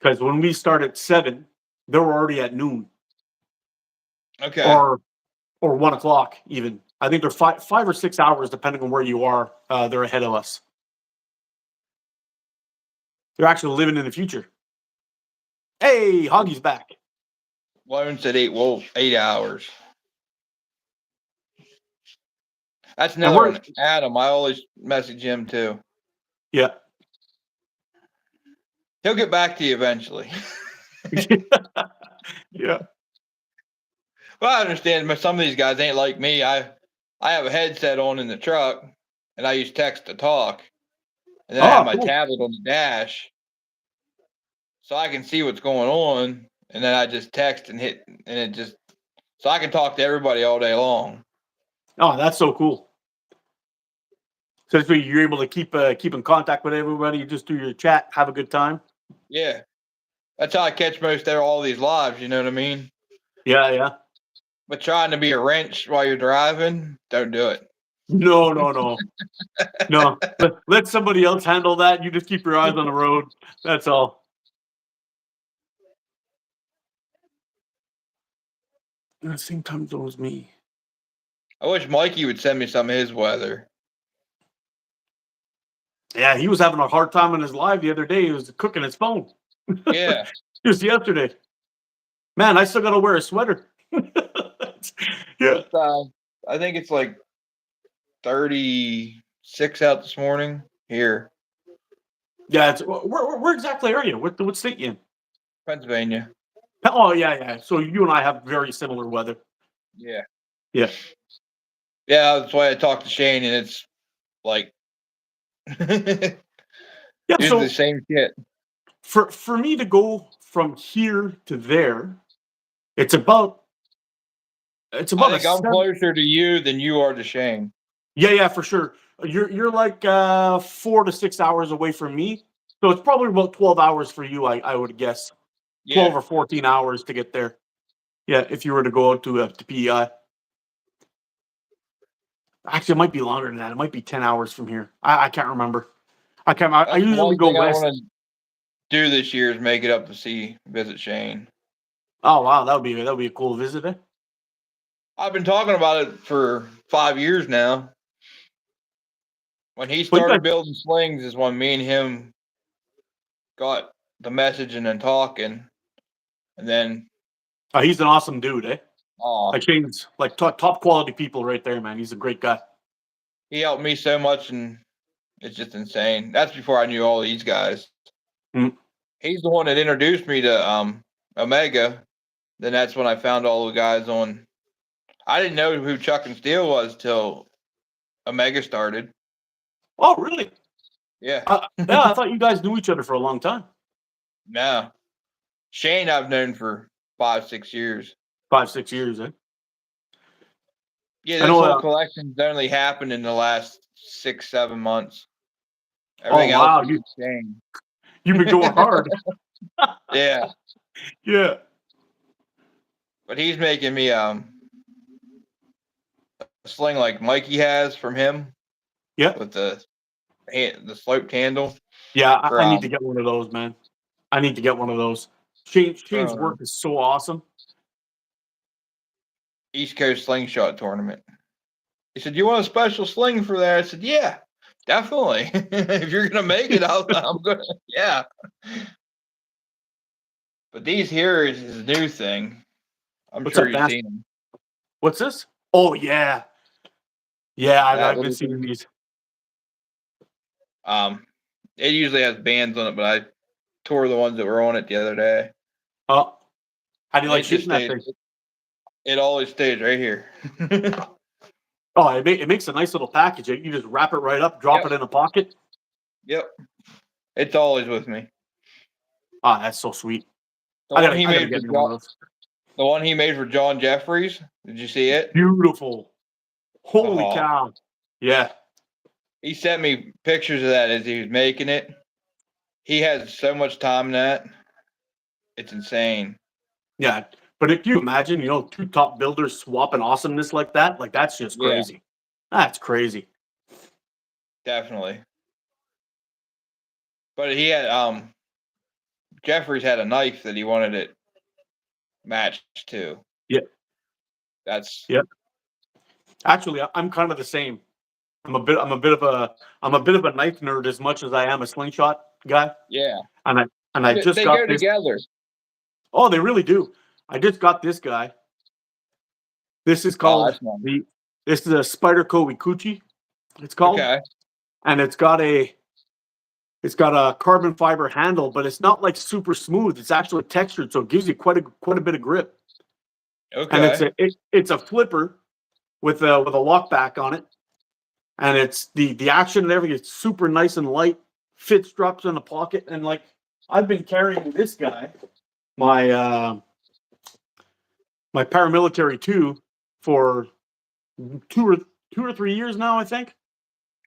because when we start at 7, they were already at noon Okay. or 1 o'clock even. I think they're 5 or 6 hours depending on where you are. They're ahead of us. They're actually living in the future. Hey, Hoggy's back. Lone said 8 hours. That's another one. Adam, I always message him too. Yeah. He'll get back to you eventually. Yeah. Well, I understand, but some of these guys ain't like me. I have a headset on in the truck, and I use text to talk, and then I have my tablet on the dash, so I can see what's going on, and then I just text and hit, and it just so I can talk to everybody all day long. Oh, that's so cool. So you're able to keep in contact with everybody. You just do your chat, have a good time. Yeah, that's how I catch most of all these lives. You know what I mean? Yeah, yeah. But trying to be a wrench while you're driving, don't do it. No. No. Let somebody else handle that. You just keep your eyes on the road. That's all. The same time zone as me. I wish Mikey would send me some of his weather. Yeah, he was having a hard time on his live the other day. He was cooking his phone. Yeah. Just yesterday. Man, I still got to wear a sweater. Yeah. I think it's like 36 out this morning here. Yeah. Where exactly are you? What state you in? Pennsylvania. Oh, yeah. So you and I have very similar weather. Yeah. Yeah. Yeah, that's why I talked to Shane, and it's like Yeah. it's the same shit. For me to go from here to there, it's about I think I'm closer to you than you are to Shane. Yeah, for sure. You're like 4 to 6 hours away from me, so it's probably about 12 hours for you. I would guess 12 or 14 hours to get there. Yeah, if you were to go out to PEI. Actually, it might be longer than that. It might be 10 hours from here. I can't remember. I That's the usually one go thing I west. want to do this year is make it up to visit Shane. Oh wow, that would be a cool visit. Eh? I've been talking about it for 5 years now. When he But you guys, started building slings is when me and him got the message and then talking. And then, he's an awesome dude, eh? oh, Like Shane's like top quality people right there, man. He's a great guy. he helped me so much, and it's just insane. That's before I knew all these guys. Mm. He's the one that introduced me to Omega. Then that's when I found all the guys on. I didn't know who Chuck and Steele was till Omega started. Oh really? Yeah. Yeah, I thought you guys knew each other for a long time. No. Shane I've known for 5-6 years. 5-6 years, eh? Yeah, I this know. whole collection's only happened in the last 6-7 months. Oh Everything else wow, was Shane. you've been going hard. Yeah. Yeah. But he's making me a sling like Mikey has from him Yeah. with the sloped handle Yeah, for I need to get one of those, man. I need to get one of those. Shane's work is so awesome. East Coast Slingshot Tournament. He said, "You want a special sling for that?" I said, "Yeah, definitely. If you're gonna make it, I'm gonna. Yeah." But these here is his new thing. I'm What's sure up, you've man? seen them. What's this? Oh yeah, yeah. That I've been little seeing thing. these. It usually has bands on it, but I tore the ones that were on it the other day. Oh, how do you And like it just shooting that stays. thing? It always stays right here. Oh, it makes a nice little package. You just wrap it right up, drop it in a pocket. Yep. It's always with me. Ah, that's so sweet. The I one gotta he I gotta made for get me one of those. the one he made for John Jeffries. Did you see it? Beautiful. Holy Oh, cow. Yeah. he sent me pictures of that as he was making it. He has so much time in that. It's insane. Yeah. But if you imagine, two top builders swapping awesomeness like that, like that's just Yeah, crazy. That's crazy. definitely. But he had Jeffries had a knife that he wanted it matched to. Yeah. That's Yeah. Actually, I'm kind of the same. I'm a bit of a knife nerd as much as I am a slingshot guy. yeah. And I just They got go this. together. Oh, they really do. I just got this guy. This is Oh, called that's one. this is a Spyderco Ikuchi. It's called, Okay. and it's got a carbon fiber handle, but it's not like super smooth. It's actually textured, so it gives you quite a bit of grip. And Okay. it's a flipper with a lock back on it, and it's the action and everything. It's super nice and light. Fits, drops in the pocket, and like I've been carrying this guy, my my paramilitary 2, for 2 or 3 years now, I think.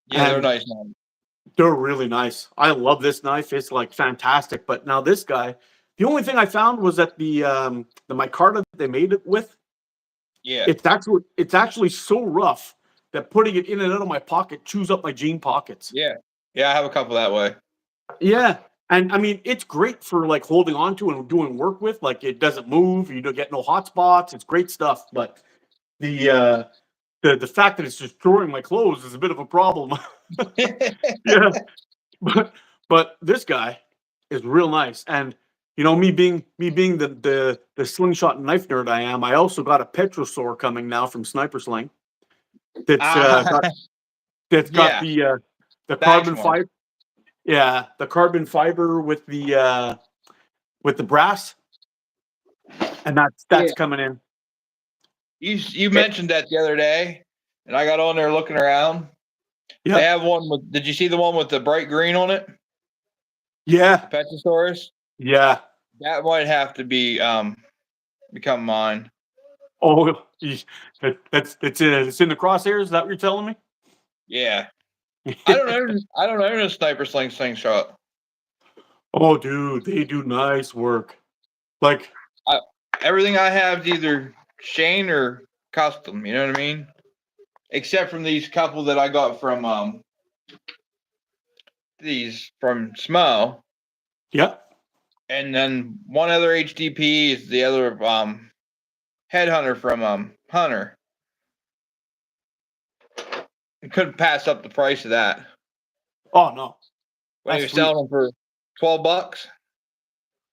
Yeah, they're And nice. Man. they're really nice. I love this knife. It's like fantastic. But now this guy, the only thing I found was that the micarta that they made it with, Yeah. it's actually so rough that putting it in and out of my pocket chews up my jean pockets. Yeah. Yeah, I have a couple that way. Yeah. And I mean, it's great for like holding on to and doing work with. Like it doesn't move. You don't get no hot spots. It's great stuff. But the fact that it's destroying my clothes is a bit of a problem. Yeah. But this guy is real nice. And me being the slingshot knife nerd I am, I also got a Petrosaur coming now from Sniper Sling. That's Ah, that's got yeah. the Thanks, carbon Mark. fiber. Yeah, the carbon fiber with the brass, and that's Yeah. coming in. You It, mentioned that the other day, and I got on there looking around. They yeah, have one with. Did you see the one with the bright green on it? yeah, Petrosaurus. yeah. That might have to be become mine. Oh, it's in the crosshairs. Is that what you're telling me? Yeah. I don't own a sniper slingshot. Oh, dude, they do nice work. Like, I everything I have is either Shane or custom. You know what I mean? Except from these couple that I got from these from Smo, Yeah. and then one other HDP is the other headhunter from Hunter. I couldn't pass up the price of that. Oh no. When he That's was selling them for $12.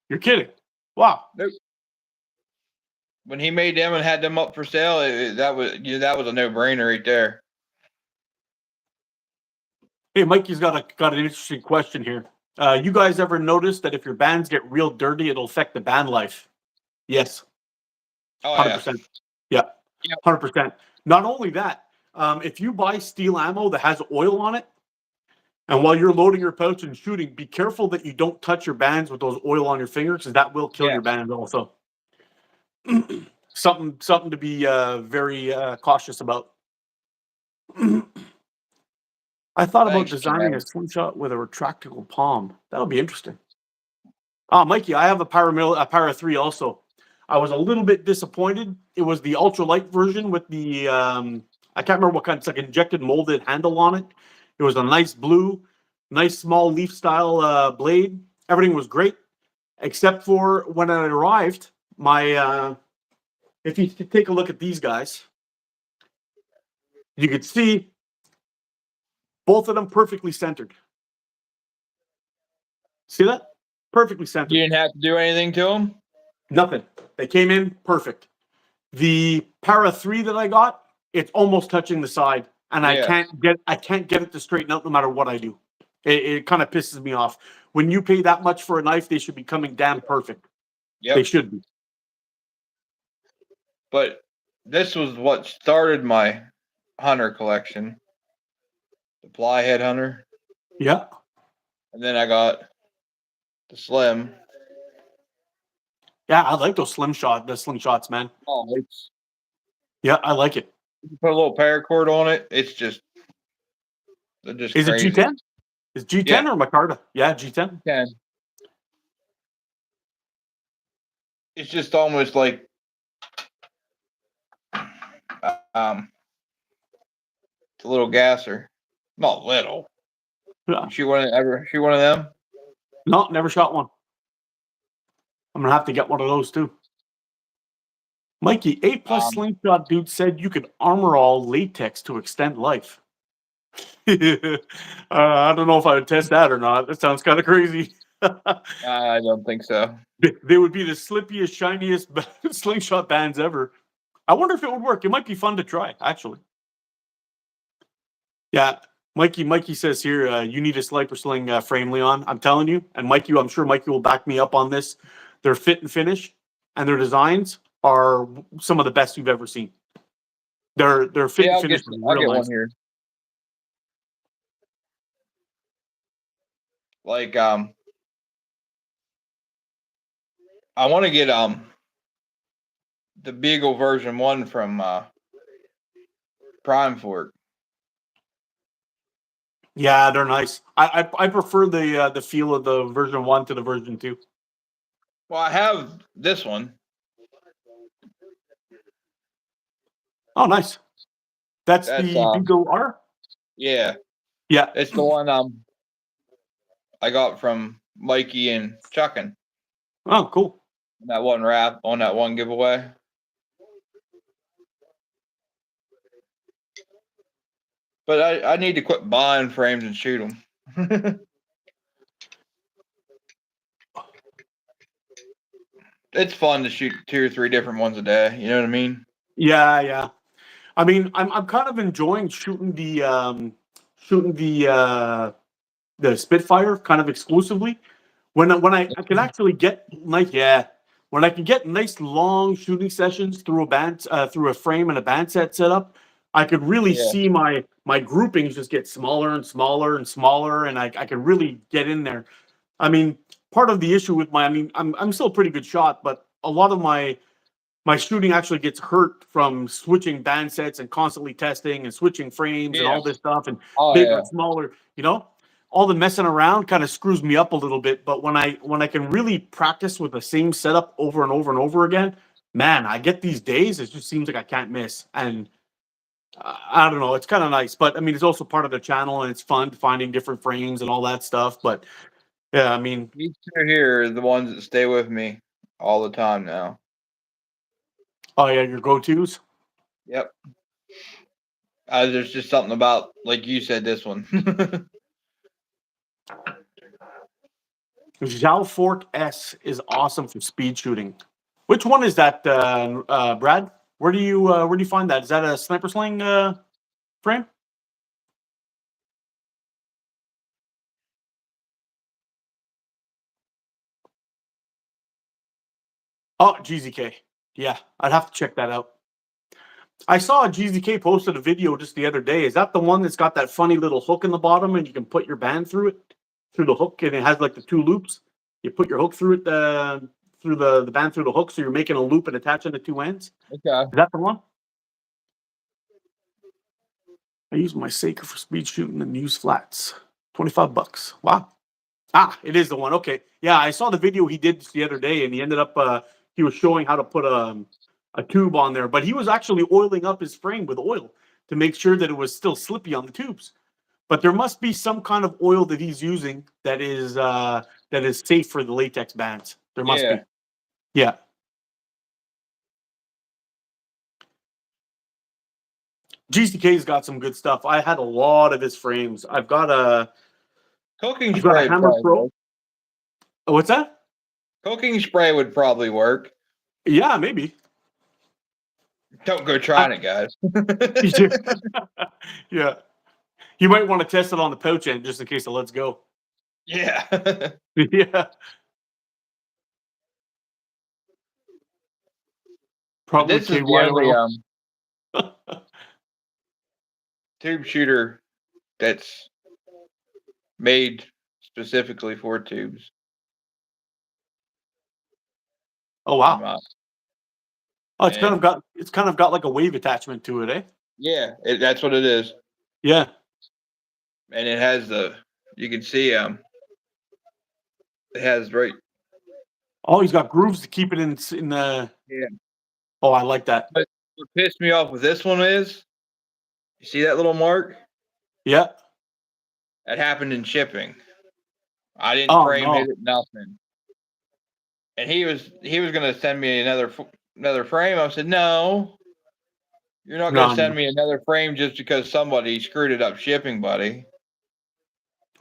You're kidding. Wow. Nope. When he made them and had them up for sale, that was a no-brainer right there. Hey, Mikey's got an interesting question here. You guys ever notice that if your bands get real dirty, it'll affect the band life? Yes. Oh 100%. Yeah. Yep. 100%. Not only that, if you buy steel ammo that has oil on it, and while you're loading your pouch and shooting, be careful that you don't touch your bands with those oil on your fingers, because that will kill your bands also. something to be very cautious about. I thought about designing a slingshot with a retractable palm. That'll be interesting. Mikey, I have a Para 3 also. I was a little bit disappointed. It was the ultralight version with the I can't remember what kind. It's like injected molded handle on it. It was a nice blue, nice small leaf style blade. Everything was great, except for when it arrived. My if you take a look at these guys, you could see both of them perfectly centered. See that? Perfectly centered. You didn't have to do anything to them? Nothing. They came in perfect. The Para 3 that I got, it's almost touching the side, and I can't get it to straighten out no matter what I do. It kind of pisses me off. When you pay that much for a knife, they should be coming damn perfect. Yep. They should be. But this was what started my hunter collection. The ply head hunter. Yeah. And then I got the slim. Yeah, I like those slingshots, man. Oh, yeah, I like it. You put a little paracord on it. It's just Is crazy. It G10? Is G10 or Micarta? Yeah, G10. 10. It's just almost like it's a little gasser. Not little. Yeah. Shoot one of them? No, never shot one. I'm gonna have to get one of those too. Mikey, 8+ slingshot dude said you could armor all latex to extend life. I don't know if I would test that or not. That sounds kind of crazy. I don't think so. They would be the slippiest, shiniest slingshot bands ever. I wonder if it would work. It might be fun to try, actually. Yeah, Mikey says here, you need a sniper sling frame, Leon. I'm telling you, and Mikey, I'm sure Mikey will back me up on this. Their fit and finish and their designs are some of the best you've ever seen. Their fit and finish is real nice. Here. Like I want to get the Beagle version 1 from Prime Fork. Yeah, they're nice. I prefer the feel of the version 1 to the version 2. Well, I have this one. Oh, nice. That's the Beagle R? Yeah. Yeah. It's the one I got from Mikey and Chuckin. Oh, cool. That one wrap on that one giveaway. But I need to quit buying frames and shoot them. It's fun to shoot 2 or 3 different ones a day. You know what I mean? Yeah. I mean, I'm kind of enjoying shooting the Spitfire kind of exclusively. When I can actually get when I can get nice long shooting sessions through a frame and a band set setup, I could really see my groupings just get smaller and smaller and smaller, and I could really get in there. I mean, part of the issue with I'm still a pretty good shot, but a lot of my shooting actually gets hurt from switching band sets and constantly testing and switching frames and all this stuff and bigger and smaller, all the messing around kind of screws me up a little bit. But when I can really practice with the same setup over and over and over again, man, I get these days. It just seems like I can't miss, and I don't know. It's kind of nice, but I mean, it's also part of the channel, and it's fun finding different frames and all that stuff. But yeah, I mean, These two here are the ones that stay with me all the time now. oh yeah, your go-tos. Yep. There's just something about, like you said, this one. Zhao Fork S is awesome for speed shooting. Which one is that, Brad? Where do you find that? Is that a sniper sling frame? Oh, GZK. Yeah, I'd have to check that out. I saw GZK posted a video just the other day. Is that the one that's got that funny little hook in the bottom and you can put your band through it, through the hook, and it has like the two loops? You put your hook through it, through the band through the hook, so you're making a loop and attaching the two ends. Okay. Is that the one? I use my Saker for speed shooting and use flats. $25. Wow. Ah, it is the one. Okay. Yeah, I saw the video he did the other day, and he ended up he was showing how to put a tube on there, but he was actually oiling up his frame with oil to make sure that it was still slippy on the tubes. But there must be some kind of oil that he's using that is safe for the latex bands. There must Yeah. be. Yeah. GCK's got some good stuff. I had a lot of his frames. I've got Cooking I've got a spray would Hammer probably Pro. work. Oh, what's that? Cooking spray would probably work. Yeah, maybe. Don't go trying it, guys. Yeah. You might want to test it on the pouch end just in case it lets go. Yeah. Yeah. But Probably this is KY the only oil. tube shooter that's made specifically for tubes. Oh wow. Oh, it's And kind of got like a wave attachment to it, eh? yeah, that's what it is. Yeah. And it has you can see it has right. Oh, he's got grooves to keep it in the. Yeah. Oh, I like that. But what pissed me off with this one is, you see that little mark? Yeah. That happened in shipping. I didn't Oh frame hit no. it, nothing. And he was gonna send me another frame. I said, no, you're not gonna No, send no. me another frame just because somebody screwed it up shipping, buddy.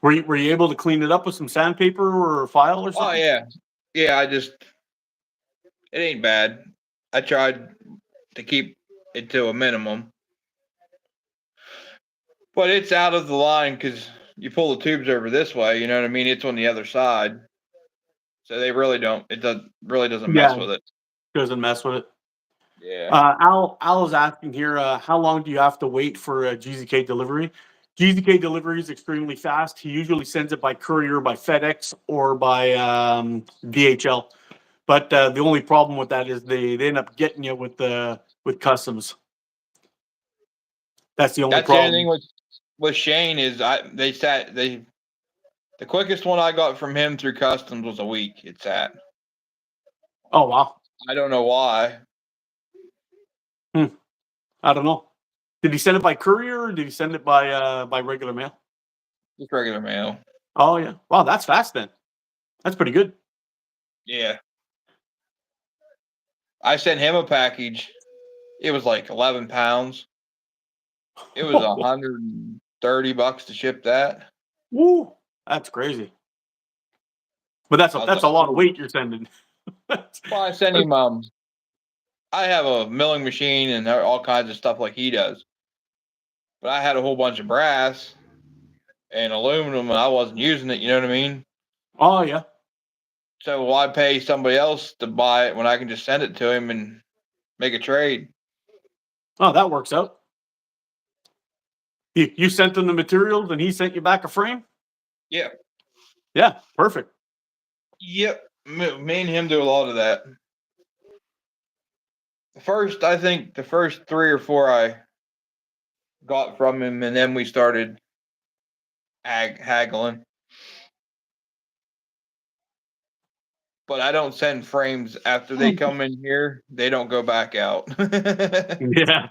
Were you able to clean it up with some sandpaper or a file or Oh something? yeah, yeah. It ain't bad. I tried to keep it to a minimum, but it's out of the line because you pull the tubes over this way. You know what I mean? It's on the other side, so they really don't. It really doesn't mess Yeah. with it. Doesn't mess with it. Yeah. Al is asking here, how long do you have to wait for a GZK delivery? GZK delivery is extremely fast. He usually sends it by courier, by FedEx, or by DHL. But the only problem with that is they end up getting you with customs. That's the only That's the only problem. thing with Shane is the quickest one I got from him through customs was a week. It's at. Oh wow. I don't know why. I don't know. Did he send it by courier or did he send it by regular mail? Just regular mail. Oh yeah. Wow, that's fast then. That's pretty good. Yeah. I sent him a package. It was like 11 pounds. It was $130 to ship that. Woo, that's crazy. But that's I a was that's like, a lot of ooh. weight you're sending. Well, I sent him. I have a milling machine and all kinds of stuff like he does, but I had a whole bunch of brass and aluminum, and I wasn't using it. You know what I mean? Oh yeah. So why pay somebody else to buy it when I can just send it to him and make a trade? Oh, that works out. You sent him the materials and he sent you back a frame? Yeah. Yeah, perfect. Yep. Me and him do a lot of that. I think the first 3 or 4 I got from him, and then we started haggling. but I don't send frames after they come in here. They don't go back out. Yeah.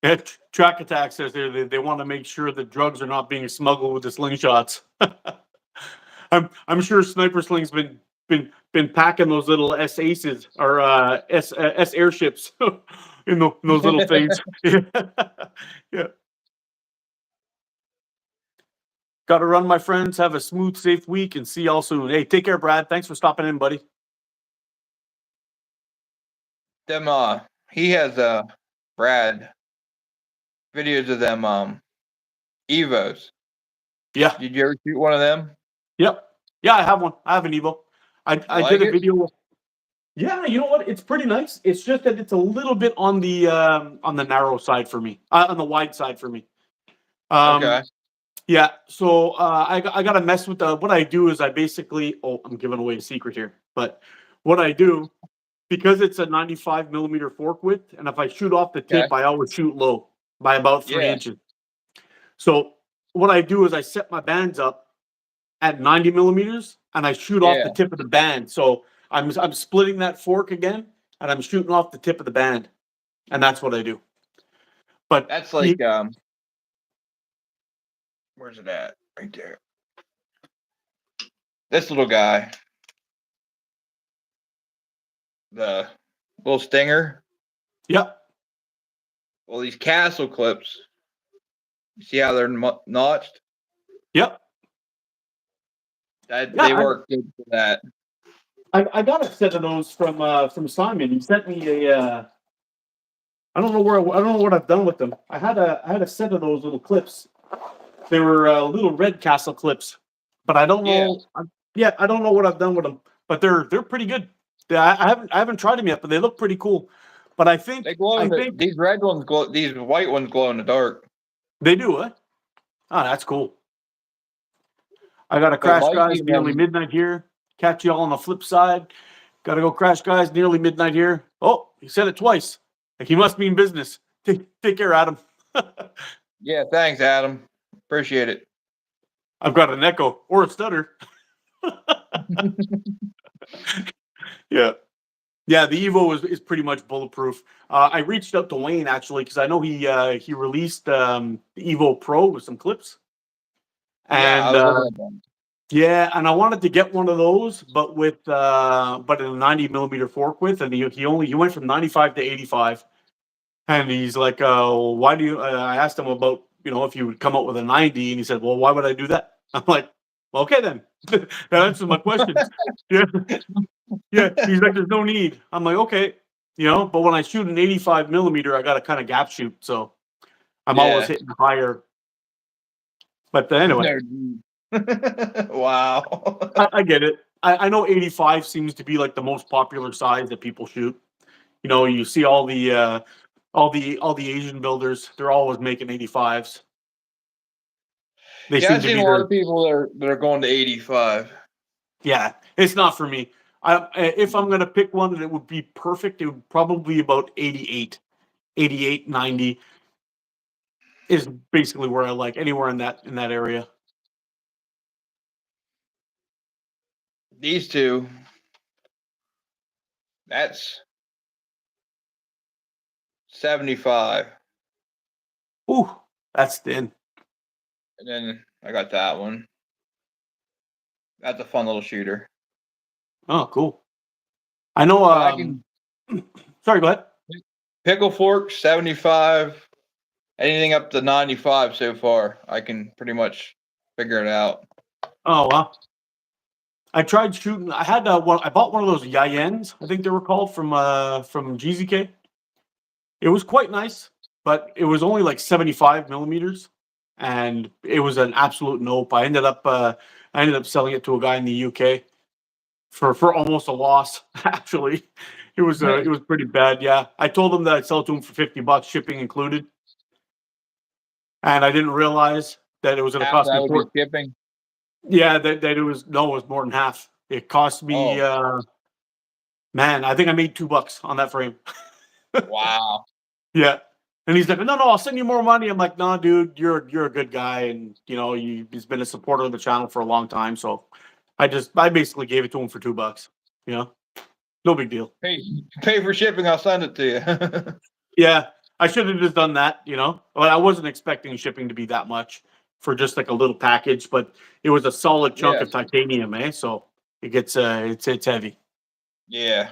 Yeah, Track Attack says they want to make sure that drugs are not being smuggled with the slingshots. I'm sure Sniper Sling's been packing those little S aces or S airships in those little things. Yeah. Yeah. Got to run, my friends. Have a smooth, safe week, and see y'all soon. Hey, take care, Brad. Thanks for stopping in, buddy. Them he has Brad videos of them Evos. Yeah. Did you ever shoot one of them? Yep. Yeah, I have one. I have an Evo. I like did a it? video. Yeah, you know what? It's pretty nice. It's just that it's a little bit on the narrow side for me, on the wide side for me. Okay. Yeah. So I got to mess with what I do is I basically. Oh, I'm giving away a secret here. But what I do, because it's a 95 millimeter fork width, and if I shoot off the Okay. tip, I always shoot low by about 3 Yeah. inches. So what I do is I set my bands up at 90 millimeters, and I shoot off the Yeah. tip of the band. So I'm splitting that fork again, and I'm shooting off the tip of the band, and that's what I do. But That's like where's it at? Right there. This little guy. The little stinger. Yep. Well, these castle clips. You see how they're notched? Yep. They Yeah, work good for that. I got a set of those from Simon. He sent me a. I don't know what I've done with them. I had a set of those little clips. They were little red castle clips, but I don't Yeah. know. I don't know what I've done with them, but they're pretty good. Yeah, I haven't tried them yet, but they look pretty cool. But I think They glow these red ones glow. These white ones glow in the dark. they do. Oh, that's cool. I got to But crash, guys. lightning Nearly midnight here. Catch y'all on the flip side. Got to go crash, guys. Nearly midnight here. Oh, he said it twice. Like he must be in business. Take care, Adam. Yeah, thanks, Adam. Appreciate it. I've got an echo or a stutter. Yeah. Yeah, the Evo is pretty much bulletproof. I reached out to Wayne actually because I know he released the Evo Pro with some clips. Yeah, I And was looking at them. yeah, and I wanted to get one of those, but with but in a 90 millimeter fork width, and he went from 95 to 85, and he's like, why do you? I asked him about if you would come out with a 90, and he said, well, why would I do that? I'm like, well, okay then, that answers my questions. Yeah, yeah. He's like, there's no need. I'm like, okay, but when I shoot an 85 millimeter, I got to kind of gap shoot, so I'm always hitting higher. But anyway. Wow. I get it. I know 85 seems to be like the most popular size that people shoot. You see all the Asian builders, they're always making 85s. They Yeah, seem I've to seen be a lot of people that are going to 85. Yeah, it's not for me. If I'm going to pick one that would be perfect, it would probably be about 88. 88, 90 is basically where I like anywhere in that area. These two, that's 75. Ooh, that's thin. And then I got that one. That's a fun little shooter. Oh, cool. I know. Sorry, go ahead. Pickle fork, 75. Anything up to 95 so far. I can pretty much figure it out. Oh, wow. I tried shooting. I had one. I bought one of those Yayens, I think they were called from GZK. It was quite nice, but it was only like 75 millimeters, and it was an absolute nope. I ended up selling it to a guy in the UK for almost a loss. Actually, it was pretty bad. Yeah, I told him that I'd sell it to him for $50, shipping included, and I didn't realize that it was going to cost That me would be shipping. Yeah, that it was it was more than half. It cost me man, I think I made $2 on that frame. Wow. Yeah. And he's like, no, I'll send you more money. I'm like, no, dude, you're a good guy, and you've been a supporter of the channel for a long time, so I basically gave it to him for $2. You know, no big deal. Pay for shipping. I'll send it to you. Yeah, I should have just done that. But I wasn't expecting shipping to be that much for just like a little package. But it was a solid chunk Yeah. of titanium, So it gets it's heavy. Yeah.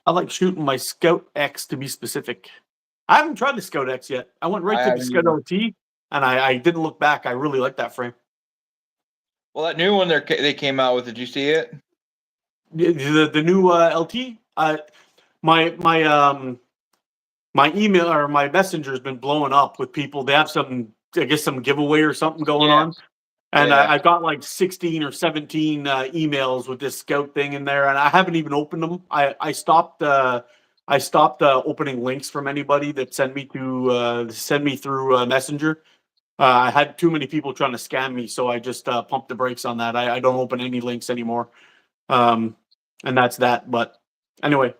I like shooting my Scout X to be specific. I haven't tried the Scout X yet. I went right I to the haven't Scout either. LT, and I didn't look back. I really like that frame. Well, that new one they came out with. Did you see it? The new LT. My email or my messenger has been blowing up with people. They have some, I guess, some giveaway or something going Yeah. on. And Yeah. I got like 16 or 17 emails with this Scout thing in there, and I haven't even opened them. I stopped opening links from anybody that send me through Messenger. I had too many people trying to scam me, so I just pumped the brakes on that. I don't open any links anymore, and that's that. But anyway,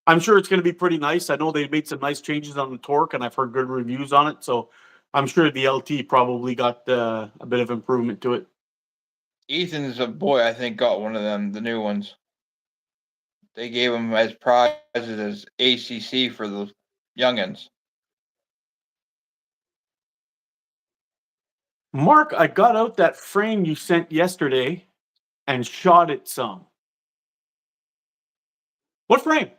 I'm sure it's going to be pretty nice. I know they made some nice changes on the torque, and I've heard good reviews on it. So I'm sure the LT probably got a bit of improvement to it. Ethan's a boy. I think got one of them, the new ones. They gave him as prizes as ACC for the youngins. Mark, I got out that frame you sent yesterday and shot it some. What frame?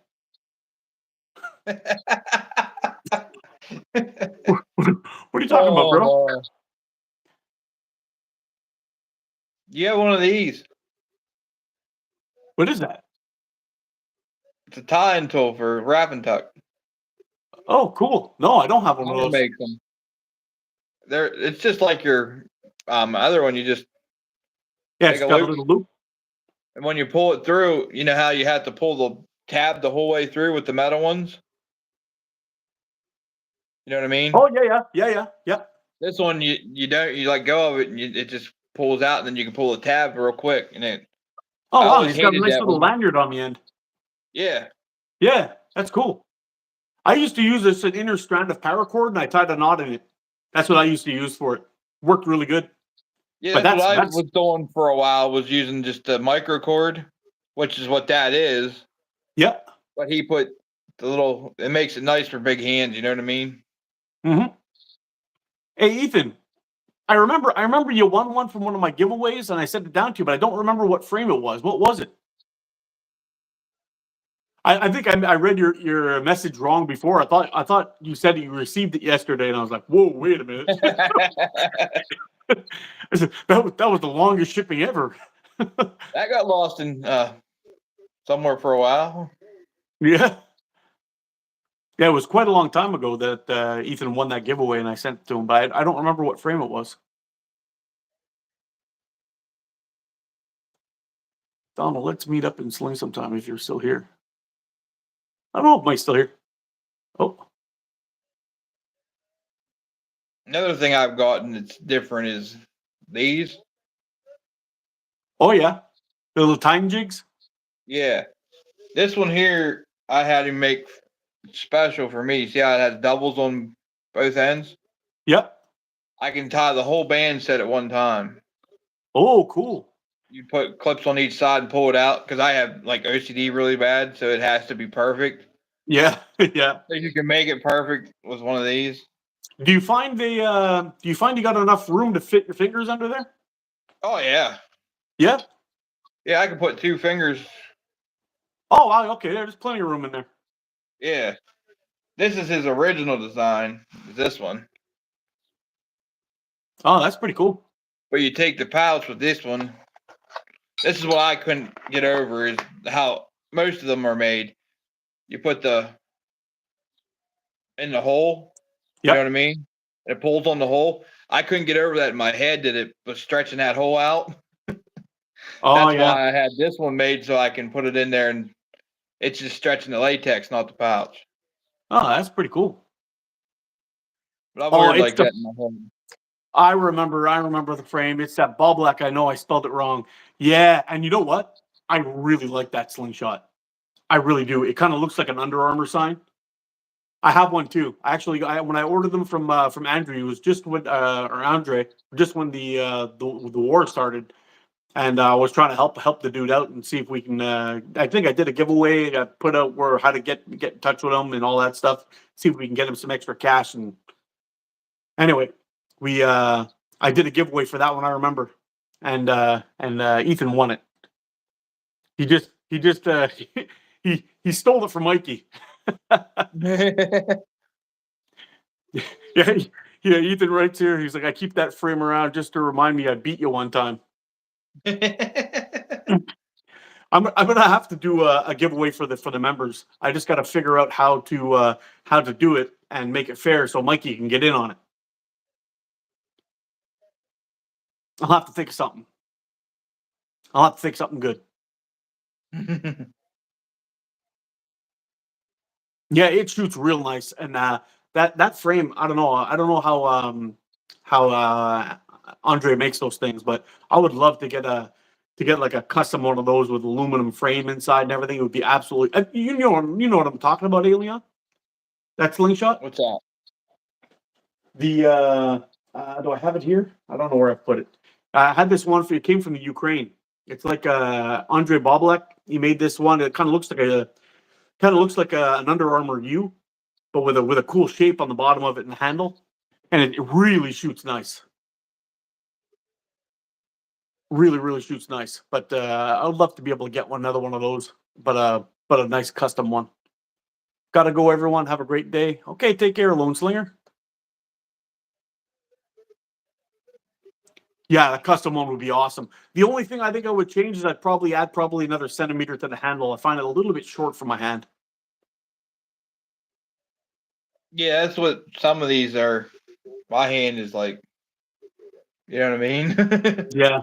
What are you talking about, bro? You have one of these. What is that? It's a tying tool for wrap and tuck. Oh, cool. No, I don't have one of I'll those. make them. It's just like your other one. You just Yeah, take it's a got a loop, little loop. and when you pull it through, you know how you have to pull the tab the whole way through with the metal ones. You know what I mean? Oh yeah. This one you don't, you let go of it and it just pulls out, and then you can pull the tab real quick. And I Oh wow, always it's got a hated nice that little one. lanyard on the end. Yeah. Yeah, that's cool. I used to use this an inner strand of paracord, and I tied a knot in it. That's what I used to use for it. Worked really good. Yeah, But that's what I that's was doing for a while. Was using just a microcord, which is what that is. yeah. But he put the little. It makes it nice for big hands. You know what I mean? Mm-hmm. Hey Ethan, I remember you won one from one of my giveaways, and I sent it down to you, but I don't remember what frame it was. What was it? I think I read your message wrong before. I thought you said you received it yesterday, and I was like, whoa, wait a minute. that was the longest shipping ever. That got lost in somewhere for a while. Yeah. Yeah, it was quite a long time ago that Ethan won that giveaway, and I sent it to him, but I don't remember what frame it was. Donald, let's meet up in Sling sometime if you're still here. I don't know if Mike's still here. Oh. Another thing I've gotten that's different is these. Oh yeah, the little time jigs. Yeah, this one here I had him make special for me. See how it has doubles on both ends? Yep. I can tie the whole band set at one time. Oh, cool. You put clips on each side and pull it out because I have like OCD really bad, so it has to be perfect. Yeah, yeah. So you can make it perfect with one of these. Do you find you got enough room to fit your fingers under there? Oh yeah, Yeah. yeah. I can put 2 fingers. Oh, wow, okay. There's plenty of room in there. Yeah, this is his original design. This one. Oh, that's pretty cool. But you take the pouch with this one. This is what I couldn't get over is how most of them are made. You put in the hole. You know what I mean? It pulls on the hole. I couldn't get over that in my head that it was stretching that hole out. Oh, That's yeah. why I had this one made so I can put it in there and it's just stretching the latex, not the pouch. Oh, that's pretty cool. But I'm weird like that in my head. I remember the frame. It's that Boblak. I know I spelled it wrong. Yeah, and you know what? I really like that slingshot. I really do. It kind of looks like an Under Armour sign. I have one too. Actually, when I ordered them from Andrew, it was just when or Andre, just when the war started, and I was trying to help the dude out and see if we can. I think I did a giveaway. I put out where how to get in touch with him and all that stuff. See if we can get him some extra cash. And anyway, we I did a giveaway for that one. I remember, and Ethan won it. He just he stole it from Mikey. Yeah, yeah. Ethan writes here. He's like, I keep that frame around just to remind me I beat you one time. I'm gonna have to do a giveaway for the members. I just got to figure out how to do it and make it fair so Mikey can get in on it. I'll have to think of something. I'll have to think something good. Yeah, it shoots real nice, and that frame. I don't know how Andre makes those things, but I would love to get like a custom one of those with aluminum frame inside and everything. It would be absolutely. You know what I'm talking about, Alien? That slingshot. What's that? The do I have it here? I don't know where I put it. I had this one it came from the Ukraine. It's like Andre Boblek. He made this one. It kind of looks like an Under Armour U, but with a cool shape on the bottom of it and the handle, and it really shoots nice. Really shoots nice. But I would love to be able to get another one of those, but a nice custom one. Gotta go, everyone. Have a great day. Okay, take care, Lone Slinger. Yeah, a custom one would be awesome. The only thing I think I would change is I'd probably add another centimeter to the handle. I find it a little bit short for my hand. Yeah, that's what some of these are. My hand is like, you know what I mean? Yeah.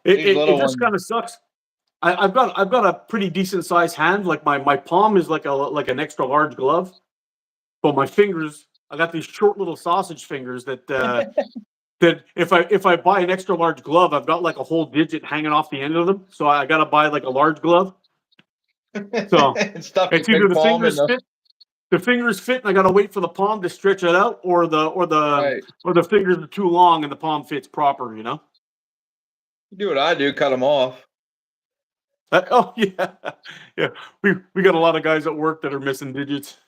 It just kind of sucks. I've got a pretty decent sized hand. Like my palm is like an extra large glove, but my fingers, I got these short little sausage fingers that that if I buy an extra large glove, I've got like a whole digit hanging off the end of them. So I got to buy like a large glove. So Stuff it's your either big palm in the fingers fit, and I got to wait for the palm to stretch it out, or right. the fingers are too long and the palm fits proper. You know. You do what I do, cut them off. Oh yeah, yeah. We got a lot of guys at work that are missing digits.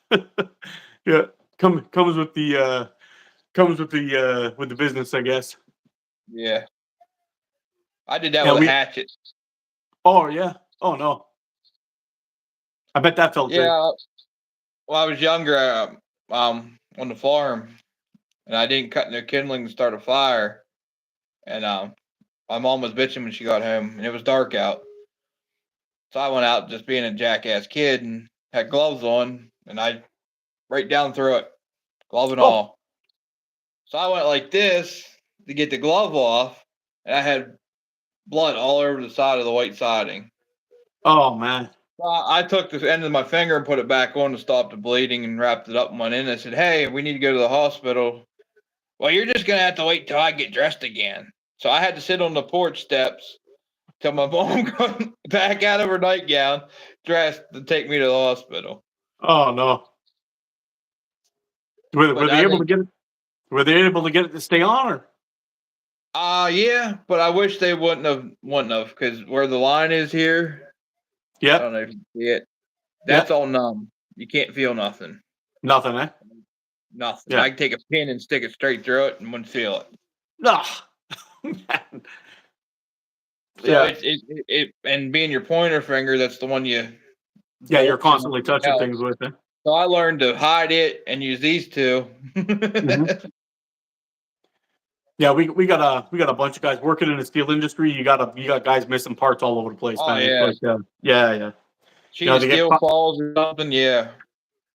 Yeah, comes with the business, I guess. Yeah. I did that Yeah, with a hatchet. Oh yeah. Oh no. I bet that felt good. Yeah. Well, I was younger on the farm, and I didn't cut no kindling to start a fire. And my mom was bitching when she got home, and it was dark out. So I went out just being a jackass kid and had gloves on, and I right down through it, glove and all. So I went like this to get the glove off, and I had blood all over the side of the white siding. Oh man. So I took the end of my finger and put it back on to stop the bleeding and wrapped it up and went in. I said, "Hey, we need to go to the hospital." Well, you're just gonna have to wait till I get dressed again. So I had to sit on the porch steps till my mom got back out of her nightgown, dressed to take me to the hospital. Oh no. Were they able to get it? Were they able to get it to stay on, or? Yeah, but I wish they wouldn't have, because where the line is here, Yeah. I don't know if you see it. That's all numb. You can't feel nothing. Nothing, eh? Nothing. Yeah. I can take a pin and stick it straight through it and wouldn't feel it. Ah, man. So it and being your pointer finger, that's the one you. Yeah, you're constantly touching things with it. So I learned to hide it and use these two. Mm-hmm. Yeah, we got a bunch of guys working in the steel industry. You got guys missing parts all over the place, man. Yeah. It's like, yeah. Sheet of steel falls or something, yeah.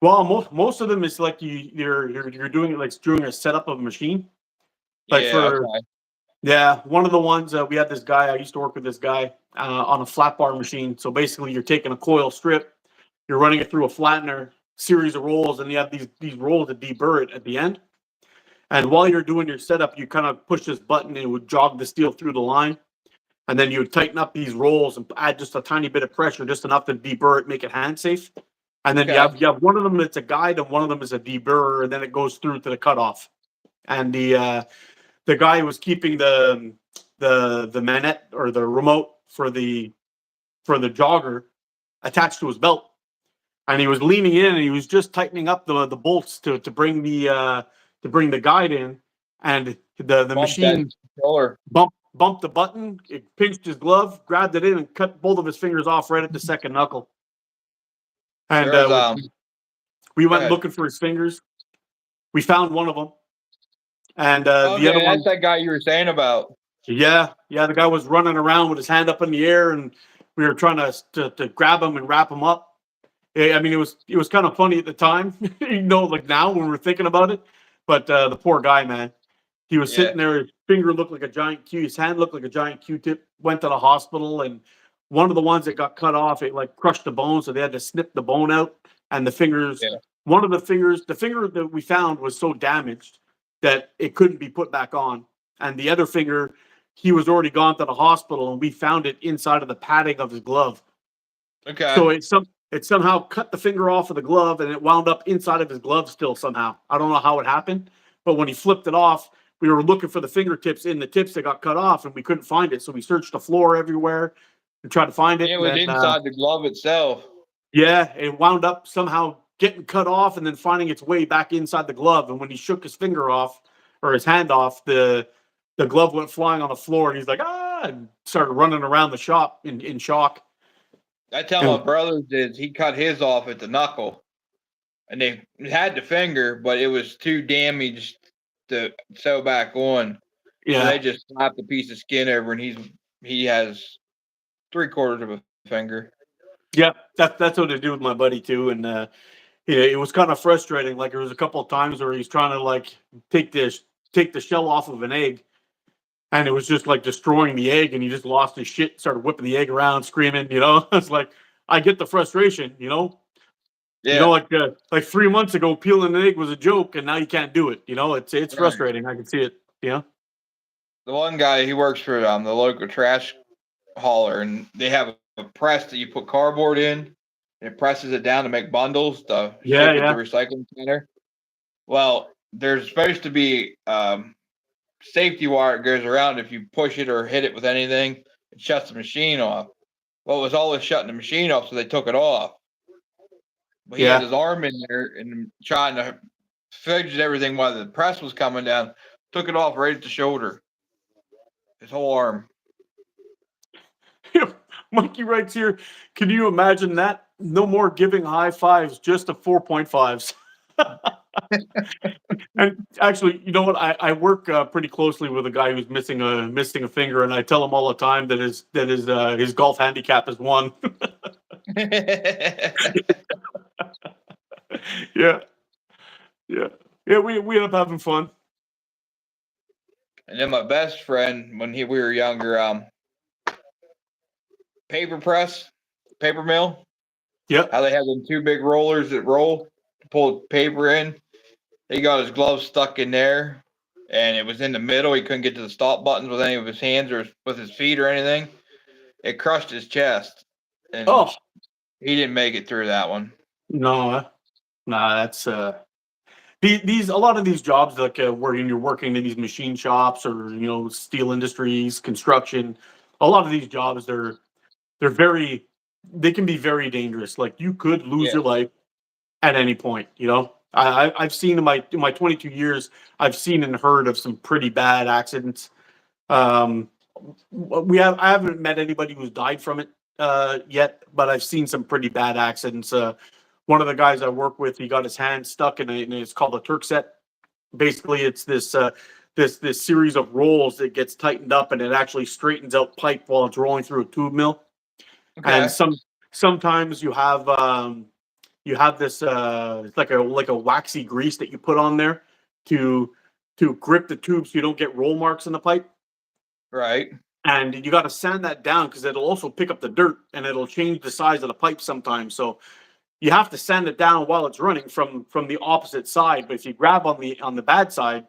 Well, most of them is like you're doing it like doing a setup of a machine. Like one of the ones we had this guy. I used to work with this guy on a flat bar machine. So basically, you're taking a coil strip, you're running it through a flattener, series of rolls, and you have these rolls that deburr it at the end. And while you're doing your setup, you kind of push this button and it would jog the steel through the line. And then you would tighten up these rolls and add just a tiny bit of pressure, just enough to deburr it, make it hand safe. And then Okay. you have one of them that's a guide and one of them is a deburrer, and then it goes through to the cutoff. And the guy who was keeping the manette or the remote for the jogger attached to his belt, and he was leaning in and he was just tightening up the bolts to bring the guide in, and the Bump that machine controller. bumped the button. It pinched his glove, grabbed it in, and cut both of his fingers off right at the second knuckle. And There's we Go went ahead. looking for his fingers. We found one of them, and the Okay, other that's one, that guy you were saying about. yeah, the guy was running around with his hand up in the air, and we were trying to grab him and wrap him up. I mean, it was kind of funny at the time, like now when we're thinking about it. But the poor guy, man, he was Yeah. sitting there. His finger looked like a giant Q. His hand looked like a giant Q-tip. Went to the hospital, and one of the ones that got cut off, it like crushed the bone, so they had to snip the bone out. And the fingers, Yeah. one of the fingers, the finger that we found was so damaged that it couldn't be put back on. And the other finger, he was already gone to the hospital, and we found it inside of the padding of his glove. Okay. So it somehow cut the finger off of the glove, and it wound up inside of his glove still somehow. I don't know how it happened, but when he flipped it off, we were looking for the fingertips in the tips that got cut off, and we couldn't find it. So we searched the floor everywhere and tried to find it. It And was then, inside the glove itself. yeah, it wound up somehow getting cut off and then finding its way back inside the glove. And when he shook his finger off or his hand off, the glove went flying on the floor, and he's like, and started running around the shop in shock. That's how And my brother did. He cut his off at the knuckle, and they had the finger, but it was too damaged to sew back on. So they yeah, just slapped a piece of skin over, and he has 3/4 of a finger. yeah, that's what they do with my buddy too. And yeah, it was kind of frustrating. Like there was a couple of times where he's trying to like take the shell off of an egg, and it was just like destroying the egg, and he just lost his shit, started whipping the egg around, screaming. It's like I get the frustration. Yeah, Like 3 months ago, peeling an egg was a joke, and now you can't do it. It's right. frustrating. I can see it. The one guy, he works for the local trash hauler, and they have a press that you put cardboard in, and it presses it down to make bundles to Yeah, ship it to yeah, recycling center. Well, there's supposed to be safety wire that goes around. If you push it or hit it with anything, it shuts the machine off. Well, it was always shutting the machine off, so they took it off. But he had yeah. his arm in there and trying to fidget everything while the press was coming down. Took it off right at the shoulder. His whole arm. Monkey writes here. Can you imagine that? No more giving high fives, just a 4.5s. And actually, you know what? I work pretty closely with a guy who's missing a finger, and I tell him all the time that his golf handicap is one. Yeah, yeah, yeah. We end up having fun. And then my best friend, when we were younger, paper press, paper mill. Yep. How they have them two big rollers that roll to pull paper in. He got his glove stuck in there, and it was in the middle. He couldn't get to the stop buttons with any of his hands or with his feet or anything. It crushed his chest, and Oh he didn't make it through that one. no, nah. That's these a lot of these jobs like where you're working in these machine shops or steel industries, construction. A lot of these jobs they're very they can be very dangerous. Like you could lose Yeah, your life at any point. I've seen in my 22 years, I've seen and heard of some pretty bad accidents. Um, I haven't met anybody who's died from it yet, but I've seen some pretty bad accidents. One of the guys I work with, he got his hand stuck and it's called a Turk set. Basically, it's this series of rolls that gets tightened up and it actually straightens out pipe while it's rolling through a tube mill. And okay, sometimes you have this it's like a waxy grease that you put on there to grip the tube so you don't get roll marks in the pipe. right. And you got to sand that down because it'll also pick up the dirt and it'll change the size of the pipe sometimes. So you have to sand it down while it's running from the opposite side. But if you grab on the bad side,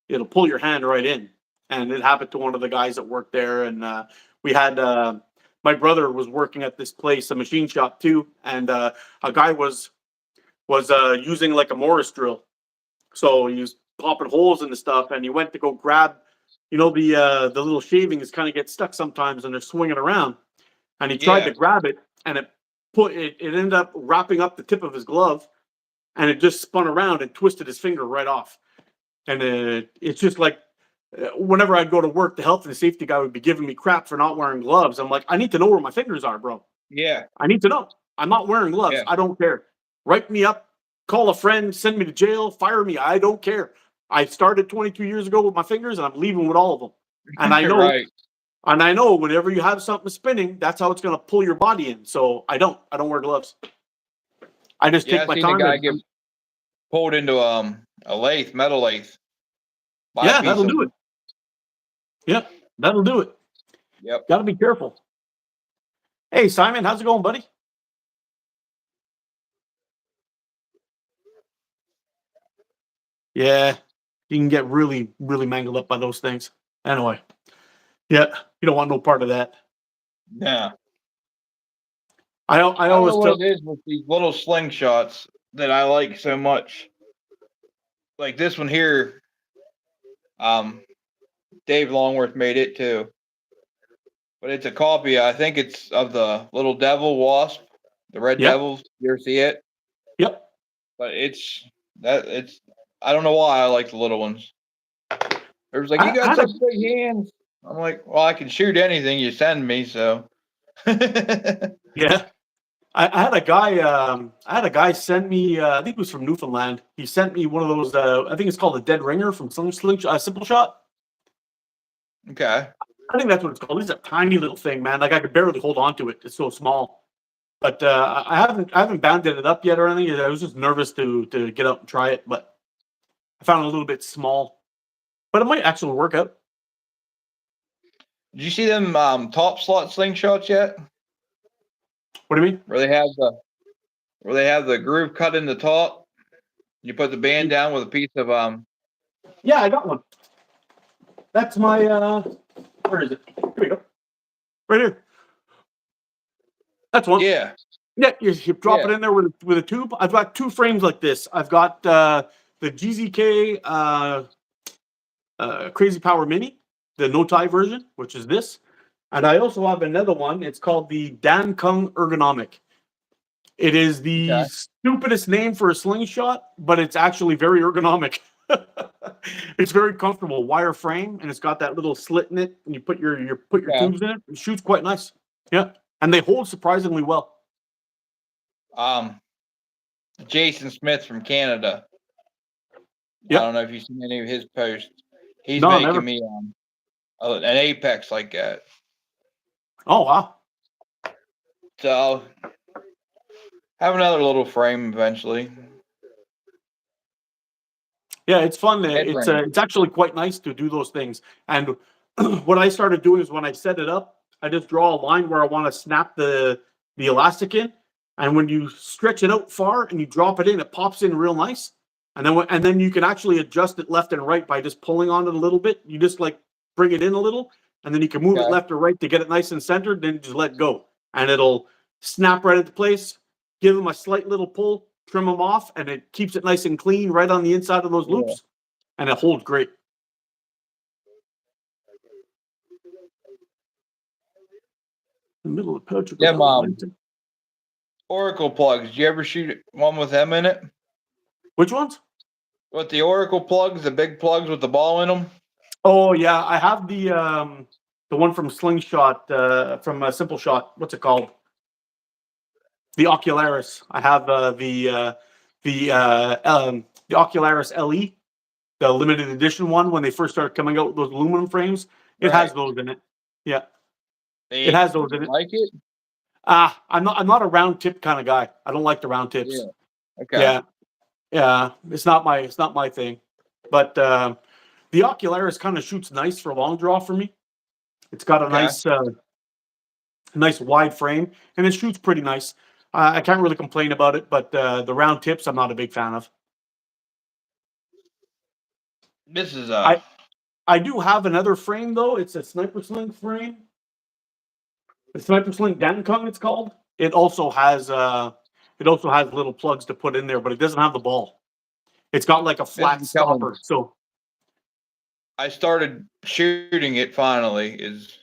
it'll pull your hand right in. And it happened to one of the guys that worked there. And we had my brother was working at this place, a machine shop too, and a guy was was using like a Morris drill. So he was popping holes in the stuff, and he went to go grab, the little shavings kind of get stuck sometimes, and they're swinging around. And he tried to Yeah. grab it, and it ended up wrapping up the tip of his glove, and it just spun around and twisted his finger right off. And it's just like whenever I'd go to work, the health and safety guy would be giving me crap for not wearing gloves. I'm like, I need to know where my fingers are, bro. Yeah. I need to know. I'm not wearing gloves. Yeah. I don't care. Write me up, call a friend, send me to jail, fire me. I don't care. I started 22 years ago with my fingers, and I'm leaving with all of them. And I know, Right. and I know whenever you have something spinning, that's how it's going to pull your body in. So I don't wear gloves. I just Yeah, take I my seen a time. guy get pulled into a lathe, metal lathe. by a Yeah, piece that'll of- do it. Yep, that'll do it. Yep. Got to be careful. Hey, Simon, how's it going, buddy? Yeah, you can get really, really mangled up by those things. Anyway, yeah, you don't want no part of that. Yeah. I I don't always know tell. what it is with these little slingshots that I like so much. Like this one here, Dave Longworth made it too. But it's a copy. I think it's of the little devil wasp, the red Yep. devils. You ever see it? Yep. But it's. I don't know why I like the little ones. It was like, I you got had such big hands. I'm like, well, I can shoot anything you send me, so. Yeah. I had a guy send me. I think it was from Newfoundland. He sent me one of those. I think it's called a dead ringer from Simple Shot. Okay. I think that's what it's called. It's a tiny little thing, man. Like I could barely hold on to it. It's so small. But I haven't banded it up yet or anything. I was just nervous to get out and try it, but I found it a little bit small. But it might actually work out. Did you see them top slot slingshots yet? What do you mean? Where they have the groove cut in the top. You put the band down with a piece of Yeah, I got one. That's my where is it? Here we go. Right here. That's one. Yeah. Yeah, you drop Yeah. it in there with a tube. I've got two frames like this. I've got the GZK Crazy Power Mini, the no tie version, which is this. And I also have another one. It's called the Dan Kung Ergonomic. It is the stupidest name for a slingshot, but it's actually very ergonomic. It's very comfortable, wire frame, and it's got that little slit in it, and you put your tubes in it. It shoots quite nice. Yeah, and they hold surprisingly well. Jason Smith from Canada. Yep. I don't know if you've seen any of his posts. He's No, making never. me an Apex like that. Oh wow. So I'll have another little frame eventually. Yeah, it's fun. Head It's actually quite nice to do those things. And what I started doing is when I set it up, I just draw a line where I want to snap the elastic in, and when you stretch it out far and you drop it in, it pops in real nice. And then you can actually adjust it left and right by just pulling on it a little bit. You just like bring it in a little, and then you can move it left or right to get it nice and centered. Then just let go, and it'll snap right into place. Give them a slight little pull, trim them off, and it keeps it nice and clean right on the inside of those loops, and it holds great. The middle of Patrick. Yeah, Mom. Oracle plugs. Did you ever shoot one with them in it? Which ones? With the Oracle plugs, the big plugs with the ball in them? Oh yeah, I have the one from Slingshot, from Simple Shot. What's it called? The Ocularis. I have the Ocularis LE, the limited edition one when they first started coming out with those aluminum frames. It has those in it. Yeah, it has those in it. Like it? I'm not a round tip kind of guy. I don't like the round tips. Yeah. Okay. Yeah. It's not my thing. But the Ocularis kind of shoots nice for long draw for me. It's got a nice wide frame, and it shoots pretty nice. I can't really complain about it, but the round tips I'm not a big fan of. This is I do have another frame though. It's a Sniper Sling frame. The Sniper Sling Dan Kung, it's called. It also has it also has little plugs to put in there, but it doesn't have the ball. It's got like a This flat is coming. stopper. So I started shooting it finally. Is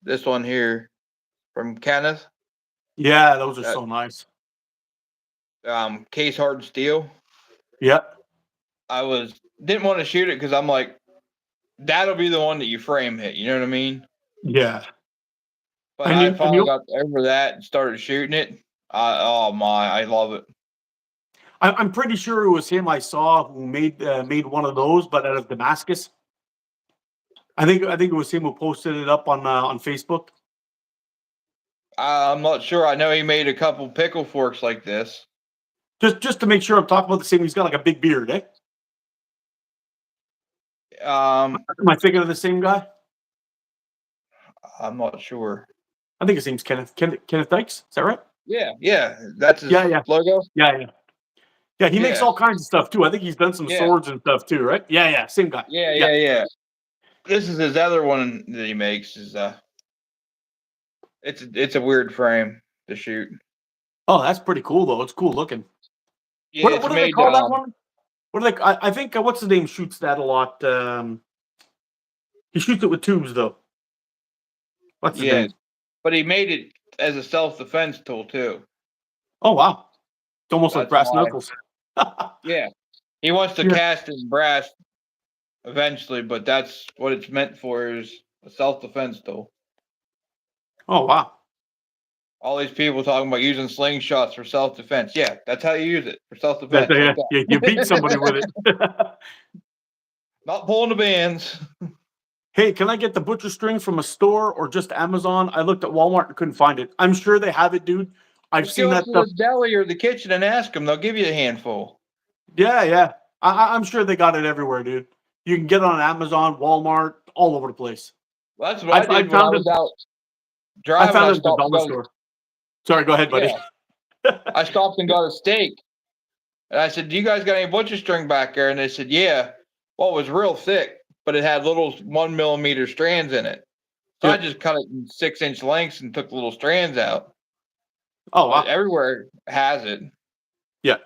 this one here from Kenneth? yeah, those are That so nice. case hardened steel. Yeah, I didn't want to shoot it because I'm like, that'll be the one that you frame hit. You know what I mean? yeah. But I I mean, and finally got over that and started shooting it. Oh my, I love it. I'm pretty sure it was him I saw who made one of those, but out of Damascus. I think it was him who posted it up on Facebook. I'm not sure. I know he made a couple pickle forks like this. Just to make sure I'm talking about the same. He's got like a big beard, eh? Um, Am I thinking of the same guy? I'm not sure. I think his name's Kenneth. Kenneth Dykes. Is that right? Yeah, that's his Yeah, yeah, logo. yeah. Yeah, he makes Yeah, all kinds of stuff too. I think he's done some yeah, swords and stuff too, right? Yeah, same guy. Yeah. yeah. This is his other one that he makes. It's a weird frame to shoot. Oh, that's pretty cool though. It's cool looking. Yeah, What it's do they made. call that one? What are they? I think what's his name shoots that a lot. He shoots it with tubes though. What's his Yeah, name? but he made it as a self defense tool too. Oh wow, it's almost like That's brass why. knuckles. Yeah, he wants to Yeah. cast it in brass eventually, but that's what it's meant for is a self defense tool. Oh wow. All these people talking about using slingshots for self defense. Yeah, that's how you use it for self That defense, like you beat that. somebody with it. Not pulling the bands. Hey, can I get the butcher string from a store or just Amazon? I looked at Walmart and couldn't find it. I'm sure they have it, dude. I've Just seen go up that to stuff. the deli or the kitchen and ask them. They'll give you a handful. Yeah. I'm sure they got it everywhere, dude. You can get it on Amazon, Walmart, all over the place. Well, that's what I I did when I found it. was out I driving. found I it at the stopped and dollar got store. Sorry, go ahead, buddy. yeah. I stopped and got a steak. And I said, "Do you guys got any butcher string back there?" And they said, "Yeah." Well, it was real thick, but it had little 1 millimeter strands in it. So I Yep. just cut it in 6-inch lengths and took the little strands out. Oh But wow. everywhere has it. Yeah.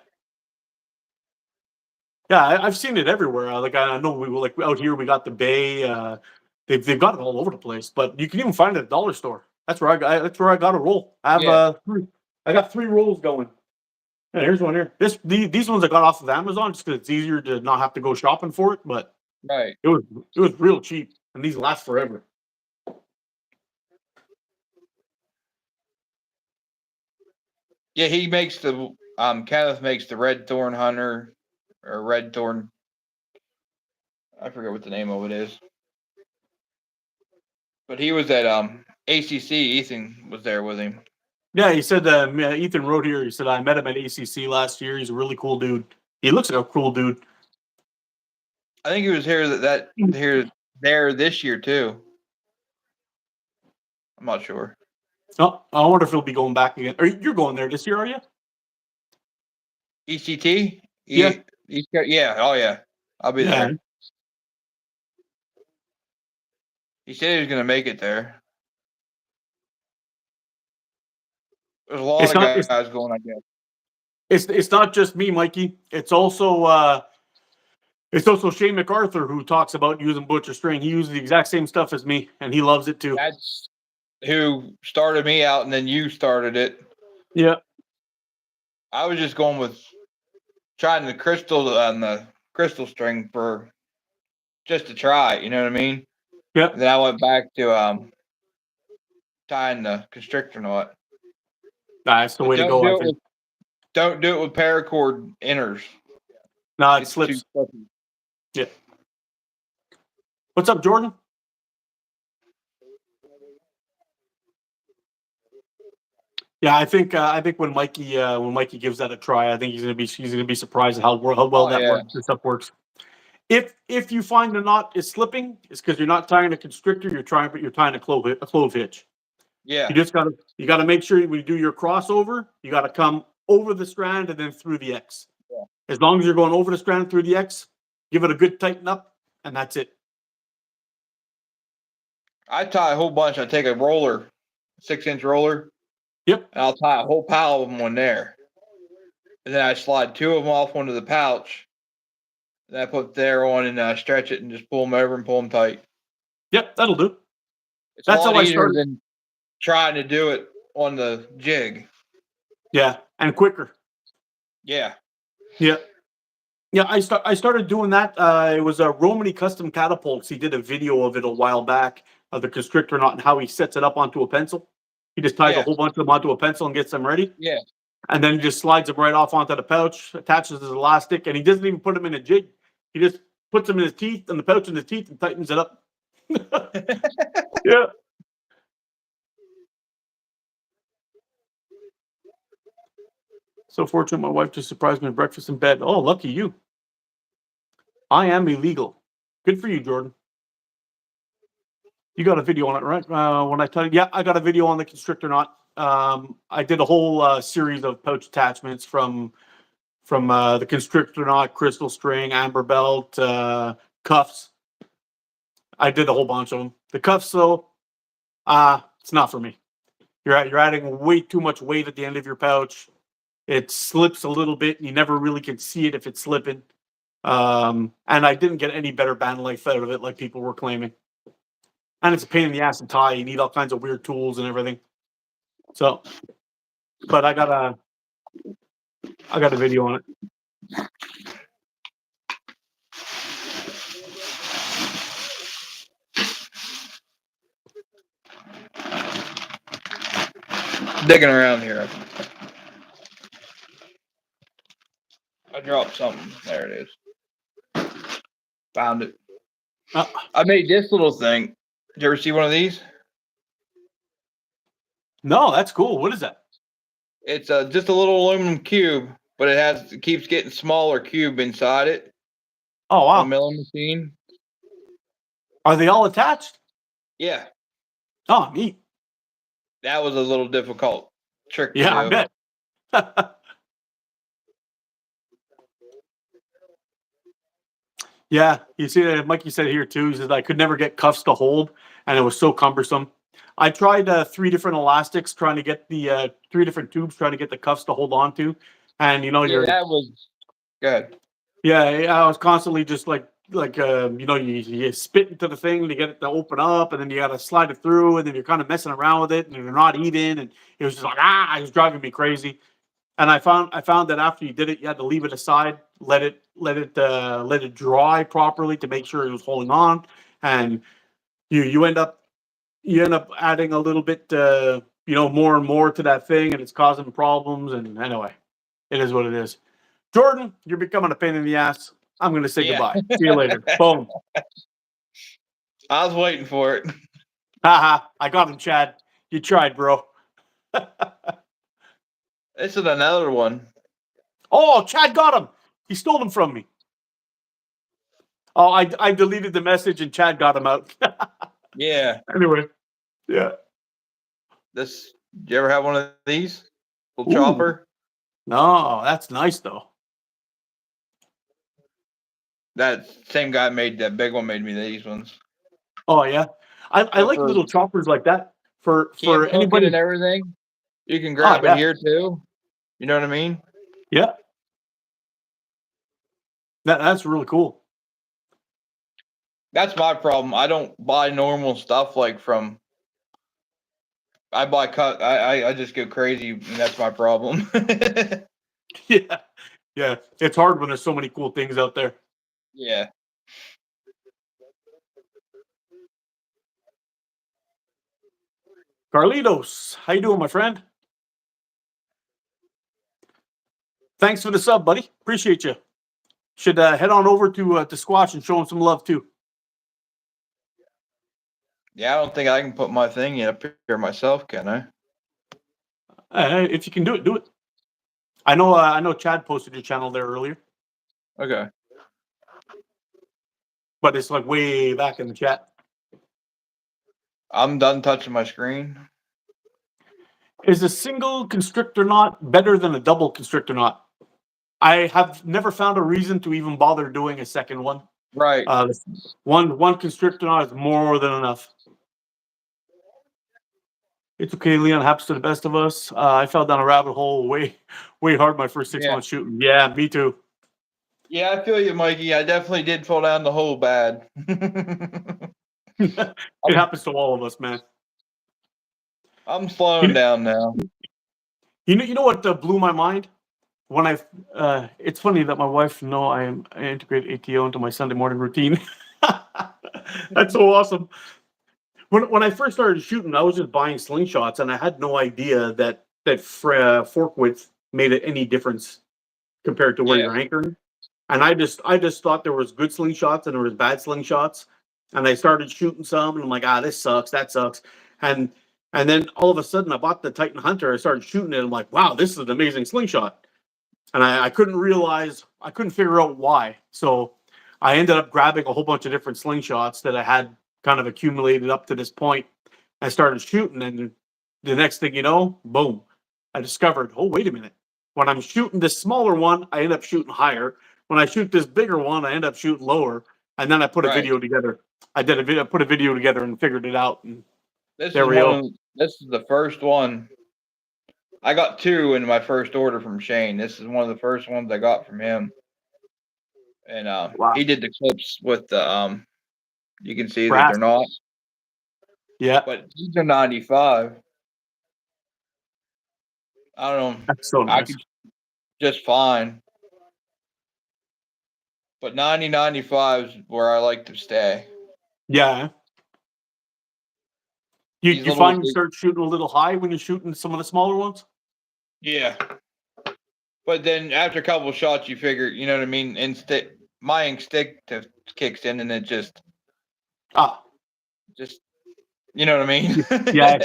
Yeah, I've seen it everywhere. Like I know we like out here we got the Bay. They've got it all over the place, but you can even find it at the dollar store. That's where that's where I got a roll. I have Yeah, I got 3 rolls going. Yeah, here's one here. These ones I got off of Amazon just because it's easier to not have to go shopping for it. But right. it was real cheap, and these last forever. Yeah, he makes the Kenneth makes the red thorn hunter or red thorn. I forget what the name of it is. But he was at ACC. Ethan was there with him. Yeah, he said Ethan wrote here. He said I met him at ACC last year. He's a really cool dude. He looks like a cool dude. I think he was here there this year too. I'm not sure. Oh, I wonder if he'll be going back again. You're going there this year, are you? ECT? Yeah. Yeah. Oh yeah. I'll be Yeah. there. He said he was gonna make it there. There's a lot It's of not. guys going, I guess. It's not just me, Mikey. It's also Shane MacArthur who talks about using butcher string. He uses the exact same stuff as me, and he loves it too. That's who started me out, and then you started it. Yeah. I was just going with trying the crystal on the crystal string for just to try it, you know what I mean? Yeah. And then I went back to tying the constrictor knot. That's the way to go. I think. Don't do it with paracord inners. No, it slips. Yeah. What's up, Jordan? Yeah, I think when Mikey gives that a try, I think he's gonna be surprised at how well this stuff works. If you find the knot is slipping, it's because you're not tying a constrictor. You're tying a clove hitch. Yeah. You gotta make sure when you do your crossover, you gotta come over the strand and then through the X. Yeah. As long as you're going over the strand and through the X, give it a good tighten up, and that's it. I tie a whole bunch. I take a roller, 6-inch roller. Yep. And I'll tie a whole pile of them on there. and then I slide 2 of them off onto the pouch. Then I put there on and stretch it and just pull them over and pull them tight. Yep, that'll do. It's That's a lot how I easier started. than trying to do it on the jig. Yeah, and quicker. Yeah. Yeah. Yeah, I started doing that. It was a Romany Custom Catapults. He did a video of it a while back of the constrictor knot and how he sets it up onto a pencil. He just ties a Yeah. whole bunch of them onto a pencil and gets them ready. Yeah. And then he just slides them right off onto the pouch, attaches his elastic, and he doesn't even put them in a jig. He just puts them in his teeth and the pouch in his teeth and tightens it up. Yeah. So fortunate my wife just surprised me with breakfast in bed. Oh, lucky you. I am illegal. Good for you, Jordan. You got a video on it, right? When I tell you, yeah, I got a video on the constrictor knot. I did a whole series of pouch attachments from the constrictor knot, crystal string, amber belt, cuffs. I did a whole bunch of them. The cuffs, though, it's not for me. You're adding way too much weight at the end of your pouch. It slips a little bit, and you never really can see it if it's slipping. And I didn't get any better band life out of it, like people were claiming. And it's a pain in the ass to tie. You need all kinds of weird tools and everything. So, but I got a video on it. Digging around here. I dropped something. There it is. Found it. I made this little thing. Did you ever see one of these? No, that's cool. What is that? It's just a little aluminum cube, but it keeps getting smaller cube inside it. Oh, wow. A milling machine. Are they all attached? Yeah. Oh, neat. That was a little difficult trick to Yeah, I do. bet. Yeah, you see, Mikey said here too. He says I could never get cuffs to hold, and it was so cumbersome. I tried 3 different elastics, trying to get the 3 different tubes, trying to get the cuffs to hold on to, and Yeah, that was good. Yeah, I was constantly just like you spit into the thing to get it to open up, and then you got to slide it through, and then you're kind of messing around with it, and you're not even, and it was just like it was driving me crazy. And I found that after you did it, you had to leave it aside, let it dry properly to make sure it was holding on, and you end up adding a little bit more and more to that thing, and it's causing problems. And anyway, it is what it is. Jordan, you're becoming a pain in the ass. I'm going to say goodbye. See you later. Boom. I was waiting for it. Haha, I got him, Chad. You tried, bro. This is another one. Oh, Chad got him. He stole them from me. Oh, I deleted the message and Chad got him out. Yeah. Anyway, yeah. Did you ever have one of these? Little chopper? No, that's nice though. That same guy made that big one, made me these ones. Oh yeah. I like little choppers like that for anybody and everything. You can grab it here too. You know what I mean? Yeah. That's really cool. That's my problem. I don't buy normal stuff like from. I buy cut. I just go crazy, and that's my problem. Yeah. Yeah. It's hard when there's so many cool things out there. Yeah. Carlitos, how you doing, my friend? Thanks for the sub, buddy. Appreciate you. Should head on over to Squatch and show him some love too. Yeah, I don't think I can put my thing up here myself, can I? If you can do it, do it. I know Chad posted your channel there earlier. Okay. But it's like way back in the chat. I'm done touching my screen. Is a single constrictor knot better than a double constrictor knot? I have never found a reason to even bother doing a second one. Right. One constrictor knot is more than enough. It's okay, Leon. Happens to the best of us. I fell down a rabbit hole way hard my first 6 Yeah. months shooting. Yeah, me too. Yeah, I feel you, Mikey. I definitely did fall down the hole bad. It I'm, happens to all of us, man. I'm You slowing know, down now. you know what blew my mind? When it's funny that my wife I integrate ATO into my Sunday morning routine. That's so awesome. When I first started shooting, I was just buying slingshots, and I had no idea that fork width made any difference compared to where Yeah, you're anchoring. And I just thought there was good slingshots and there was bad slingshots. And I started shooting some, and I'm like, this sucks, that sucks. And and then all of a sudden, I bought the Titan Hunter. I started shooting it. I'm like, wow, this is an amazing slingshot. And I couldn't figure out why. So I ended up grabbing a whole bunch of different slingshots that I had kind of accumulated up to this point. I started shooting, and the next thing you know, boom, I discovered, oh, wait a minute. When I'm shooting this smaller one, I end up shooting higher. When I shoot this bigger one, I end up shooting lower. And then I put a right. video together. I put a video together and figured it out. And This there is we go. this is the first one. I got 2 in my first order from Shane. This is one of the first ones I got from him. And Wow. he did the clips with the you can see that Brass. they're not, Yeah, but these are 95. I don't know. that's so I nice. could just fine. But 90-95 is where I like to stay. Yeah. These You little find you start shooting a little high when you're shooting some of the smaller ones? yeah. But then after a couple of shots you figure, you know what I mean, my instinct kicks in and it just Ah, you know what I mean? yeah.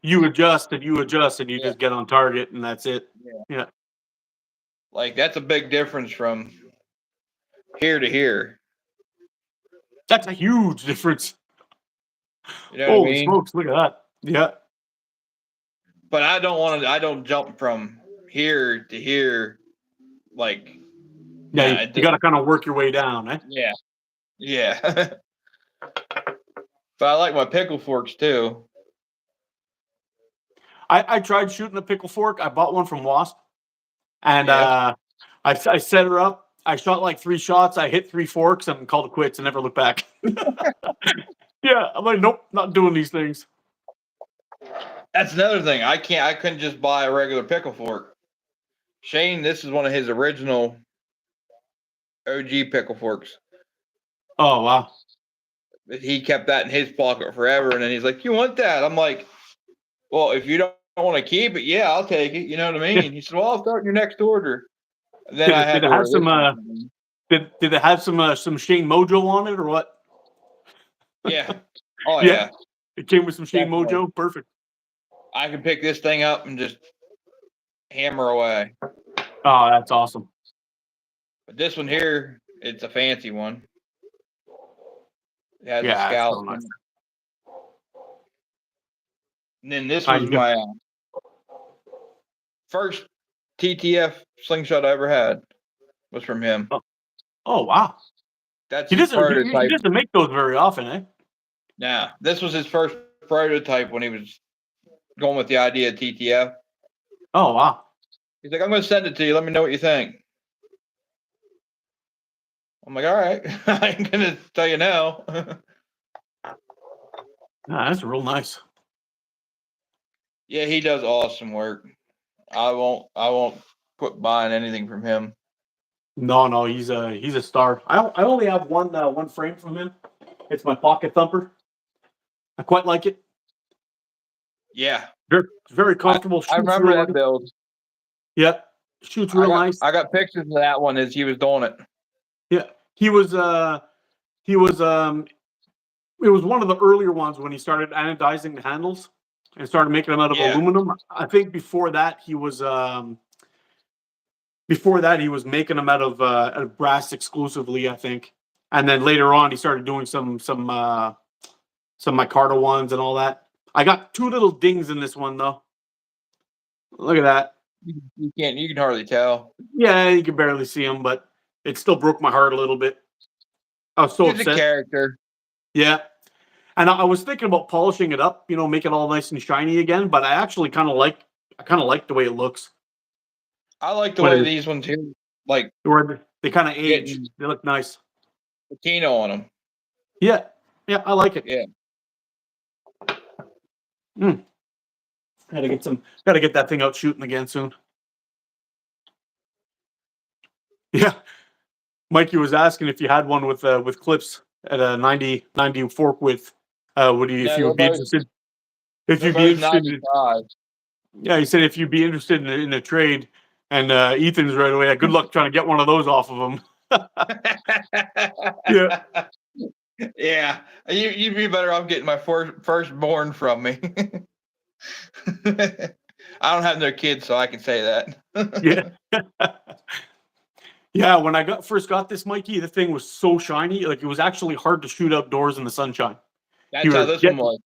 You adjust and you adjust and you Yeah. just get on target and that's it. Yeah. Yeah, Like that's a big difference from here to here. that's a huge difference. You know what I Holy mean? smokes! Look at that. Yeah, But I don't jump from here to here like yeah. nah, it You got to doesn't kind of work your way down, eh? yeah. Yeah. But I like my pickle forks too. I tried shooting a pickle fork. I bought one from Wasp, and Yeah. I set her up. I shot like 3 shots. I hit 3 forks and called it quits and never looked back. Yeah, I'm like, nope, not doing these things. That's another thing. I couldn't just buy a regular pickle fork. Shane, this is one of his original OG pickle forks. Oh wow. He kept that in his pocket forever, and then he's like, "You want that?" I'm like, "Well, if you don't want to keep it, yeah, I'll take it." You know what I mean? He said, "Well, I'll start your next order." And then I Did had it to have order some this one. did it have some Shane Mojo on it or what? Yeah. Oh Yeah, yeah, it came with some Shane definitely. Mojo. Perfect. I can pick this thing up and just hammer away. Oh, that's awesome. But this one here, it's a fancy one. It has a Yeah, that's scout. so nice. And then this I was my first TTF slingshot I ever had was from him. Oh wow. That's He his he prototype. doesn't make those very often, eh? Now, this was his first prototype when he was going with the idea of TTF. Oh wow. He's like, I'm going to send it to you. Let me know what you think. I'm like, all right. I ain't going to tell you no. That's real nice. Yeah, he does awesome work. I won't quit buying anything from him. No, he's a star. I only have one frame from him. It's my pocket thumper. I quite like it. Yeah. Very comfortable. I Shoots remember real that nice. build. Yeah, shoots real nice. I got pictures of that one as he was doing it. Yeah, he was it was one of the earlier ones when he started anodizing the handles and started making them out of Yeah. aluminum. I think before that he was making them out of brass exclusively, I think. And then later on he started doing some micarta ones and all that. I got 2 little dings in this one though. Look at that. You can hardly tell. Yeah, you can barely see them, but it still broke my heart a little bit. I was so He's a upset. character. Yeah. And I was thinking about polishing it up, make it all nice and shiny again. But I actually kind of like the way it looks I like the when way it these ones here, like where they kind of age. getting They look nice. patina on them. Yeah, yeah, I like it. Yeah. Mm. Gotta get that thing out shooting again soon. Yeah, Mikey was asking if you had one with clips at a 90 fork width. If No, you would be interested? If they're you'd be both interested in, 95. yeah, he said if you'd be interested in a trade, and Ethan's right away. Good luck trying to get one of those off of him. Yeah, Yeah, you'd be better off getting my firstborn from me. I don't have no kids, so I can say that. yeah, yeah. When I first got this, Mikey, the thing was so shiny, like it was actually hard to shoot outdoors in the sunshine. You That's how were this one getting, was.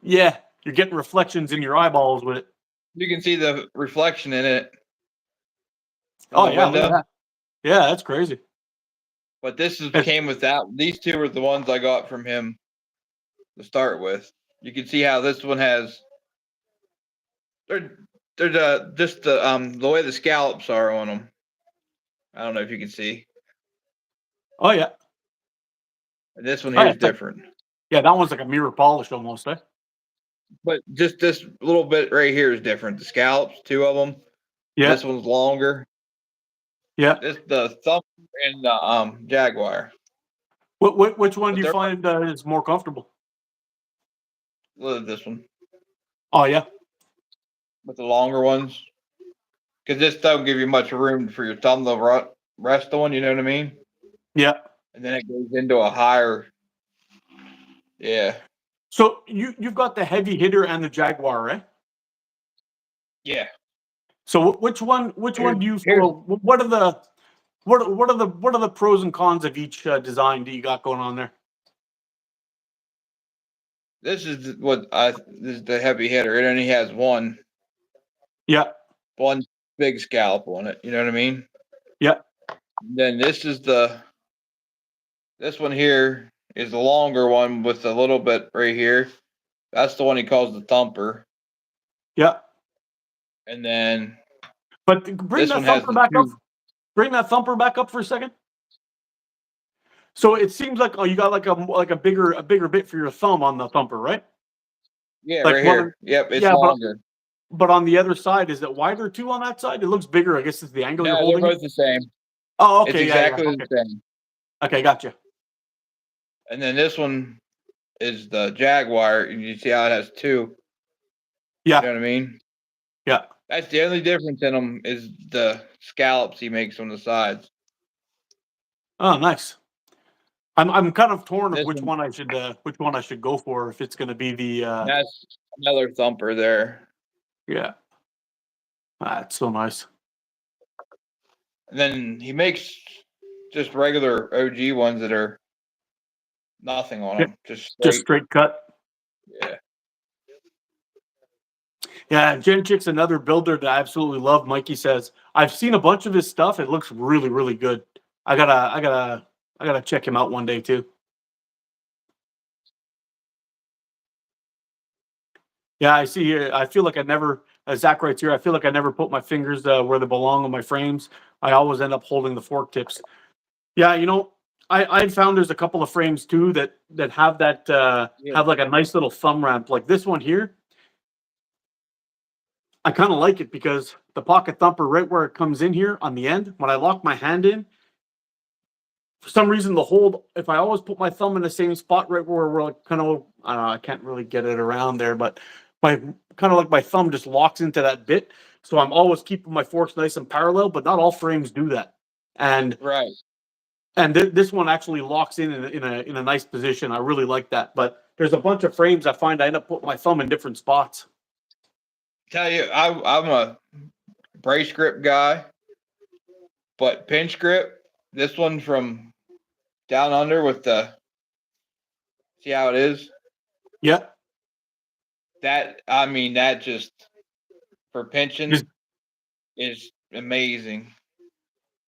yeah, you're getting reflections in your eyeballs with it. You can see the reflection in it from Oh the yeah, look at window. that. Yeah, that's crazy. But It's- came with that. These two were the ones I got from him to start with. You can see how this one has. They're just the way the scallops are on them. I don't know if you can see. oh yeah, And this one oh here yeah, is different. yeah. That one's like a mirror polished almost, eh? But just this little bit right here is different. The scallops, two of them. Yeah, This one's longer. yeah. This the thumb and the jaguar. Which one do But you they're find is more comfortable? look at this one Oh yeah, with the longer ones. Because this don't give you much room for your thumb to rest on, you know what I mean? yeah. And then it goes into a higher. Yeah. So you've got the heavy hitter and the Jaguar, right? Yeah. So which one do you Here's what are the pros and cons of each design that you got going on there? this is this is the heavy hitter. It only has Yeah, one big scalp on it. You know what I mean? yeah, Then this one here is the longer one with a little bit right here. That's the one he calls the thumper. yeah. And then But bring this that one has thumper the back up. two. Bring that thumper back up for a second. So it seems like you got like a bigger bit for your thumb on the thumper, right? Yeah, Like right one, here. Yep, it's yeah, longer. but on the other side, is it wider too on that side? It looks bigger. I guess it's the angle you're No, they're holding it. both the same. Oh, It's okay, yeah, yeah, exactly okay, the same. okay, gotcha. And then this one is the Jaguar. And you see how it has two. You Yeah, know what I mean? yeah. That's the only difference in them is the scallops he makes on the sides. Oh, nice. I'm kind of torn of This one, which one I should go for if it's going to be the that's another thumper there. yeah. That's so nice. And then he makes just regular OG ones that are nothing on Yeah, them, just just straight. straight cut. Yeah. Yeah, Genchik's another builder that I absolutely love. Mikey says I've seen a bunch of his stuff. It looks really, really good. I gotta check him out one day too. Yeah, I see here. I feel like I never, Zach writes here. I feel like I never put my fingers where they belong on my frames. I always end up holding the fork tips. Yeah, I found there's a couple of frames too that have that Yeah. have like a nice little thumb ramp, like this one here. I kind of like it because the pocket thumper, right where it comes in here on the end, when I lock my hand in, for some reason the hold, if I always put my thumb in the same spot right where we're kind of, I can't really get it around there, but my kind of like my thumb just locks into that bit. So I'm always keeping my forks nice and parallel, but not all frames do that. And Right. this one actually locks in a nice position. I really like that. But there's a bunch of frames I find I end up putting my thumb in different spots. Tell you, I'm a brace grip guy, but pinch grip, this one from down under with the, see how it is? Yeah, That just for pinching just is amazing.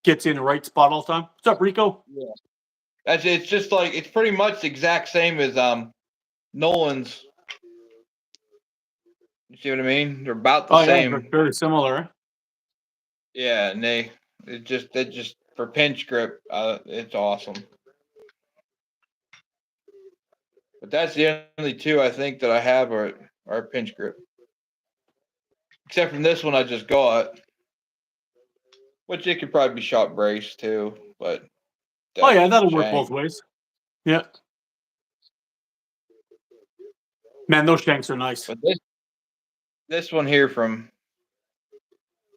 gets in the right spot all the time. What's up, Rico? Yeah. It's just like it's pretty much the exact same as Nolan's. You see what I mean? They're about the Oh yeah, they're same. very similar. Yeah, and they just for pinch grip, it's awesome. But that's the only two I think that I have are pinch grip. Except from this one I just got, which it could probably be shot brace too, but Oh that's yeah, just a that'll work shank. both ways. Yeah. Man, those shanks are nice. But this one here from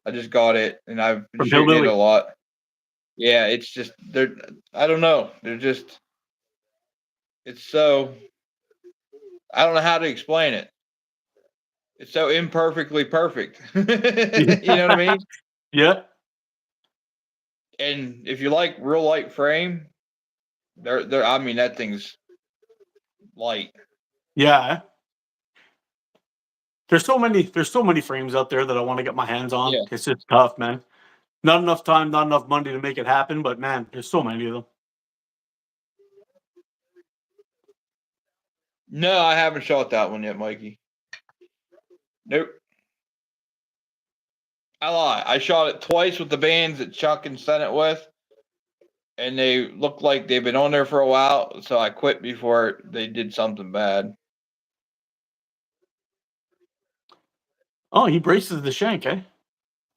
I just got it and I've been From shooting it Hillbilly. a lot. Yeah, it's just they're I don't know. They're just it's so I don't know how to explain it. It's so imperfectly perfect. You know what I mean? Yeah. And if you like real light frame, they're I mean that thing's light. Yeah. There's so many frames out there that I want to get my hands on. Yeah. It's just tough, man. Not enough time, not enough money to make it happen, but man, there's so many of them. No, I haven't shot that one yet, Mikey. Nope. I lie. I shot it twice with the bands that Chuck and sent it with, and they look like they've been on there for a while, so I quit before they did something bad. Oh, he braces the shank, eh?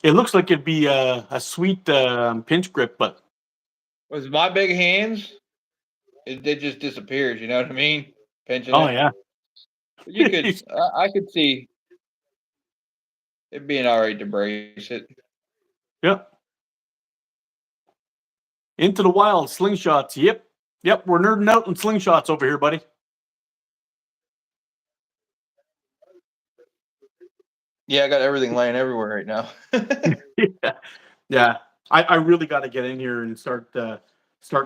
It looks like it'd be a sweet pinch grip, but With my big hands, it just disappears. You know what I mean? Pinching oh it. yeah. But you could, I could see it being all right to brace it. Yep. Into the wild, slingshots. Yep. We're nerding out on slingshots over here, buddy. Yeah, I got everything laying everywhere right now. Yeah. I really got to get in here and start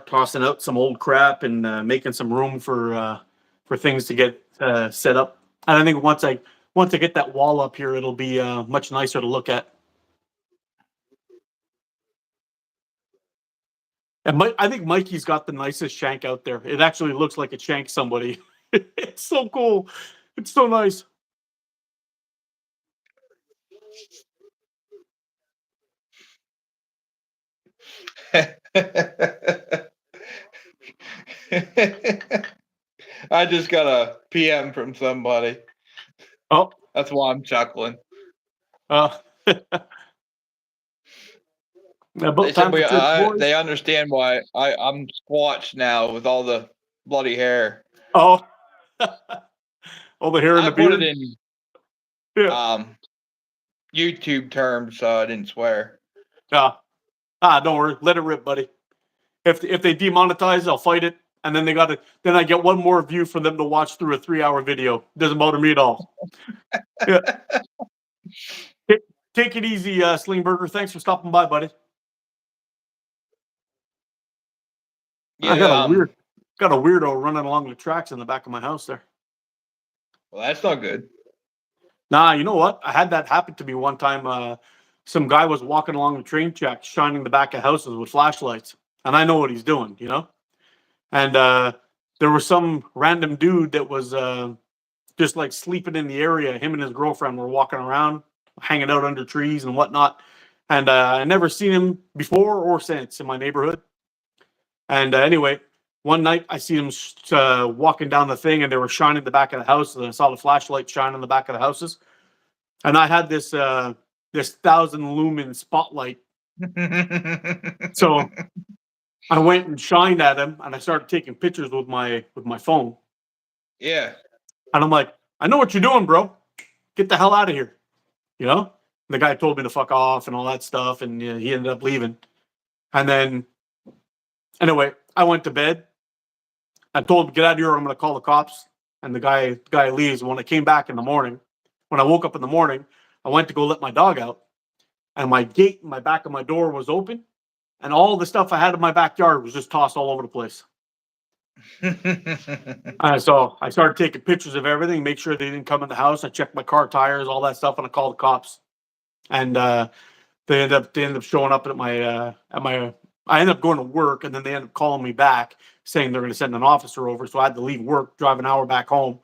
tossing out some old crap and making some room for things to get set up. And I think once I get that wall up here, it'll be much nicer to look at. And I think Mikey's got the nicest shank out there. It actually looks like it shanked somebody. It's so cool. It's so nice. I just got a PM from somebody. Oh, That's why I'm chuckling. They about said time for church, boys. they understand why I'm Squatch now with all the bloody hair. Oh, all the hair in I the put it beard. in Yeah. YouTube terms so I didn't swear. Don't worry. Let it rip, buddy. If they demonetize, I'll fight it. And then then I get one more view for them to watch through a 3-hour video. Doesn't bother me at all. Yeah. Take it easy, Slingburger. Thanks for stopping by, buddy. Yeah, I got a weirdo running along the tracks in the back of my house there. well, that's not good. Nah, you know what? I had that happen to me one time. Some guy was walking along the train tracks, shining the back of houses with flashlights, and I know what he's doing, you know. And there was some random dude that was just like sleeping in the area. Him and his girlfriend were walking around, hanging out under trees and whatnot. And I never seen him before or since in my neighborhood. And anyway, one night I see him walking down the thing, and they were shining the back of the house, and I saw the flashlight shine on the back of the houses. And I had this 1,000 lumen spotlight, so I went and shined at him, and I started taking pictures with my phone. Yeah. And I'm like, I know what you're doing, bro. Get the hell out of here. You know? And the guy told me to fuck off and all that stuff, and he ended up leaving. And then, anyway, I went to bed. I told him, get out of here, or I'm going to call the cops. And the guy leaves. When I came back in the morning, when I woke up in the morning, I went to go let my dog out. And my gate in my back of my door was open. And all the stuff I had in my backyard was just tossed all over the place. So I started taking pictures of everything, make sure they didn't come in the house. I checked my car tires, all that stuff, and I called the cops. And they ended up showing up at my. I ended up going to work, and then they ended up calling me back saying they're going to send an officer over. So I had to leave work, drive an hour back home,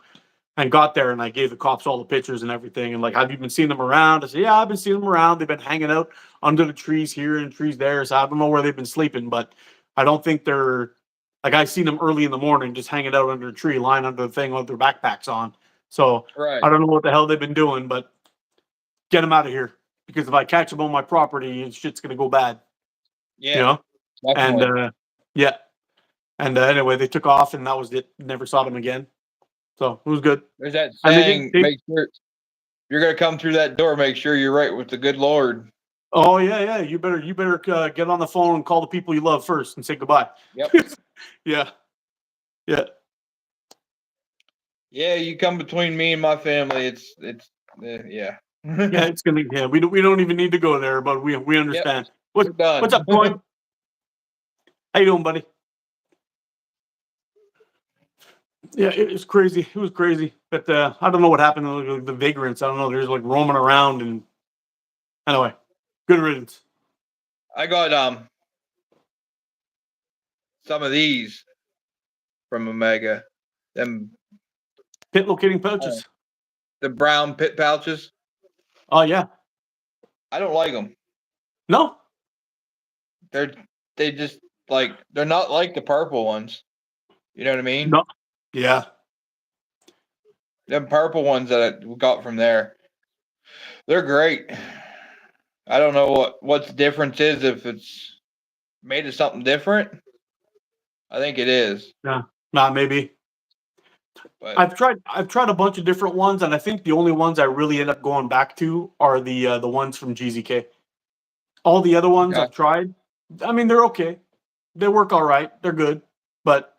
and got there, and I gave the cops all the pictures and everything. And like, have you been seeing them around? I said, yeah, I've been seeing them around. They've been hanging out under the trees here and trees there. So I don't know where they've been sleeping, but I don't think they're like, I seen them early in the morning just hanging out under a tree, lying under the thing with their backpacks on. So Right. I don't know what the hell they've been doing, but get them out of here, because if I catch them on my property, shit's gonna go bad. Yeah. You know? Definitely. And yeah. And anyway, they took off, and that was it. Never saw them again. So it was good. There's that And saying, make sure you're gonna come through that door, make sure you're right with the good Lord. Oh yeah. You better get on the phone and call the people you love first and say goodbye. Yep. Yeah. Yeah, you come between me and my family. It's yeah. Yeah, it's gonna. Yeah, we don't even need to go there, but we understand. Yep. What's up, Coy? How you doing, buddy? Yeah, it was crazy. It was crazy. But I don't know what happened to the vagrants. I don't know. They're just like roaming around, and anyway, good riddance. I got some of these from Omega. Them Pit locating pouches. the brown pit pouches. Oh yeah. I don't like them. No. They just like, they're not like the purple ones. You know what I mean? No. Yeah. Them purple ones that I got from there, they're great. I don't know what the difference is, if it's made of something different. I think it is. Yeah. Nah, maybe. But I've tried a bunch of different ones, and I think the only ones I really end up going back to are the ones from GZK. All the other ones I've tried, I mean, they're okay. They work all right. They're good, but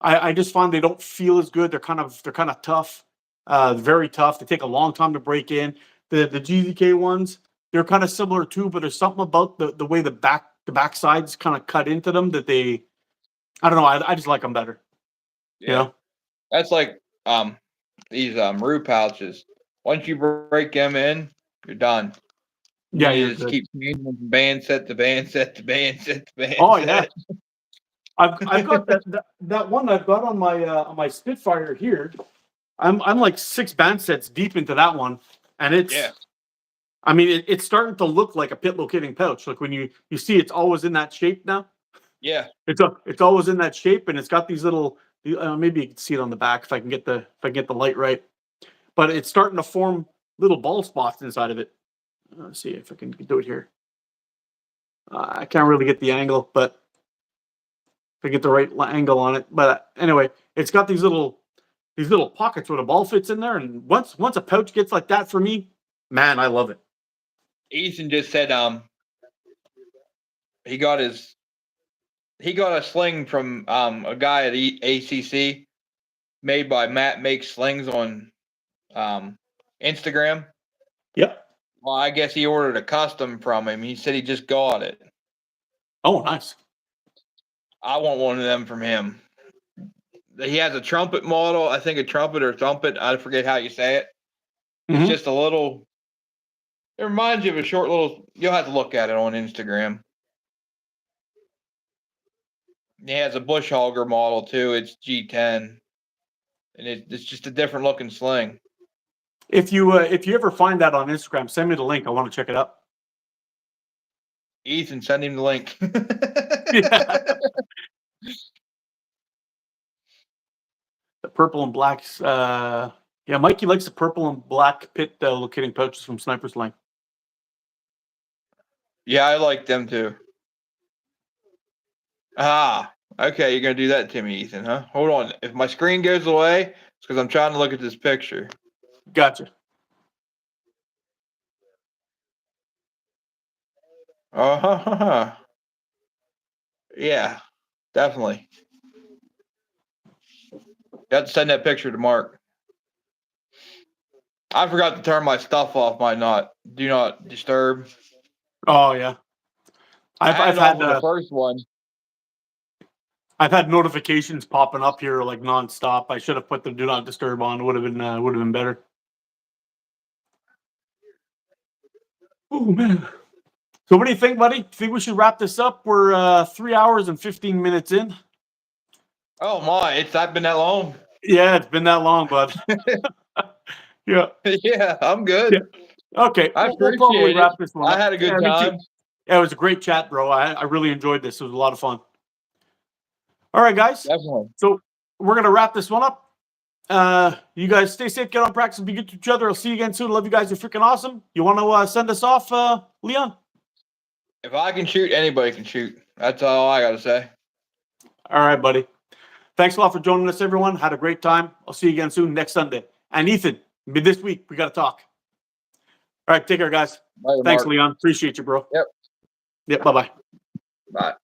I just find they don't feel as good. They're kind of tough, very tough. They take a long time to break in. The GZK ones, they're kind of similar too, but there's something about the way the back sides kind of cut into them that I don't know. I just like them better. yeah, You know? that's like these Rue pouches. Once you break them in, you're done. Yeah, you you're just good. keep changing from band set to band set to band set to band Oh set. yeah. I've got that one I've got on my Spitfire here. I'm like 6 band sets deep into that one, and it's I mean it's starting to look like a pit locating pouch. Like when you see it's always in that shape now. Yeah. It's always in that shape, and it's got these little maybe you can see it on the back if I can get the light right. But it's starting to form little ball spots inside of it. Let's see if I can do it here. I can't really get the angle, but to get the right angle on it. But anyway, it's got these little pockets where the ball fits in there. And once a pouch gets like that for me, man, I love it. Ethan just said he got a sling from a guy at ACC, made by Matt Makes Slings on Instagram. Yep. Well, I guess he ordered a custom from him. He said he just got it. Oh, nice. I want one of them from him. He has a trumpet model. I think a trumpet or trumpet. I forget how you say it. It's just a little. It reminds you of a short little. You'll have to look at it on Instagram. He has a bush hogger model too. It's G10, and it's just a different looking sling. If you ever find that on Instagram, send me the link. I want to check it out. Ethan, send him the link. Yeah. The purple and blacks. Yeah, Mikey likes the purple and black pit locating pouches from Sniper Sling. Yeah, I like them too. Okay, you're gonna do that to me, Ethan, huh? Hold on. If my screen goes away, it's because I'm trying to look at this picture. Gotcha. Yeah, definitely. Got to send that picture to Mark. I forgot to turn my stuff off. Do not disturb. Oh yeah. I've had the first one. I've had notifications popping up here like nonstop. I should have put the do not disturb on. Would have been better. Oh man. So what do you think, buddy? Think we should wrap this up? We're 3 hours and 15 minutes in. Oh my, it's not been that long. Yeah, it's been that long, bud. Yeah. Yeah, I'm good. Yeah. Okay. I We'll probably appreciate it. wrap this one I up. had a good Yeah, me too. time. Yeah, it was a great chat, bro. I really enjoyed this. It was a lot of fun. All right, guys. Definitely. So we're gonna wrap this one up. You guys stay safe, get on practice, be good to each other. I'll see you again soon. Love you guys. You're freaking awesome. You want to send us off, Leon? If I can shoot, anybody can shoot. That's all I got to say. All right, buddy. Thanks a lot for joining us, everyone. Had a great time. I'll see you again soon next Sunday. And Ethan, this week we got to talk. All right, take care, guys. Bye, Thanks, Mark. Leon. Appreciate you, bro. Yep. Yep. Bye-bye. Bye.